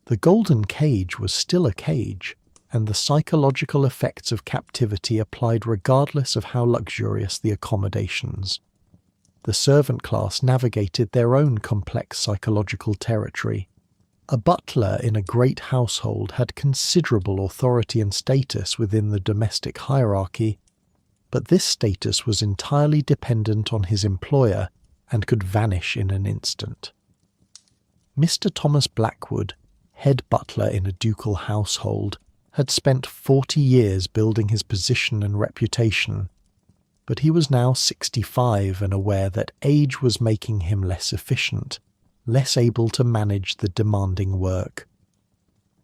The golden cage was still a cage, and the psychological effects of captivity applied regardless of how luxurious the accommodations. The servant class navigated their own complex psychological territory. A butler in a great household had considerable authority and status within the domestic hierarchy, but this status was entirely dependent on his employer and could vanish in an instant. Mr. Thomas Blackwood, head butler in a ducal household, had spent 40 years building his position and reputation, but he was now 65 and aware that age was making him less efficient, less able to manage the demanding work.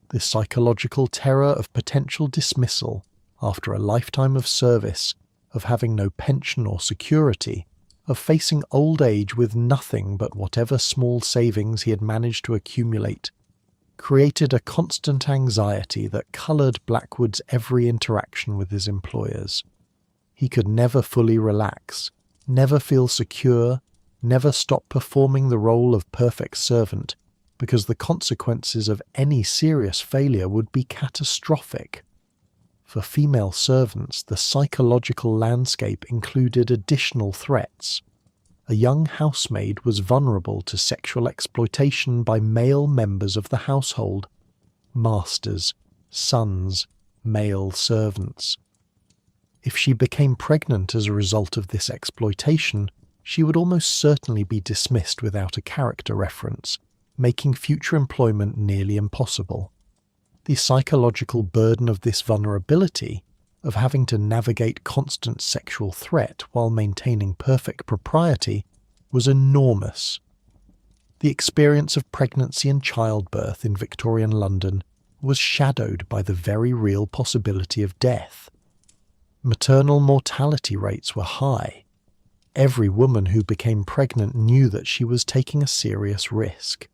The psychological terror of potential dismissal after a lifetime of service, of having no pension or security, of facing old age with nothing but whatever small savings he had managed to accumulate, created a constant anxiety that coloured Blackwood's every interaction with his employers. He could never fully relax, never feel secure, never stop performing the role of perfect servant, because the consequences of any serious failure would be catastrophic. For female servants, the psychological landscape included additional threats. A young housemaid was vulnerable to sexual exploitation by male members of the household, masters, sons, male servants. If she became pregnant as a result of this exploitation, she would almost certainly be dismissed without a character reference, making future employment nearly impossible. The psychological burden of this vulnerability, of having to navigate constant sexual threat while maintaining perfect propriety, was enormous. The experience of pregnancy and childbirth in Victorian London was shadowed by the very real possibility of death. Maternal mortality rates were high. Every woman who became pregnant knew that she was taking a serious risk.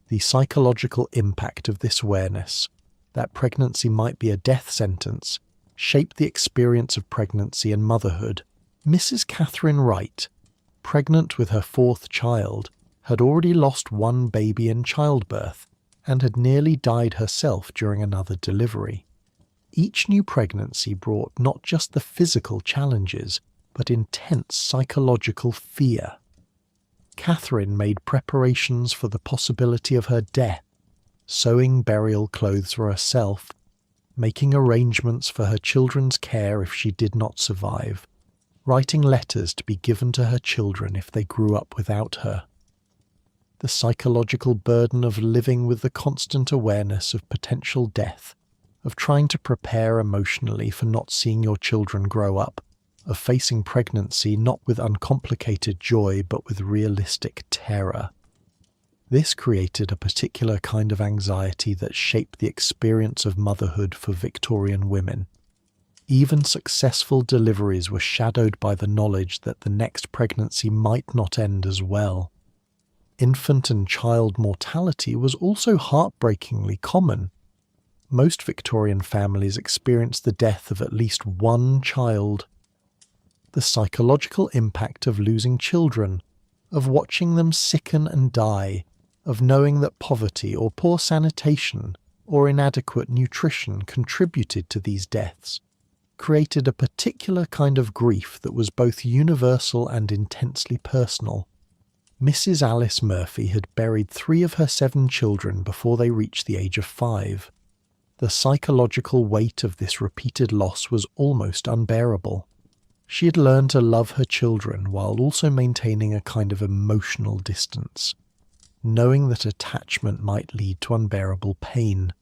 The psychological impact of this awareness, that pregnancy might be a death sentence, shaped the experience of pregnancy and motherhood. Mrs. Catherine Wright, pregnant with her fourth child, had already lost one baby in childbirth and had nearly died herself during another delivery. Each new pregnancy brought not just the physical challenges, but intense psychological fear. Catherine made preparations for the possibility of her death, sewing burial clothes for herself, making arrangements for her children's care if she did not survive, writing letters to be given to her children if they grew up without her. The psychological burden of living with the constant awareness of potential death, of trying to prepare emotionally for not seeing your children grow up, of facing pregnancy not with uncomplicated joy but with realistic terror. This created a particular kind of anxiety that shaped the experience of motherhood for Victorian women. Even successful deliveries were shadowed by the knowledge that the next pregnancy might not end as well. Infant and child mortality was also heartbreakingly common. Most Victorian families experienced the death of at least one child. The psychological impact of losing children, of watching them sicken and die, of knowing that poverty or poor sanitation or inadequate nutrition contributed to these deaths, created a particular kind of grief that was both universal and intensely personal. Mrs. Alice Murphy had buried 3 of her 7 children before they reached the age of 5. The psychological weight of this repeated loss was almost unbearable. She had learned to love her children while also maintaining a kind of emotional distance, knowing that attachment might lead to unbearable pain.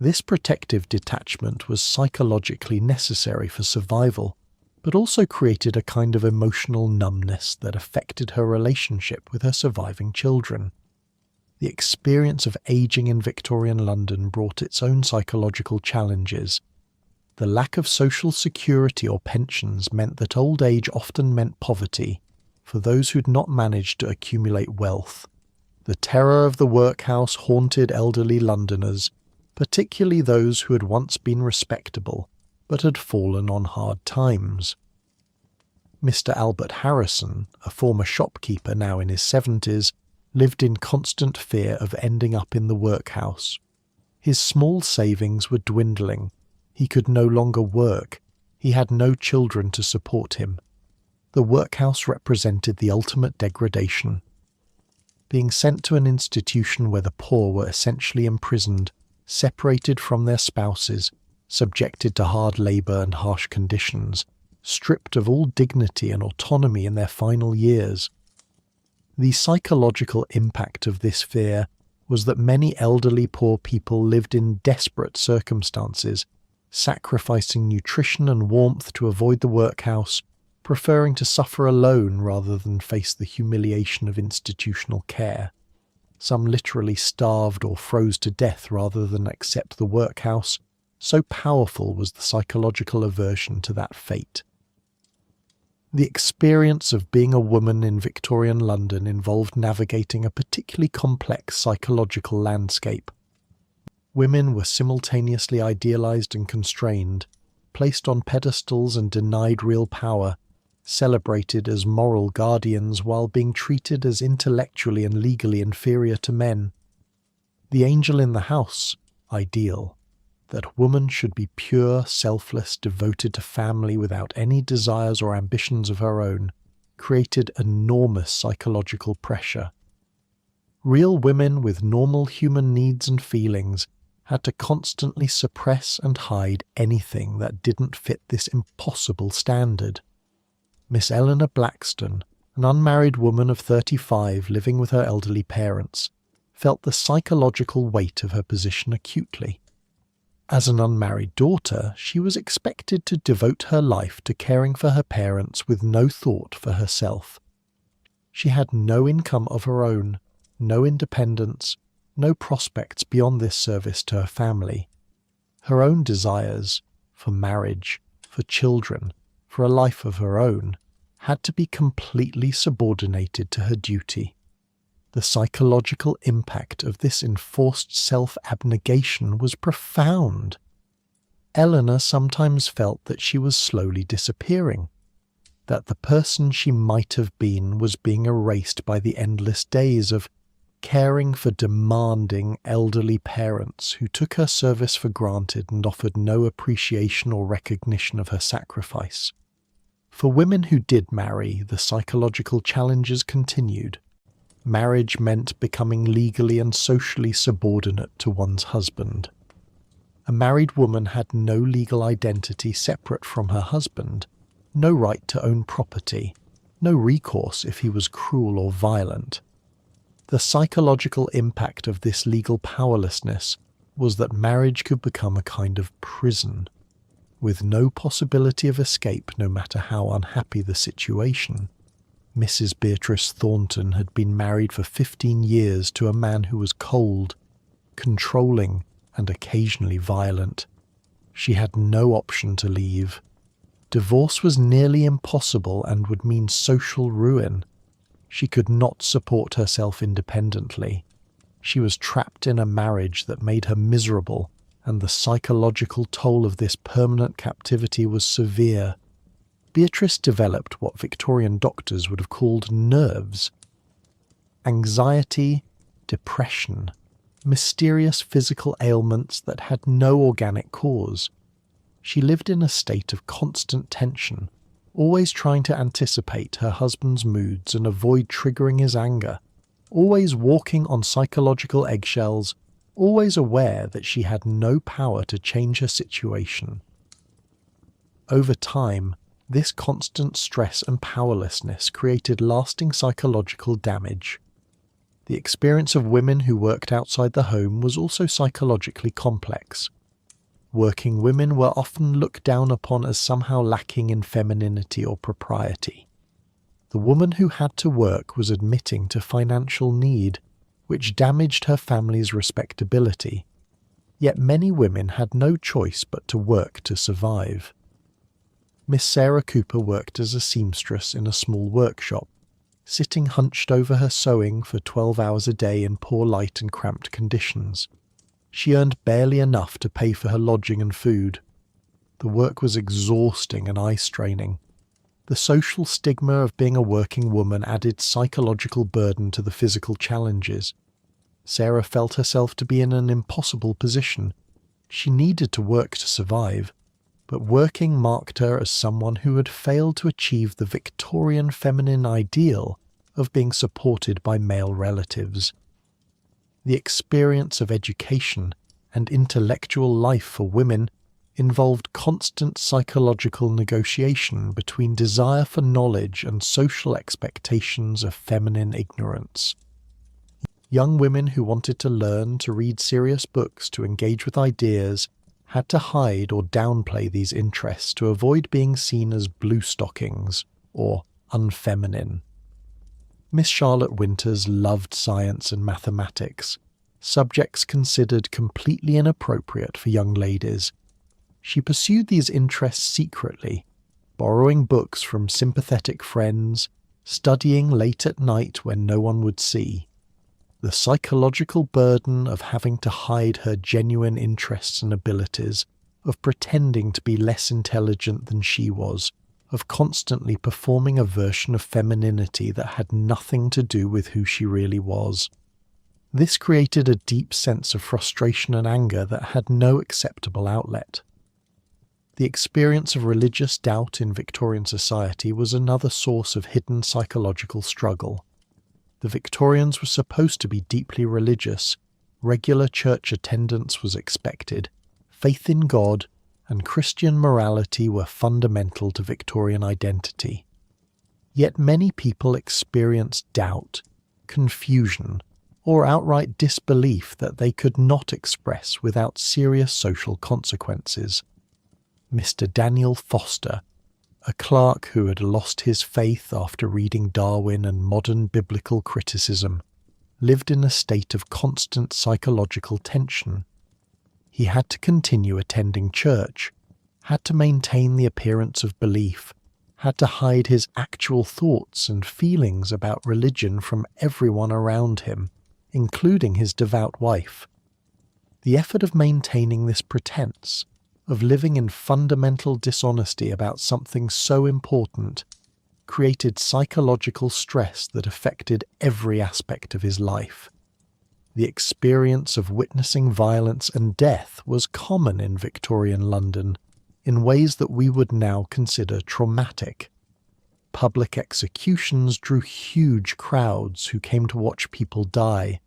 This protective detachment was psychologically necessary for survival, but also created a kind of emotional numbness that affected her relationship with her surviving children. The experience of aging in Victorian London brought its own psychological challenges. The lack of social security or pensions meant that old age often meant poverty for those who'd not managed to accumulate wealth. The terror of the workhouse haunted elderly Londoners, particularly those who had once been respectable but had fallen on hard times. Mr. Albert Harrison, a former shopkeeper now in his 70s, lived in constant fear of ending up in the workhouse. His small savings were dwindling. He could no longer work. He had no children to support him. The workhouse represented the ultimate degradation. Being sent to an institution where the poor were essentially imprisoned, separated from their spouses, subjected to hard labour and harsh conditions, stripped of all dignity and autonomy in their final years. The psychological impact of this fear was that many elderly poor people lived in desperate circumstances, sacrificing nutrition and warmth to avoid the workhouse, preferring to suffer alone rather than face the humiliation of institutional care. Some literally starved or froze to death rather than accept the workhouse, so powerful was the psychological aversion to that fate. The experience of being a woman in Victorian London involved navigating a particularly complex psychological landscape. Women were simultaneously idealised and constrained, placed on pedestals and denied real power, celebrated as moral guardians while being treated as intellectually and legally inferior to men. The angel in the house, ideal, that woman should be pure, selfless, devoted to family without any desires or ambitions of her own, created enormous psychological pressure. Real women with normal human needs and feelings had to constantly suppress and hide anything that didn't fit this impossible standard. Miss Eleanor Blackstone, an unmarried woman of 35 living with her elderly parents, felt the psychological weight of her position acutely. As an unmarried daughter, she was expected to devote her life to caring for her parents with no thought for herself. She had no income of her own, no independence, no prospects beyond this service to her family. Her own desires, for marriage, for children, for a life of her own, had to be completely subordinated to her duty. The psychological impact of this enforced self-abnegation was profound. Eleanor sometimes felt that she was slowly disappearing, that the person she might have been was being erased by the endless days of caring for demanding elderly parents who took her service for granted and offered no appreciation or recognition of her sacrifice. For women who did marry, the psychological challenges continued. Marriage meant becoming legally and socially subordinate to one's husband. A married woman had no legal identity separate from her husband, no right to own property, no recourse if he was cruel or violent. The psychological impact of this legal powerlessness was that marriage could become a kind of prison, with no possibility of escape no matter how unhappy the situation. Mrs. Beatrice Thornton had been married for 15 years to a man who was cold, controlling, and occasionally violent. She had no option to leave. Divorce was nearly impossible and would mean social ruin. She could not support herself independently. She was trapped in a marriage that made her miserable, and the psychological toll of this permanent captivity was severe. Beatrice developed what Victorian doctors would have called nerves. Anxiety, depression, mysterious physical ailments that had no organic cause. She lived in a state of constant tension, always trying to anticipate her husband's moods and avoid triggering his anger, always walking on psychological eggshells, always aware that she had no power to change her situation. Over time, this constant stress and powerlessness created lasting psychological damage. The experience of women who worked outside the home was also psychologically complex. Working women were often looked down upon as somehow lacking in femininity or propriety. The woman who had to work was admitting to financial need, which damaged her family's respectability. Yet many women had no choice but to work to survive. Miss Sarah Cooper worked as a seamstress in a small workshop, sitting hunched over her sewing for 12 hours a day in poor light and cramped conditions. She earned barely enough to pay for her lodging and food. The work was exhausting and eye-straining. The social stigma of being a working woman added psychological burden to the physical challenges. Sarah felt herself to be in an impossible position. She needed to work to survive, but working marked her as someone who had failed to achieve the Victorian feminine ideal of being supported by male relatives. The experience of education and intellectual life for women involved constant psychological negotiation between desire for knowledge and social expectations of feminine ignorance. Young women who wanted to learn to read serious books to engage with ideas had to hide or downplay these interests to avoid being seen as blue stockings or unfeminine. Miss Charlotte Winters loved science and mathematics, subjects considered completely inappropriate for young ladies. She pursued these interests secretly, borrowing books from sympathetic friends, studying late at night when no one would see. The psychological burden of having to hide her genuine interests and abilities, of pretending to be less intelligent than she was, of constantly performing a version of femininity that had nothing to do with who she really was. This created a deep sense of frustration and anger that had no acceptable outlet. The experience of religious doubt in Victorian society was another source of hidden psychological struggle. The Victorians were supposed to be deeply religious, regular church attendance was expected, faith in God and Christian morality were fundamental to Victorian identity. Yet many people experienced doubt, confusion, or outright disbelief that they could not express without serious social consequences. Mr. Daniel Foster, a clerk who had lost his faith after reading Darwin and modern biblical criticism, lived in a state of constant psychological tension. He had to continue attending church, had to maintain the appearance of belief, had to hide his actual thoughts and feelings about religion from everyone around him, including his devout wife. The effort of maintaining this pretense, of living in fundamental dishonesty about something so important, created psychological stress that affected every aspect of his life. The experience of witnessing violence and death was common in Victorian London in ways that we would now consider traumatic. Public executions drew huge crowds who came to watch people die.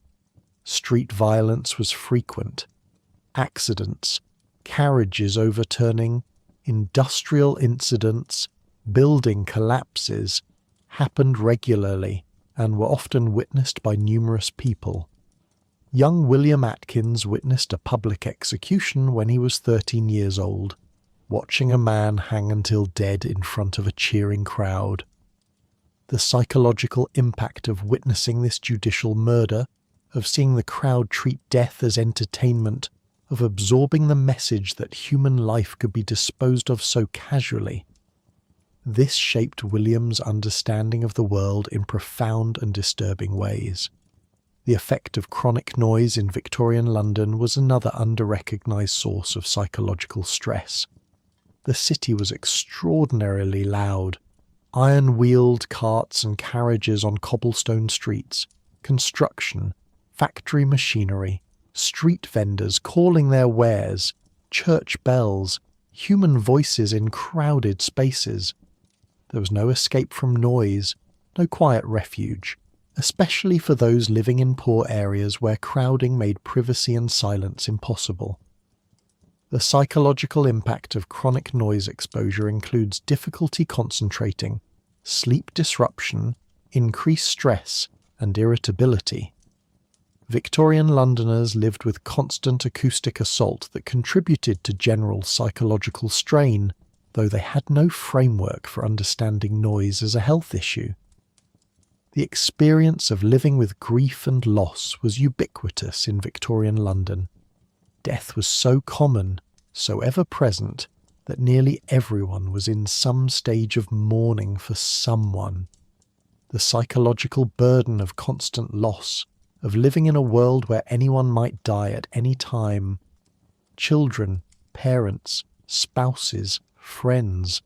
Street violence was frequent. Accidents, carriages overturning, industrial incidents, building collapses happened regularly and were often witnessed by numerous people. Young William Atkins witnessed a public execution when he was 13 years old, watching a man hang until dead in front of a cheering crowd. The psychological impact of witnessing this judicial murder, of seeing the crowd treat death as entertainment, of absorbing the message that human life could be disposed of so casually. This shaped William's understanding of the world in profound and disturbing ways. The effect of chronic noise in Victorian London was another under-recognised source of psychological stress. The city was extraordinarily loud. Iron-wheeled carts and carriages on cobblestone streets, construction, factory machinery, street vendors calling their wares, church bells, human voices in crowded spaces. There was no escape from noise, no quiet refuge, especially for those living in poor areas where crowding made privacy and silence impossible. The psychological impact of chronic noise exposure includes difficulty concentrating, sleep disruption, increased stress, and irritability. Victorian Londoners lived with constant acoustic assault that contributed to general psychological strain, though they had no framework for understanding noise as a health issue. The experience of living with grief and loss was ubiquitous in Victorian London. Death was so common, so ever-present, that nearly everyone was in some stage of mourning for someone. The psychological burden of constant loss, of living in a world where anyone might die at any time, children, parents, spouses, friends,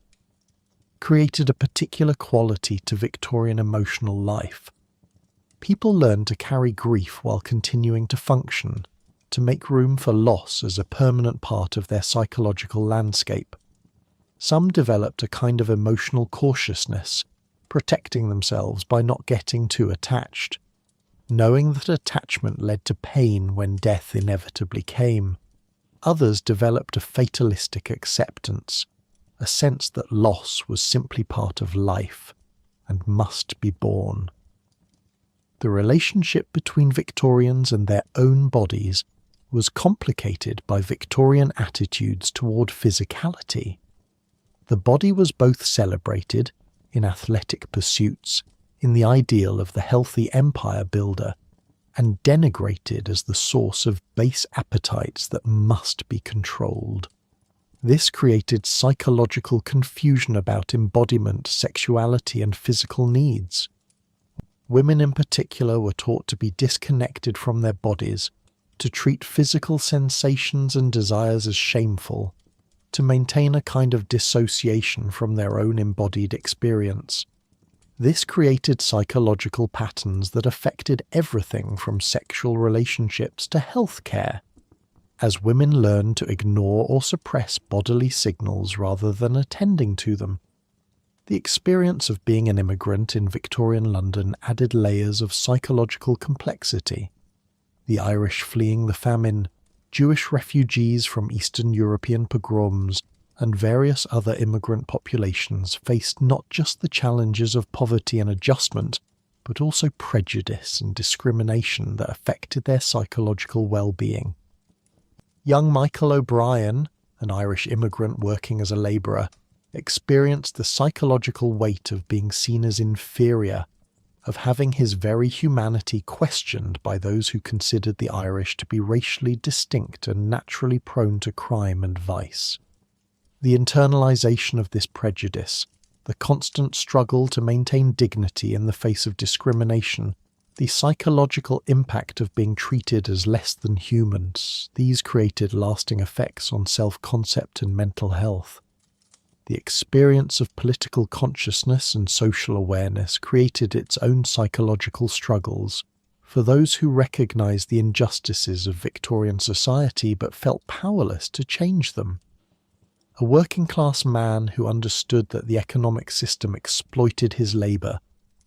created a particular quality to Victorian emotional life. People learned to carry grief while continuing to function, to make room for loss as a permanent part of their psychological landscape. Some developed a kind of emotional cautiousness, protecting themselves by not getting too attached, knowing that attachment led to pain when death inevitably came. Others developed a fatalistic acceptance, a sense that loss was simply part of life and must be borne. The relationship between Victorians and their own bodies was complicated by Victorian attitudes toward physicality. The body was both celebrated, in athletic pursuits, in the ideal of the healthy empire builder, and denigrated as the source of base appetites that must be controlled. This created psychological confusion about embodiment, sexuality, and physical needs. Women in particular were taught to be disconnected from their bodies, to treat physical sensations and desires as shameful, to maintain a kind of dissociation from their own embodied experience. This created psychological patterns that affected everything from sexual relationships to health care. As women learned to ignore or suppress bodily signals rather than attending to them, the experience of being an immigrant in Victorian London added layers of psychological complexity. The Irish fleeing the famine, Jewish refugees from Eastern European pogroms, and various other immigrant populations faced not just the challenges of poverty and adjustment, but also prejudice and discrimination that affected their psychological well-being. Young Michael O'Brien, an Irish immigrant working as a labourer, experienced the psychological weight of being seen as inferior, of having his very humanity questioned by those who considered the Irish to be racially distinct and naturally prone to crime and vice. The internalization of this prejudice, the constant struggle to maintain dignity in the face of discrimination, the psychological impact of being treated as less than humans, these created lasting effects on self-concept and mental health. The experience of political consciousness and social awareness created its own psychological struggles for those who recognized the injustices of Victorian society but felt powerless to change them. A working-class man who understood that the economic system exploited his labour,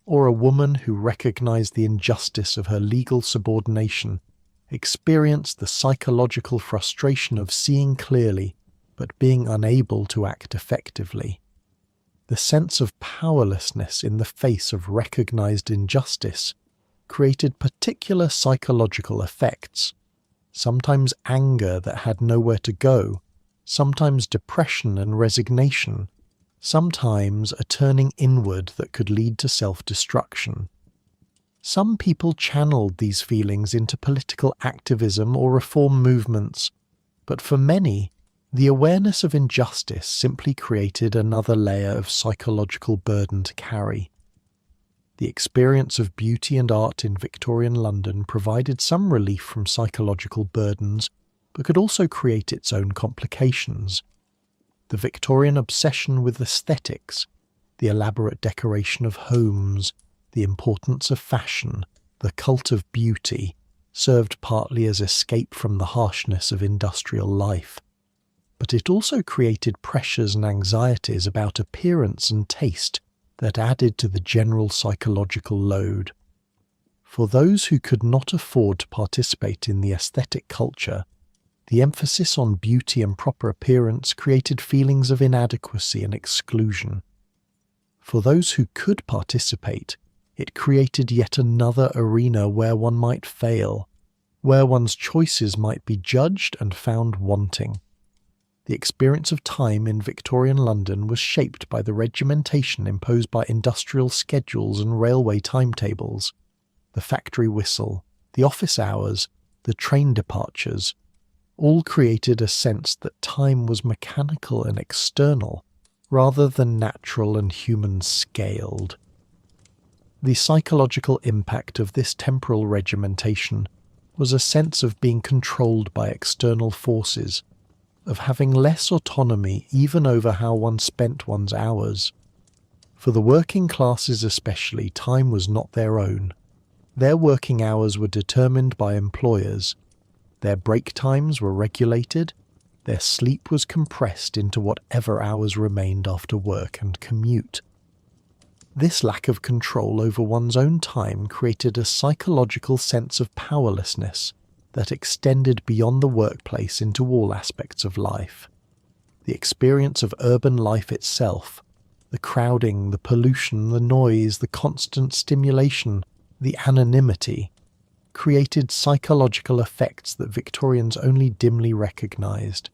or a woman who recognized the injustice of her legal subordination, experienced the psychological frustration of seeing clearly but being unable to act effectively. The sense of powerlessness in the face of recognized injustice created particular psychological effects, sometimes anger that had nowhere to go, sometimes depression and resignation, sometimes a turning inward that could lead to self-destruction. Some people channeled these feelings into political activism or reform movements, but for many, the awareness of injustice simply created another layer of psychological burden to carry. The experience of beauty and art in Victorian London provided some relief from psychological burdens, but could also create its own complications. The Victorian obsession with aesthetics, the elaborate decoration of homes, the importance of fashion, the cult of beauty, served partly as escape from the harshness of industrial life. But it also created pressures and anxieties about appearance and taste that added to the general psychological load. For those who could not afford to participate in the aesthetic culture, the emphasis on beauty and proper appearance created feelings of inadequacy and exclusion. For those who could participate, it created yet another arena where one might fail, where one's choices might be judged and found wanting. The experience of time in Victorian London was shaped by the regimentation imposed by industrial schedules and railway timetables. The factory whistle, the office hours, the train departures, all created a sense that time was mechanical and external, rather than natural and human-scaled. The psychological impact of this temporal regimentation was a sense of being controlled by external forces, of having less autonomy even over how one spent one's hours. For the working classes especially, time was not their own. Their working hours were determined by employers. Their break times were regulated. Their sleep was compressed into whatever hours remained after work and commute. This lack of control over one's own time created a psychological sense of powerlessness that extended beyond the workplace into all aspects of life. The experience of urban life itself, the crowding, the pollution, the noise, the constant stimulation, the anonymity, created psychological effects that Victorians only dimly recognised.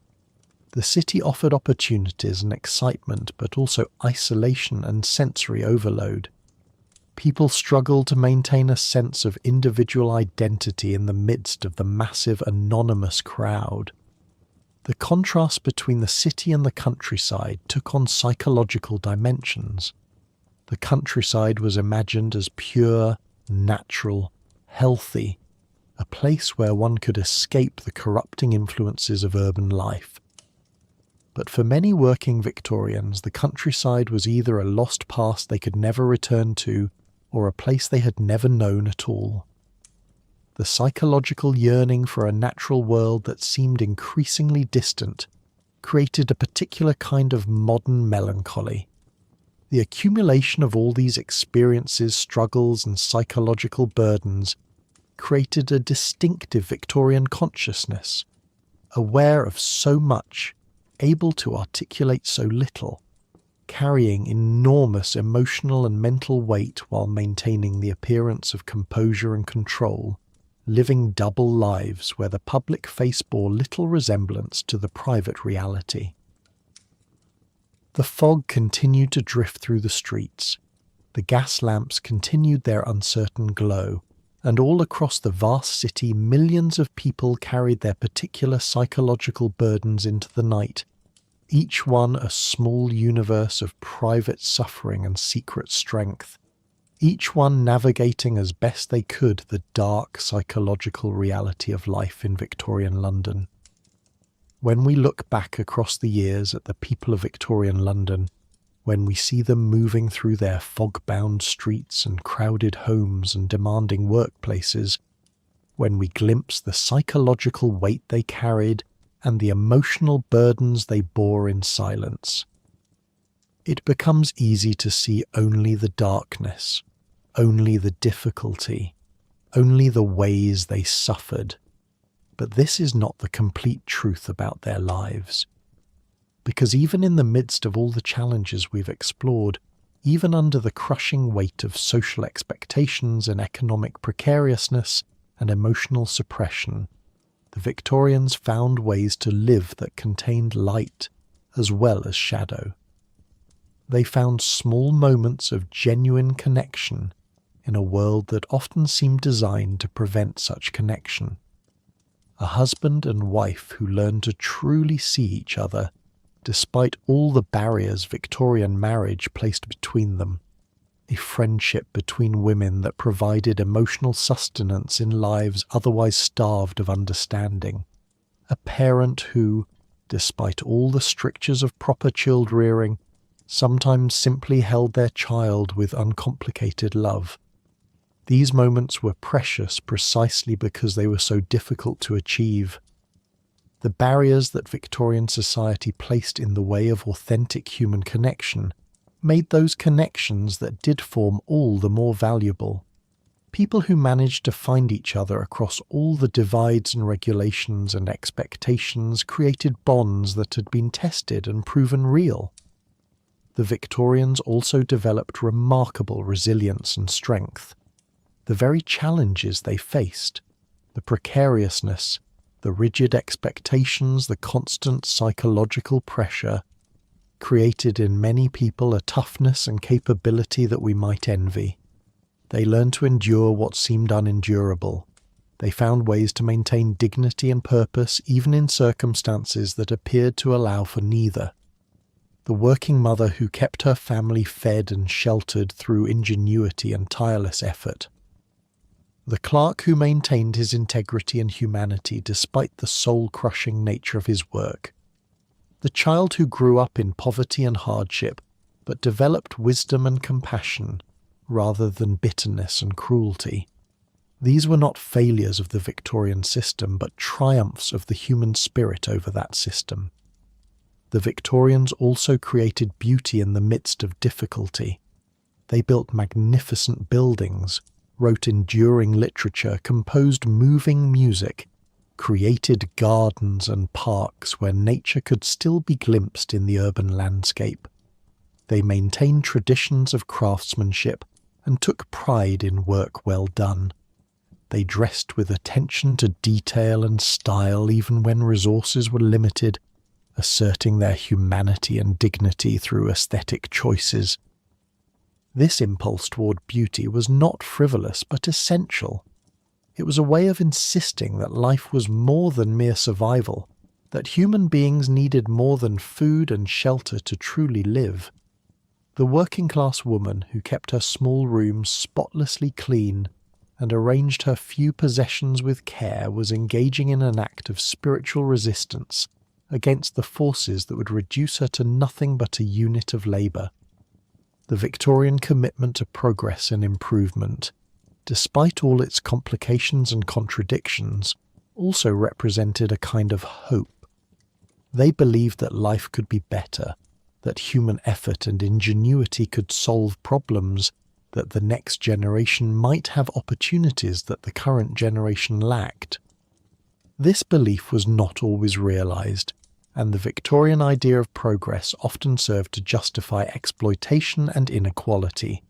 The city offered opportunities and excitement, but also isolation and sensory overload. People struggled to maintain a sense of individual identity in the midst of the massive anonymous crowd. The contrast between the city and the countryside took on psychological dimensions. The countryside was imagined as pure, natural, healthy, a place where one could escape the corrupting influences of urban life. But for many working Victorians, the countryside was either a lost past they could never return to, or a place they had never known at all. The psychological yearning for a natural world that seemed increasingly distant created a particular kind of modern melancholy. The accumulation of all these experiences, struggles, and psychological burdens created a distinctive Victorian consciousness, aware of so much, able to articulate so little, carrying enormous emotional and mental weight while maintaining the appearance of composure and control, living double lives where the public face bore little resemblance to the private reality. The fog continued to drift through the streets. The gas lamps continued their uncertain glow, and all across the vast city millions of people carried their particular psychological burdens into the night, each one a small universe of private suffering and secret strength, each one navigating as best they could the dark psychological reality of life in Victorian London. When we look back across the years at the people of Victorian London, when we see them moving through their fog-bound streets and crowded homes and demanding workplaces, when we glimpse the psychological weight they carried and the emotional burdens they bore in silence, it becomes easy to see only the darkness, only the difficulty, only the ways they suffered. But this is not the complete truth about their lives. Because even in the midst of all the challenges we've explored, even under the crushing weight of social expectations and economic precariousness and emotional suppression, the Victorians found ways to live that contained light as well as shadow. They found small moments of genuine connection in a world that often seemed designed to prevent such connection. A husband and wife who learned to truly see each other, despite all the barriers Victorian marriage placed between them. A friendship between women that provided emotional sustenance in lives otherwise starved of understanding. A parent who, despite all the strictures of proper child rearing, sometimes simply held their child with uncomplicated love. These moments were precious precisely because they were so difficult to achieve. The barriers that Victorian society placed in the way of authentic human connection made those connections that did form all the more valuable. People who managed to find each other across all the divides and regulations and expectations created bonds that had been tested and proven real. The Victorians also developed remarkable resilience and strength. The very challenges they faced, the precariousness, the rigid expectations, the constant psychological pressure, created in many people a toughness and capability that we might envy. They learned to endure what seemed unendurable. They found ways to maintain dignity and purpose even in circumstances that appeared to allow for neither. The working mother who kept her family fed and sheltered through ingenuity and tireless effort. The clerk who maintained his integrity and humanity despite the soul-crushing nature of his work. The child who grew up in poverty and hardship, but developed wisdom and compassion, rather than bitterness and cruelty. These were not failures of the Victorian system, but triumphs of the human spirit over that system. The Victorians also created beauty in the midst of difficulty. They built magnificent buildings, wrote enduring literature, composed moving music, created gardens and parks where nature could still be glimpsed in the urban landscape. They maintained traditions of craftsmanship and took pride in work well done. They dressed with attention to detail and style even when resources were limited, asserting their humanity and dignity through aesthetic choices. This impulse toward beauty was not frivolous but essential. It was a way of insisting that life was more than mere survival, that human beings needed more than food and shelter to truly live. The working-class woman who kept her small room spotlessly clean and arranged her few possessions with care was engaging in an act of spiritual resistance against the forces that would reduce her to nothing but a unit of labour. The Victorian commitment to progress and improvement, despite all its complications and contradictions, also represented a kind of hope. They believed that life could be better, that human effort and ingenuity could solve problems, that the next generation might have opportunities that the current generation lacked. This belief was not always realised, and the Victorian idea of progress often served to justify exploitation and inequality.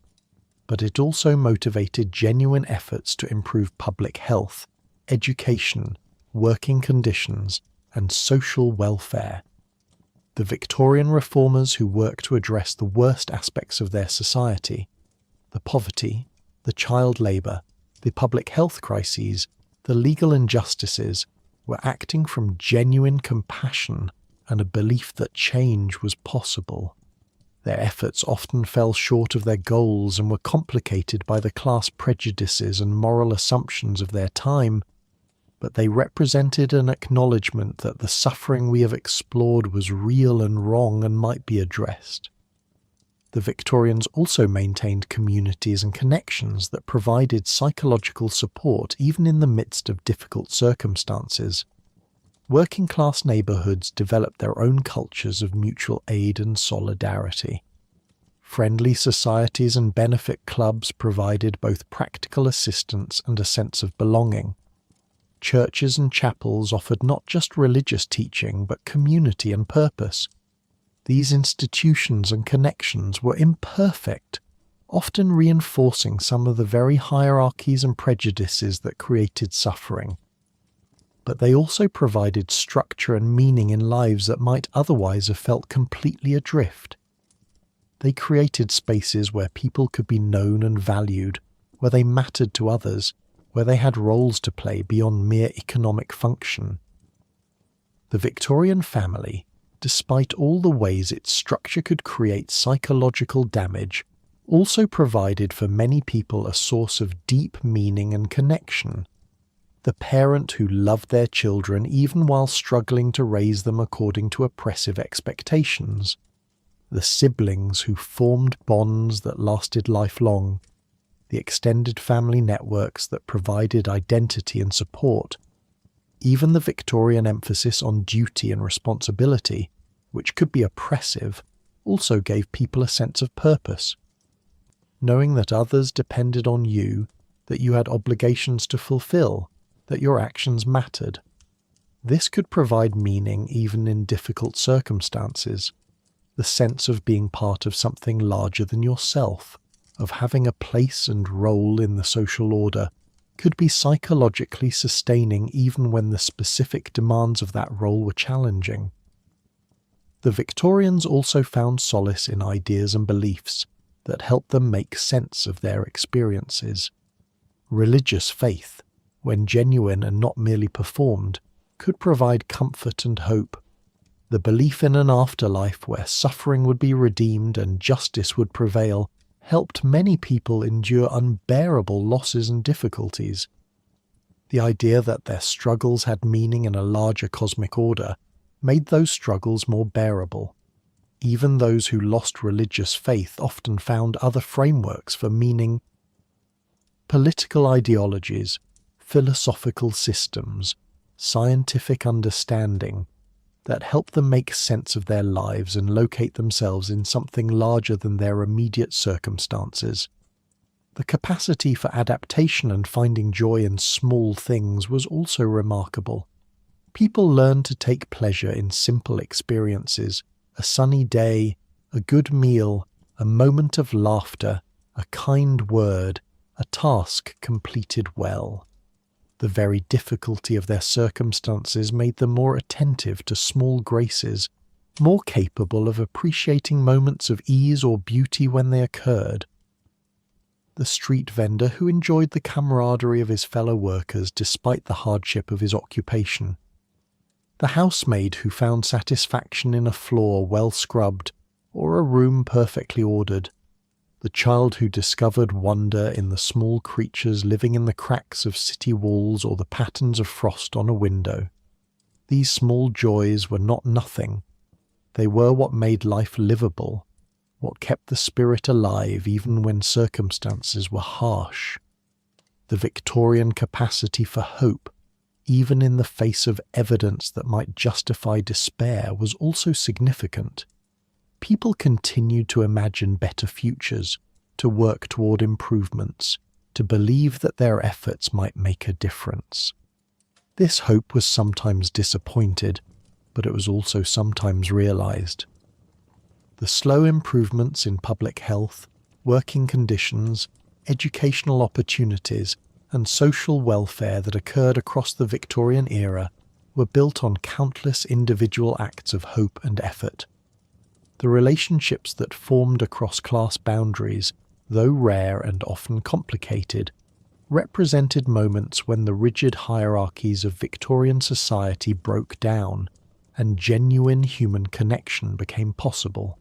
But it also motivated genuine efforts to improve public health, education, working conditions, and social welfare. The Victorian reformers who worked to address the worst aspects of their society, the poverty, the child labour, the public health crises, the legal injustices, were acting from genuine compassion and a belief that change was possible. Their efforts often fell short of their goals and were complicated by the class prejudices and moral assumptions of their time, but they represented an acknowledgement that the suffering we have explored was real and wrong and might be addressed. The Victorians also maintained communities and connections that provided psychological support even in the midst of difficult circumstances. Working-class neighbourhoods developed their own cultures of mutual aid and solidarity. Friendly societies and benefit clubs provided both practical assistance and a sense of belonging. Churches and chapels offered not just religious teaching but community and purpose. These institutions and connections were imperfect, often reinforcing some of the very hierarchies and prejudices that created suffering. But they also provided structure and meaning in lives that might otherwise have felt completely adrift. They created spaces where people could be known and valued, where they mattered to others, where they had roles to play beyond mere economic function. The Victorian family, despite all the ways its structure could create psychological damage, also provided for many people a source of deep meaning and connection. The parent who loved their children even while struggling to raise them according to oppressive expectations. The siblings who formed bonds that lasted lifelong. The extended family networks that provided identity and support. Even the Victorian emphasis on duty and responsibility, which could be oppressive, also gave people a sense of purpose. Knowing that others depended on you, that you had obligations to fulfill, that your actions mattered. This could provide meaning even in difficult circumstances. The sense of being part of something larger than yourself, of having a place and role in the social order, could be psychologically sustaining even when the specific demands of that role were challenging. The Victorians also found solace in ideas and beliefs that helped them make sense of their experiences. Religious faith, when genuine and not merely performed, could provide comfort and hope. The belief in an afterlife where suffering would be redeemed and justice would prevail helped many people endure unbearable losses and difficulties. The idea that their struggles had meaning in a larger cosmic order made those struggles more bearable. Even those who lost religious faith often found other frameworks for meaning. Political ideologies, philosophical systems, scientific understanding that helped them make sense of their lives and locate themselves in something larger than their immediate circumstances. The capacity for adaptation and finding joy in small things was also remarkable. People learned to take pleasure in simple experiences, a sunny day, a good meal, a moment of laughter, a kind word, a task completed well. The very difficulty of their circumstances made them more attentive to small graces, more capable of appreciating moments of ease or beauty when they occurred. The street vendor who enjoyed the camaraderie of his fellow workers despite the hardship of his occupation. The housemaid who found satisfaction in a floor well scrubbed or a room perfectly ordered. The child who discovered wonder in the small creatures living in the cracks of city walls or the patterns of frost on a window. These small joys were not nothing. They were what made life livable, what kept the spirit alive even when circumstances were harsh. The Victorian capacity for hope, even in the face of evidence that might justify despair, was also significant. People continued to imagine better futures, to work toward improvements, to believe that their efforts might make a difference. This hope was sometimes disappointed, but it was also sometimes realized. The slow improvements in public health, working conditions, educational opportunities, and social welfare that occurred across the Victorian era were built on countless individual acts of hope and effort. The relationships that formed across class boundaries, though rare and often complicated, represented moments when the rigid hierarchies of Victorian society broke down and genuine human connection became possible.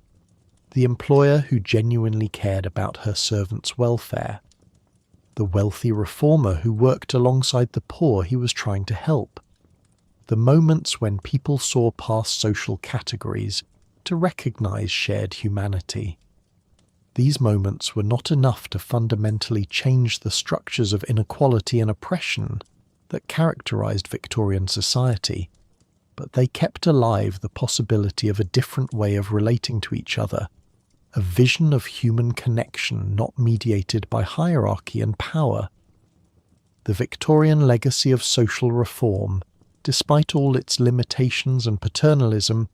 The employer who genuinely cared about her servants' welfare. The wealthy reformer who worked alongside the poor he was trying to help. The moments when people saw past social categories to recognize shared humanity. These moments were not enough to fundamentally change the structures of inequality and oppression that characterized Victorian society, but they kept alive the possibility of a different way of relating to each other, a vision of human connection not mediated by hierarchy and power. The Victorian legacy of social reform, despite all its limitations and paternalism,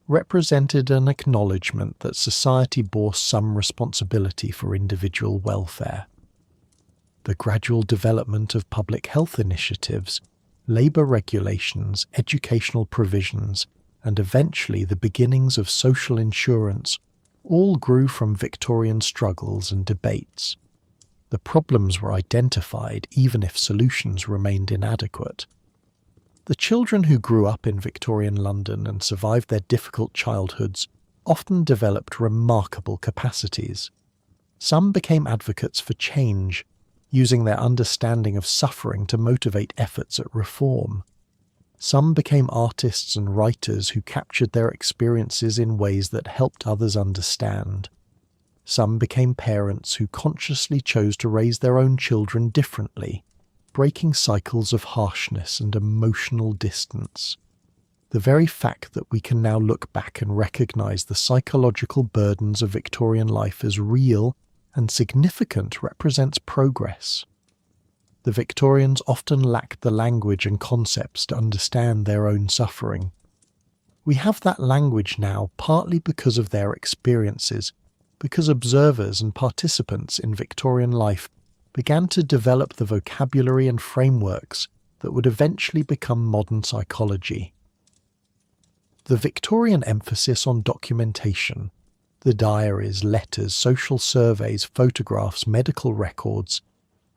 represented an acknowledgement that society bore some responsibility for individual welfare. The gradual development of public health initiatives, labour regulations, educational provisions, and eventually the beginnings of social insurance all grew from Victorian struggles and debates. The problems were identified even if solutions remained inadequate. The children who grew up in Victorian London and survived their difficult childhoods often developed remarkable capacities. Some became advocates for change, using their understanding of suffering to motivate efforts at reform. Some became artists and writers who captured their experiences in ways that helped others understand. Some became parents who consciously chose to raise their own children differently, breaking cycles of harshness and emotional distance. The very fact that we can now look back and recognise the psychological burdens of Victorian life as real and significant represents progress. The Victorians often lacked the language and concepts to understand their own suffering. We have that language now partly because of their experiences, because observers and participants in Victorian life began to develop the vocabulary and frameworks that would eventually become modern psychology. The Victorian emphasis on documentation, the diaries, letters, social surveys, photographs, medical records,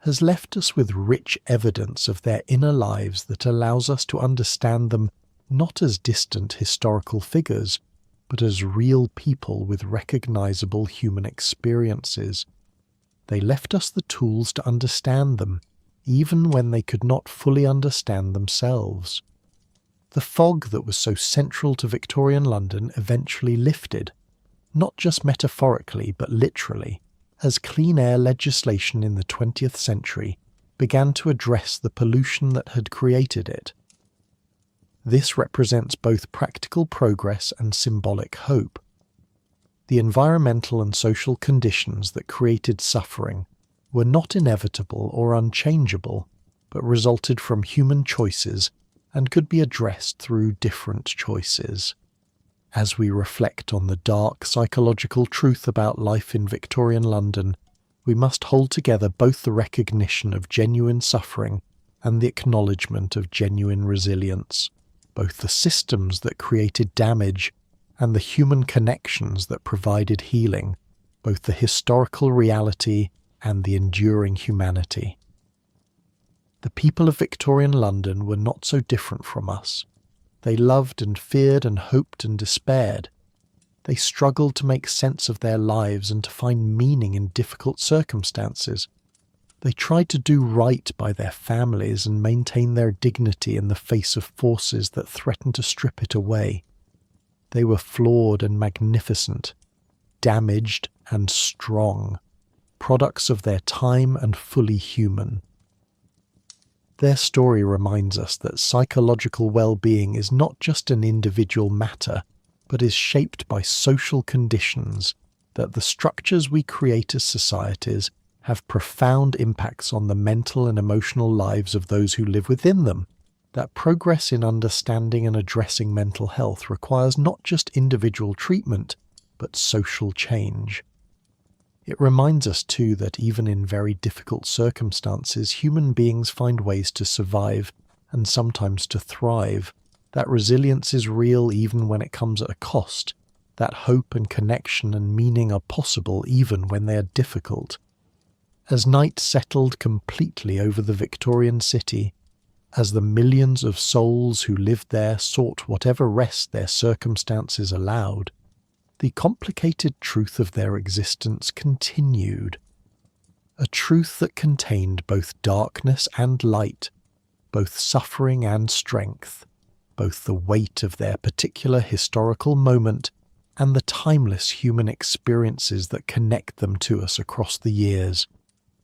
has left us with rich evidence of their inner lives that allows us to understand them not as distant historical figures, but as real people with recognizable human experiences. They left us the tools to understand them, even when they could not fully understand themselves. The fog that was so central to Victorian London eventually lifted, not just metaphorically but literally, as clean air legislation in the 20th century began to address the pollution that had created it. This represents both practical progress and symbolic hope. The environmental and social conditions that created suffering were not inevitable or unchangeable, but resulted from human choices and could be addressed through different choices. As we reflect on the dark psychological truth about life in Victorian London, we must hold together both the recognition of genuine suffering and the acknowledgement of genuine resilience, both the systems that created damage and the human connections that provided healing, both the historical reality and the enduring humanity. The people of Victorian London were not so different from us. They loved and feared and hoped and despaired. They struggled to make sense of their lives and to find meaning in difficult circumstances. They tried to do right by their families and maintain their dignity in the face of forces that threatened to strip it away. They were flawed and magnificent, damaged and strong, products of their time and fully human. Their story reminds us that psychological well-being is not just an individual matter, but is shaped by social conditions, that the structures we create as societies have profound impacts on the mental and emotional lives of those who live within them, that progress in understanding and addressing mental health requires not just individual treatment, but social change. It reminds us too that even in very difficult circumstances, human beings find ways to survive and sometimes to thrive, that resilience is real even when it comes at a cost, that hope and connection and meaning are possible even when they are difficult. As night settled completely over the Victorian city, as the millions of souls who lived there sought whatever rest their circumstances allowed, the complicated truth of their existence continued. A truth that contained both darkness and light, both suffering and strength, both the weight of their particular historical moment and the timeless human experiences that connect them to us across the years.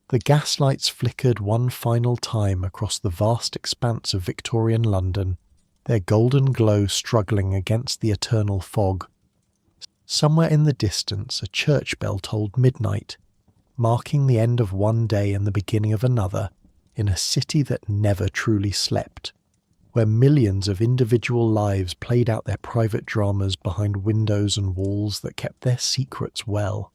The gaslights flickered one final time across the vast expanse of Victorian London, their golden glow struggling against the eternal fog. Somewhere in the distance, a church bell tolled midnight, marking the end of one day and the beginning of another, in a city that never truly slept, where millions of individual lives played out their private dramas behind windows and walls that kept their secrets well.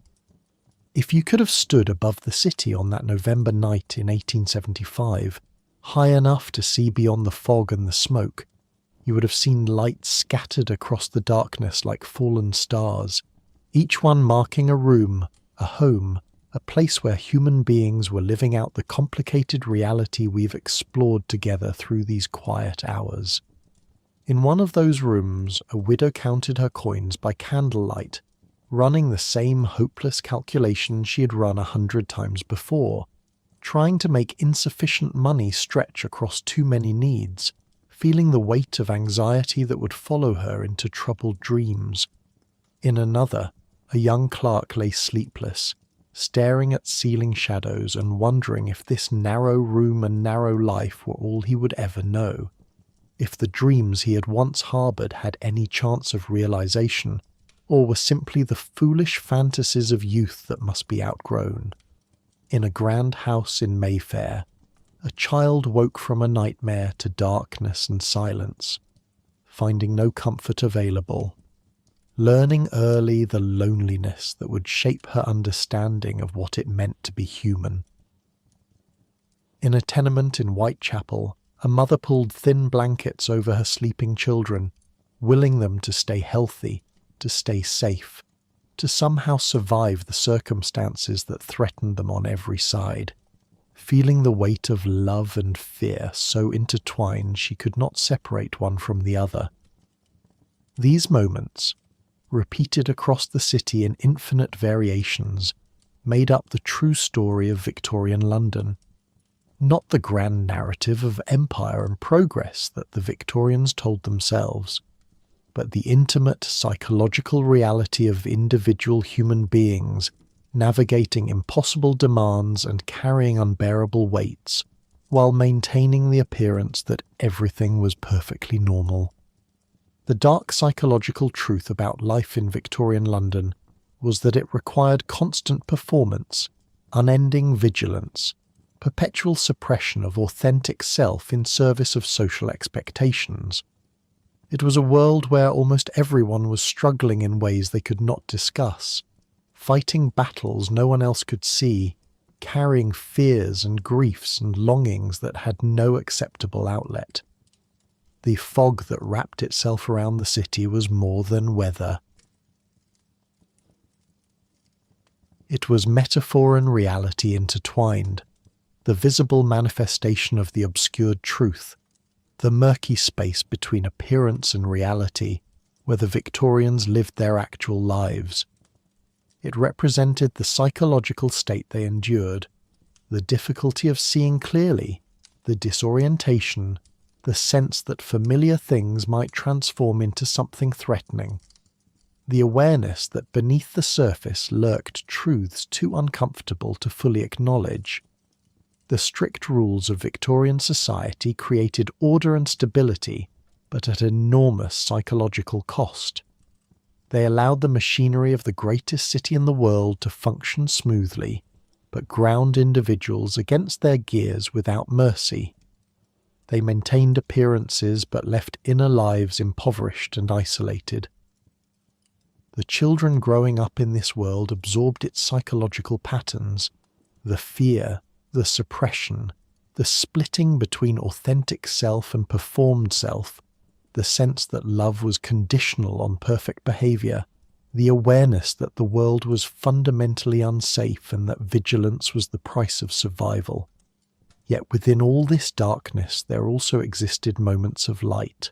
If you could have stood above the city on that November night in 1875, high enough to see beyond the fog and the smoke, you would have seen lights scattered across the darkness like fallen stars, each one marking a room, a home, a place where human beings were living out the complicated reality we've explored together through these quiet hours. In one of those rooms, a widow counted her coins by candlelight, running the same hopeless calculation she had run 100 times before, trying to make insufficient money stretch across too many needs, feeling the weight of anxiety that would follow her into troubled dreams. In another, a young clerk lay sleepless, staring at ceiling shadows and wondering if this narrow room and narrow life were all he would ever know. if the dreams he had once harboured had any chance of realisation, or were simply the foolish fantasies of youth that must be outgrown. In a grand house in Mayfair, a child woke from a nightmare to darkness and silence, finding no comfort available, learning early the loneliness that would shape her understanding of what it meant to be human. In a tenement in Whitechapel, a mother pulled thin blankets over her sleeping children, willing them to stay healthy, to stay safe, to somehow survive the circumstances that threatened them on every side, feeling the weight of love and fear so intertwined she could not separate one from the other. These moments, repeated across the city in infinite variations, made up the true story of Victorian London. Not the grand narrative of empire and progress that the Victorians told themselves, but the intimate psychological reality of individual human beings navigating impossible demands and carrying unbearable weights, while maintaining the appearance that everything was perfectly normal. The dark psychological truth about life in Victorian London was that it required constant performance, unending vigilance, perpetual suppression of authentic self in service of social expectations. It was a world where almost everyone was struggling in ways they could not discuss, fighting battles no one else could see, carrying fears and griefs and longings that had no acceptable outlet. The fog that wrapped itself around the city was more than weather. It was metaphor and reality intertwined, the visible manifestation of the obscured truth, the murky space between appearance and reality, where the Victorians lived their actual lives. It represented the psychological state they endured, the difficulty of seeing clearly, the disorientation, the sense that familiar things might transform into something threatening, the awareness that beneath the surface lurked truths too uncomfortable to fully acknowledge. The strict rules of Victorian society created order and stability, but at enormous psychological cost. They allowed the machinery of the greatest city in the world to function smoothly, but ground individuals against their gears without mercy. They maintained appearances but left inner lives impoverished and isolated. The children growing up in this world absorbed its psychological patterns, the fear, the suppression, the splitting between authentic self and performed self, the sense that love was conditional on perfect behaviour, the awareness that the world was fundamentally unsafe and that vigilance was the price of survival. Yet within all this darkness there also existed moments of light.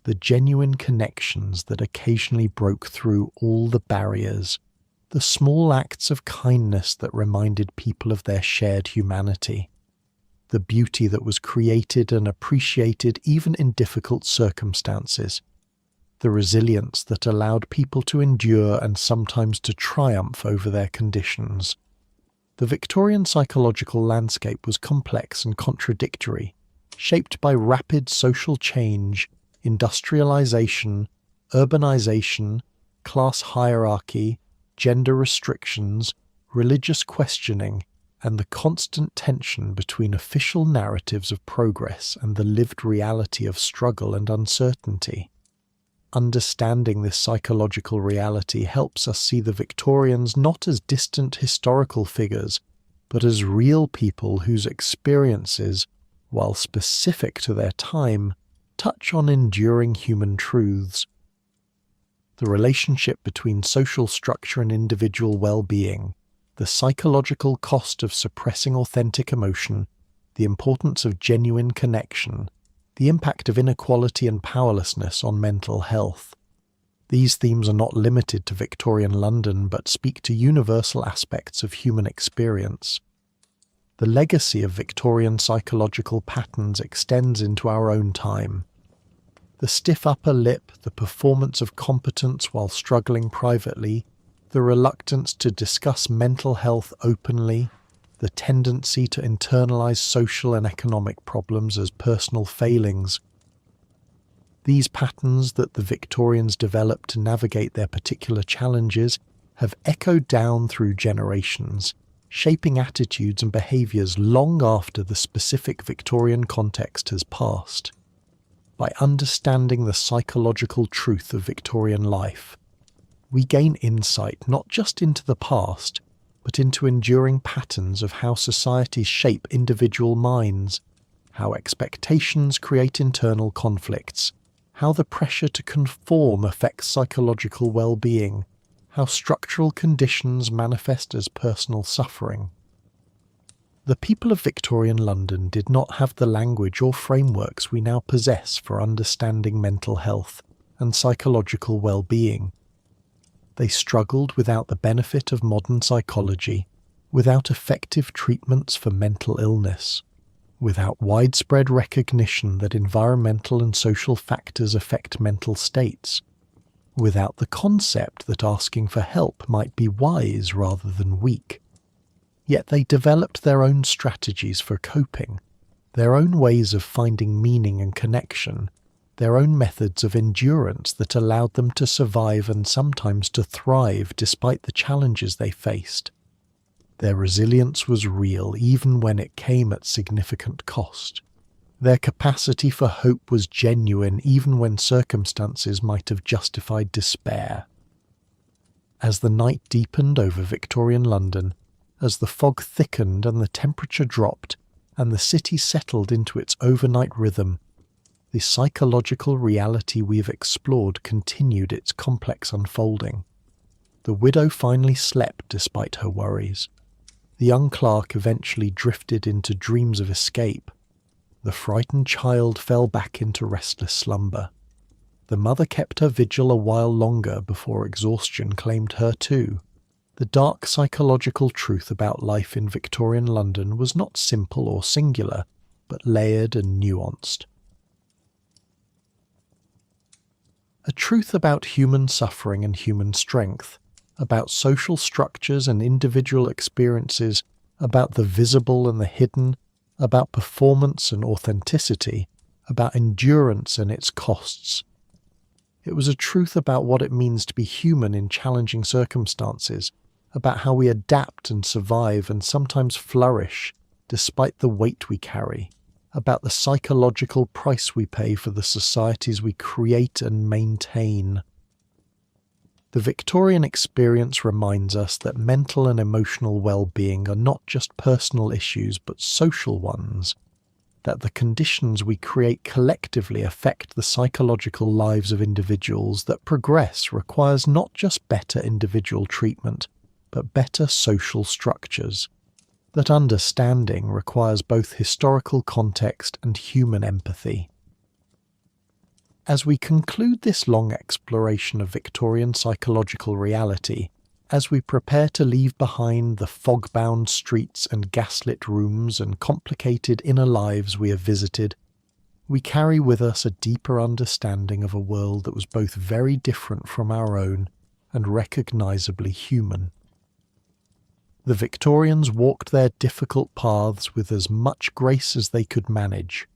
The genuine connections that occasionally broke through all the barriers, the small acts of kindness that reminded people of their shared humanity, the beauty that was created and appreciated even in difficult circumstances, the resilience that allowed people to endure and sometimes to triumph over their conditions. The Victorian psychological landscape was complex and contradictory, shaped by rapid social change, industrialization, urbanization, class hierarchy, gender restrictions, religious questioning, and the constant tension between official narratives of progress and the lived reality of struggle and uncertainty. Understanding this psychological reality helps us see the Victorians not as distant historical figures, but as real people whose experiences, while specific to their time, touch on enduring human truths. The relationship between social structure and individual well-being, the psychological cost of suppressing authentic emotion, the importance of genuine connection, the impact of inequality and powerlessness on mental health. These themes are not limited to Victorian London but speak to universal aspects of human experience. The legacy of Victorian psychological patterns extends into our own time. The stiff upper lip, the performance of competence while struggling privately, the reluctance to discuss mental health openly, the tendency to internalize social and economic problems as personal failings, These patterns that the Victorians developed to navigate their particular challenges have echoed down through generations, shaping attitudes and behaviours long after the specific Victorian context has passed. By understanding the psychological truth of Victorian life, we gain insight not just into the past, but into enduring patterns of how societies shape individual minds, how expectations create internal conflicts, how the pressure to conform affects psychological well-being, how structural conditions manifest as personal suffering. The people of Victorian London did not have the language or frameworks we now possess for understanding mental health and psychological well-being. They struggled without the benefit of modern psychology, without effective treatments for mental illness, without widespread recognition that environmental and social factors affect mental states, without the concept that asking for help might be wise rather than weak. Yet they developed their own strategies for coping, their own ways of finding meaning and connection, their own methods of endurance that allowed them to survive and sometimes to thrive despite the challenges they faced. Their resilience was real even when it came at significant cost. Their capacity for hope was genuine even when circumstances might have justified despair. As the night deepened over Victorian London, as the fog thickened and the temperature dropped, and the city settled into its overnight rhythm, the psychological reality we've explored continued its complex unfolding. The widow finally slept despite her worries. The young clerk eventually drifted into dreams of escape. The frightened child fell back into restless slumber. The mother kept her vigil a while longer before exhaustion claimed her too. The dark psychological truth about life in Victorian London was not simple or singular, but layered and nuanced. A truth about human suffering and human strength, about social structures and individual experiences, about the visible and the hidden, about performance and authenticity, about endurance and its costs. It was a truth about what it means to be human in challenging circumstances, about how we adapt and survive and sometimes flourish despite the weight we carry, about the psychological price we pay for the societies we create and maintain. The Victorian experience reminds us that mental and emotional well-being are not just personal issues but social ones, that the conditions we create collectively affect the psychological lives of individuals, that progress requires not just better individual treatment, but better social structures, that understanding requires both historical context and human empathy. As we conclude this long exploration of Victorian psychological reality, as we prepare to leave behind the fog-bound streets and gaslit rooms and complicated inner lives we have visited, we carry with us a deeper understanding of a world that was both very different from our own and recognisably human. The Victorians walked their difficult paths with as much grace as they could manage.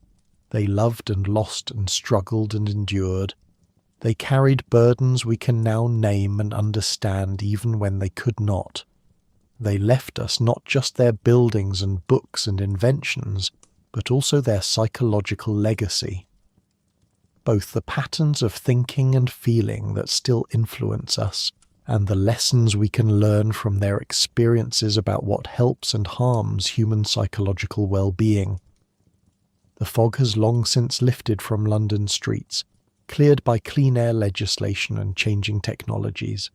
They loved and lost and struggled and endured. They carried burdens we can now name and understand even when they could not. They left us not just their buildings and books and inventions, but also their psychological legacy. Both the patterns of thinking and feeling that still influence us, and the lessons we can learn from their experiences about what helps and harms human psychological well-being. The fog has long since lifted from London streets, cleared by clean air legislation and changing technologies.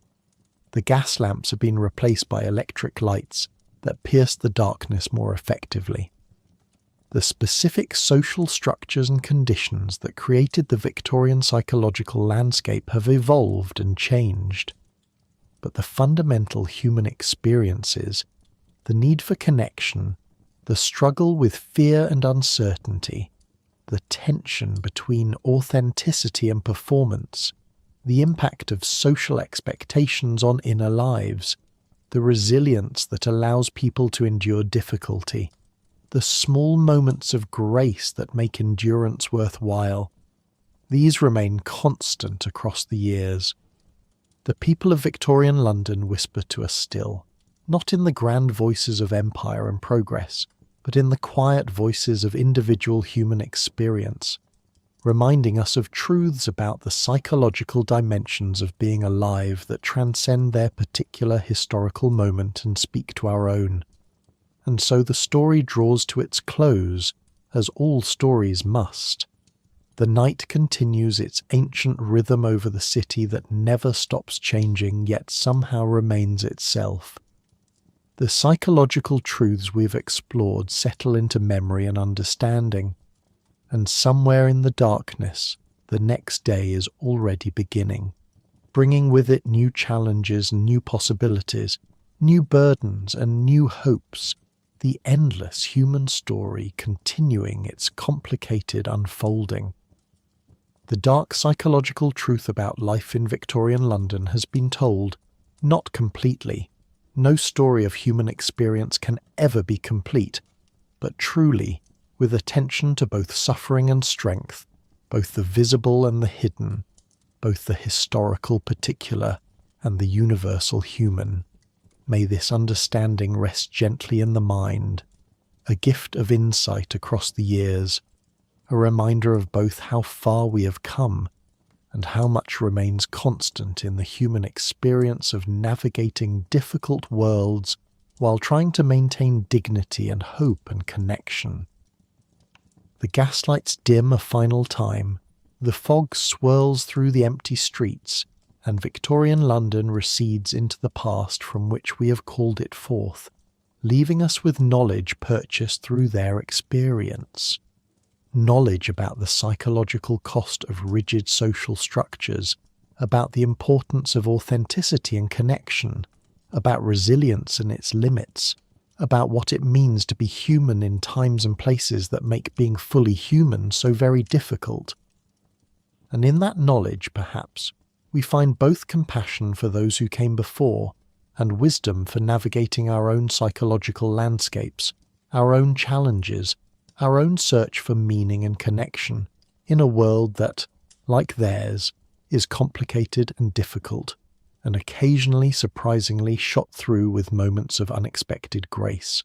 The gas lamps have been replaced by electric lights that pierce the darkness more effectively. The specific social structures and conditions that created the Victorian psychological landscape have evolved and changed. But the fundamental human experiences, the need for connection, the struggle with fear and uncertainty, the tension between authenticity and performance, the impact of social expectations on inner lives, the resilience that allows people to endure difficulty, the small moments of grace that make endurance worthwhile. These remain constant across the years. The people of Victorian London whisper to us still, not in the grand voices of empire and progress, but in the quiet voices of individual human experience, reminding us of truths about the psychological dimensions of being alive that transcend their particular historical moment and speak to our own. And so the story draws to its close, as all stories must. The night continues its ancient rhythm over the city that never stops changing yet somehow remains itself. The psychological truths we've explored settle into memory and understanding, and somewhere in the darkness, the next day is already beginning, bringing with it new challenges and new possibilities, new burdens and new hopes, the endless human story continuing its complicated unfolding. The dark psychological truth about life in Victorian London has been told, not completely. No story of human experience can ever be complete, but truly, with attention to both suffering and strength, both the visible and the hidden, both the historical particular and the universal human. May this understanding rest gently in the mind, a gift of insight across the years, a reminder of both how far we have come and how much remains constant in the human experience of navigating difficult worlds while trying to maintain dignity and hope and connection. The gaslights dim a final time, the fog swirls through the empty streets, and Victorian London recedes into the past from which we have called it forth, leaving us with knowledge purchased through their experience. Knowledge about the psychological cost of rigid social structures, about the importance of authenticity and connection, about resilience and its limits, about what it means to be human in times and places that make being fully human so very difficult. And in that knowledge, perhaps, we find both compassion for those who came before and wisdom for navigating our own psychological landscapes, our own challenges, our own search for meaning and connection in a world that, like theirs, is complicated and difficult, and occasionally surprisingly shot through with moments of unexpected grace.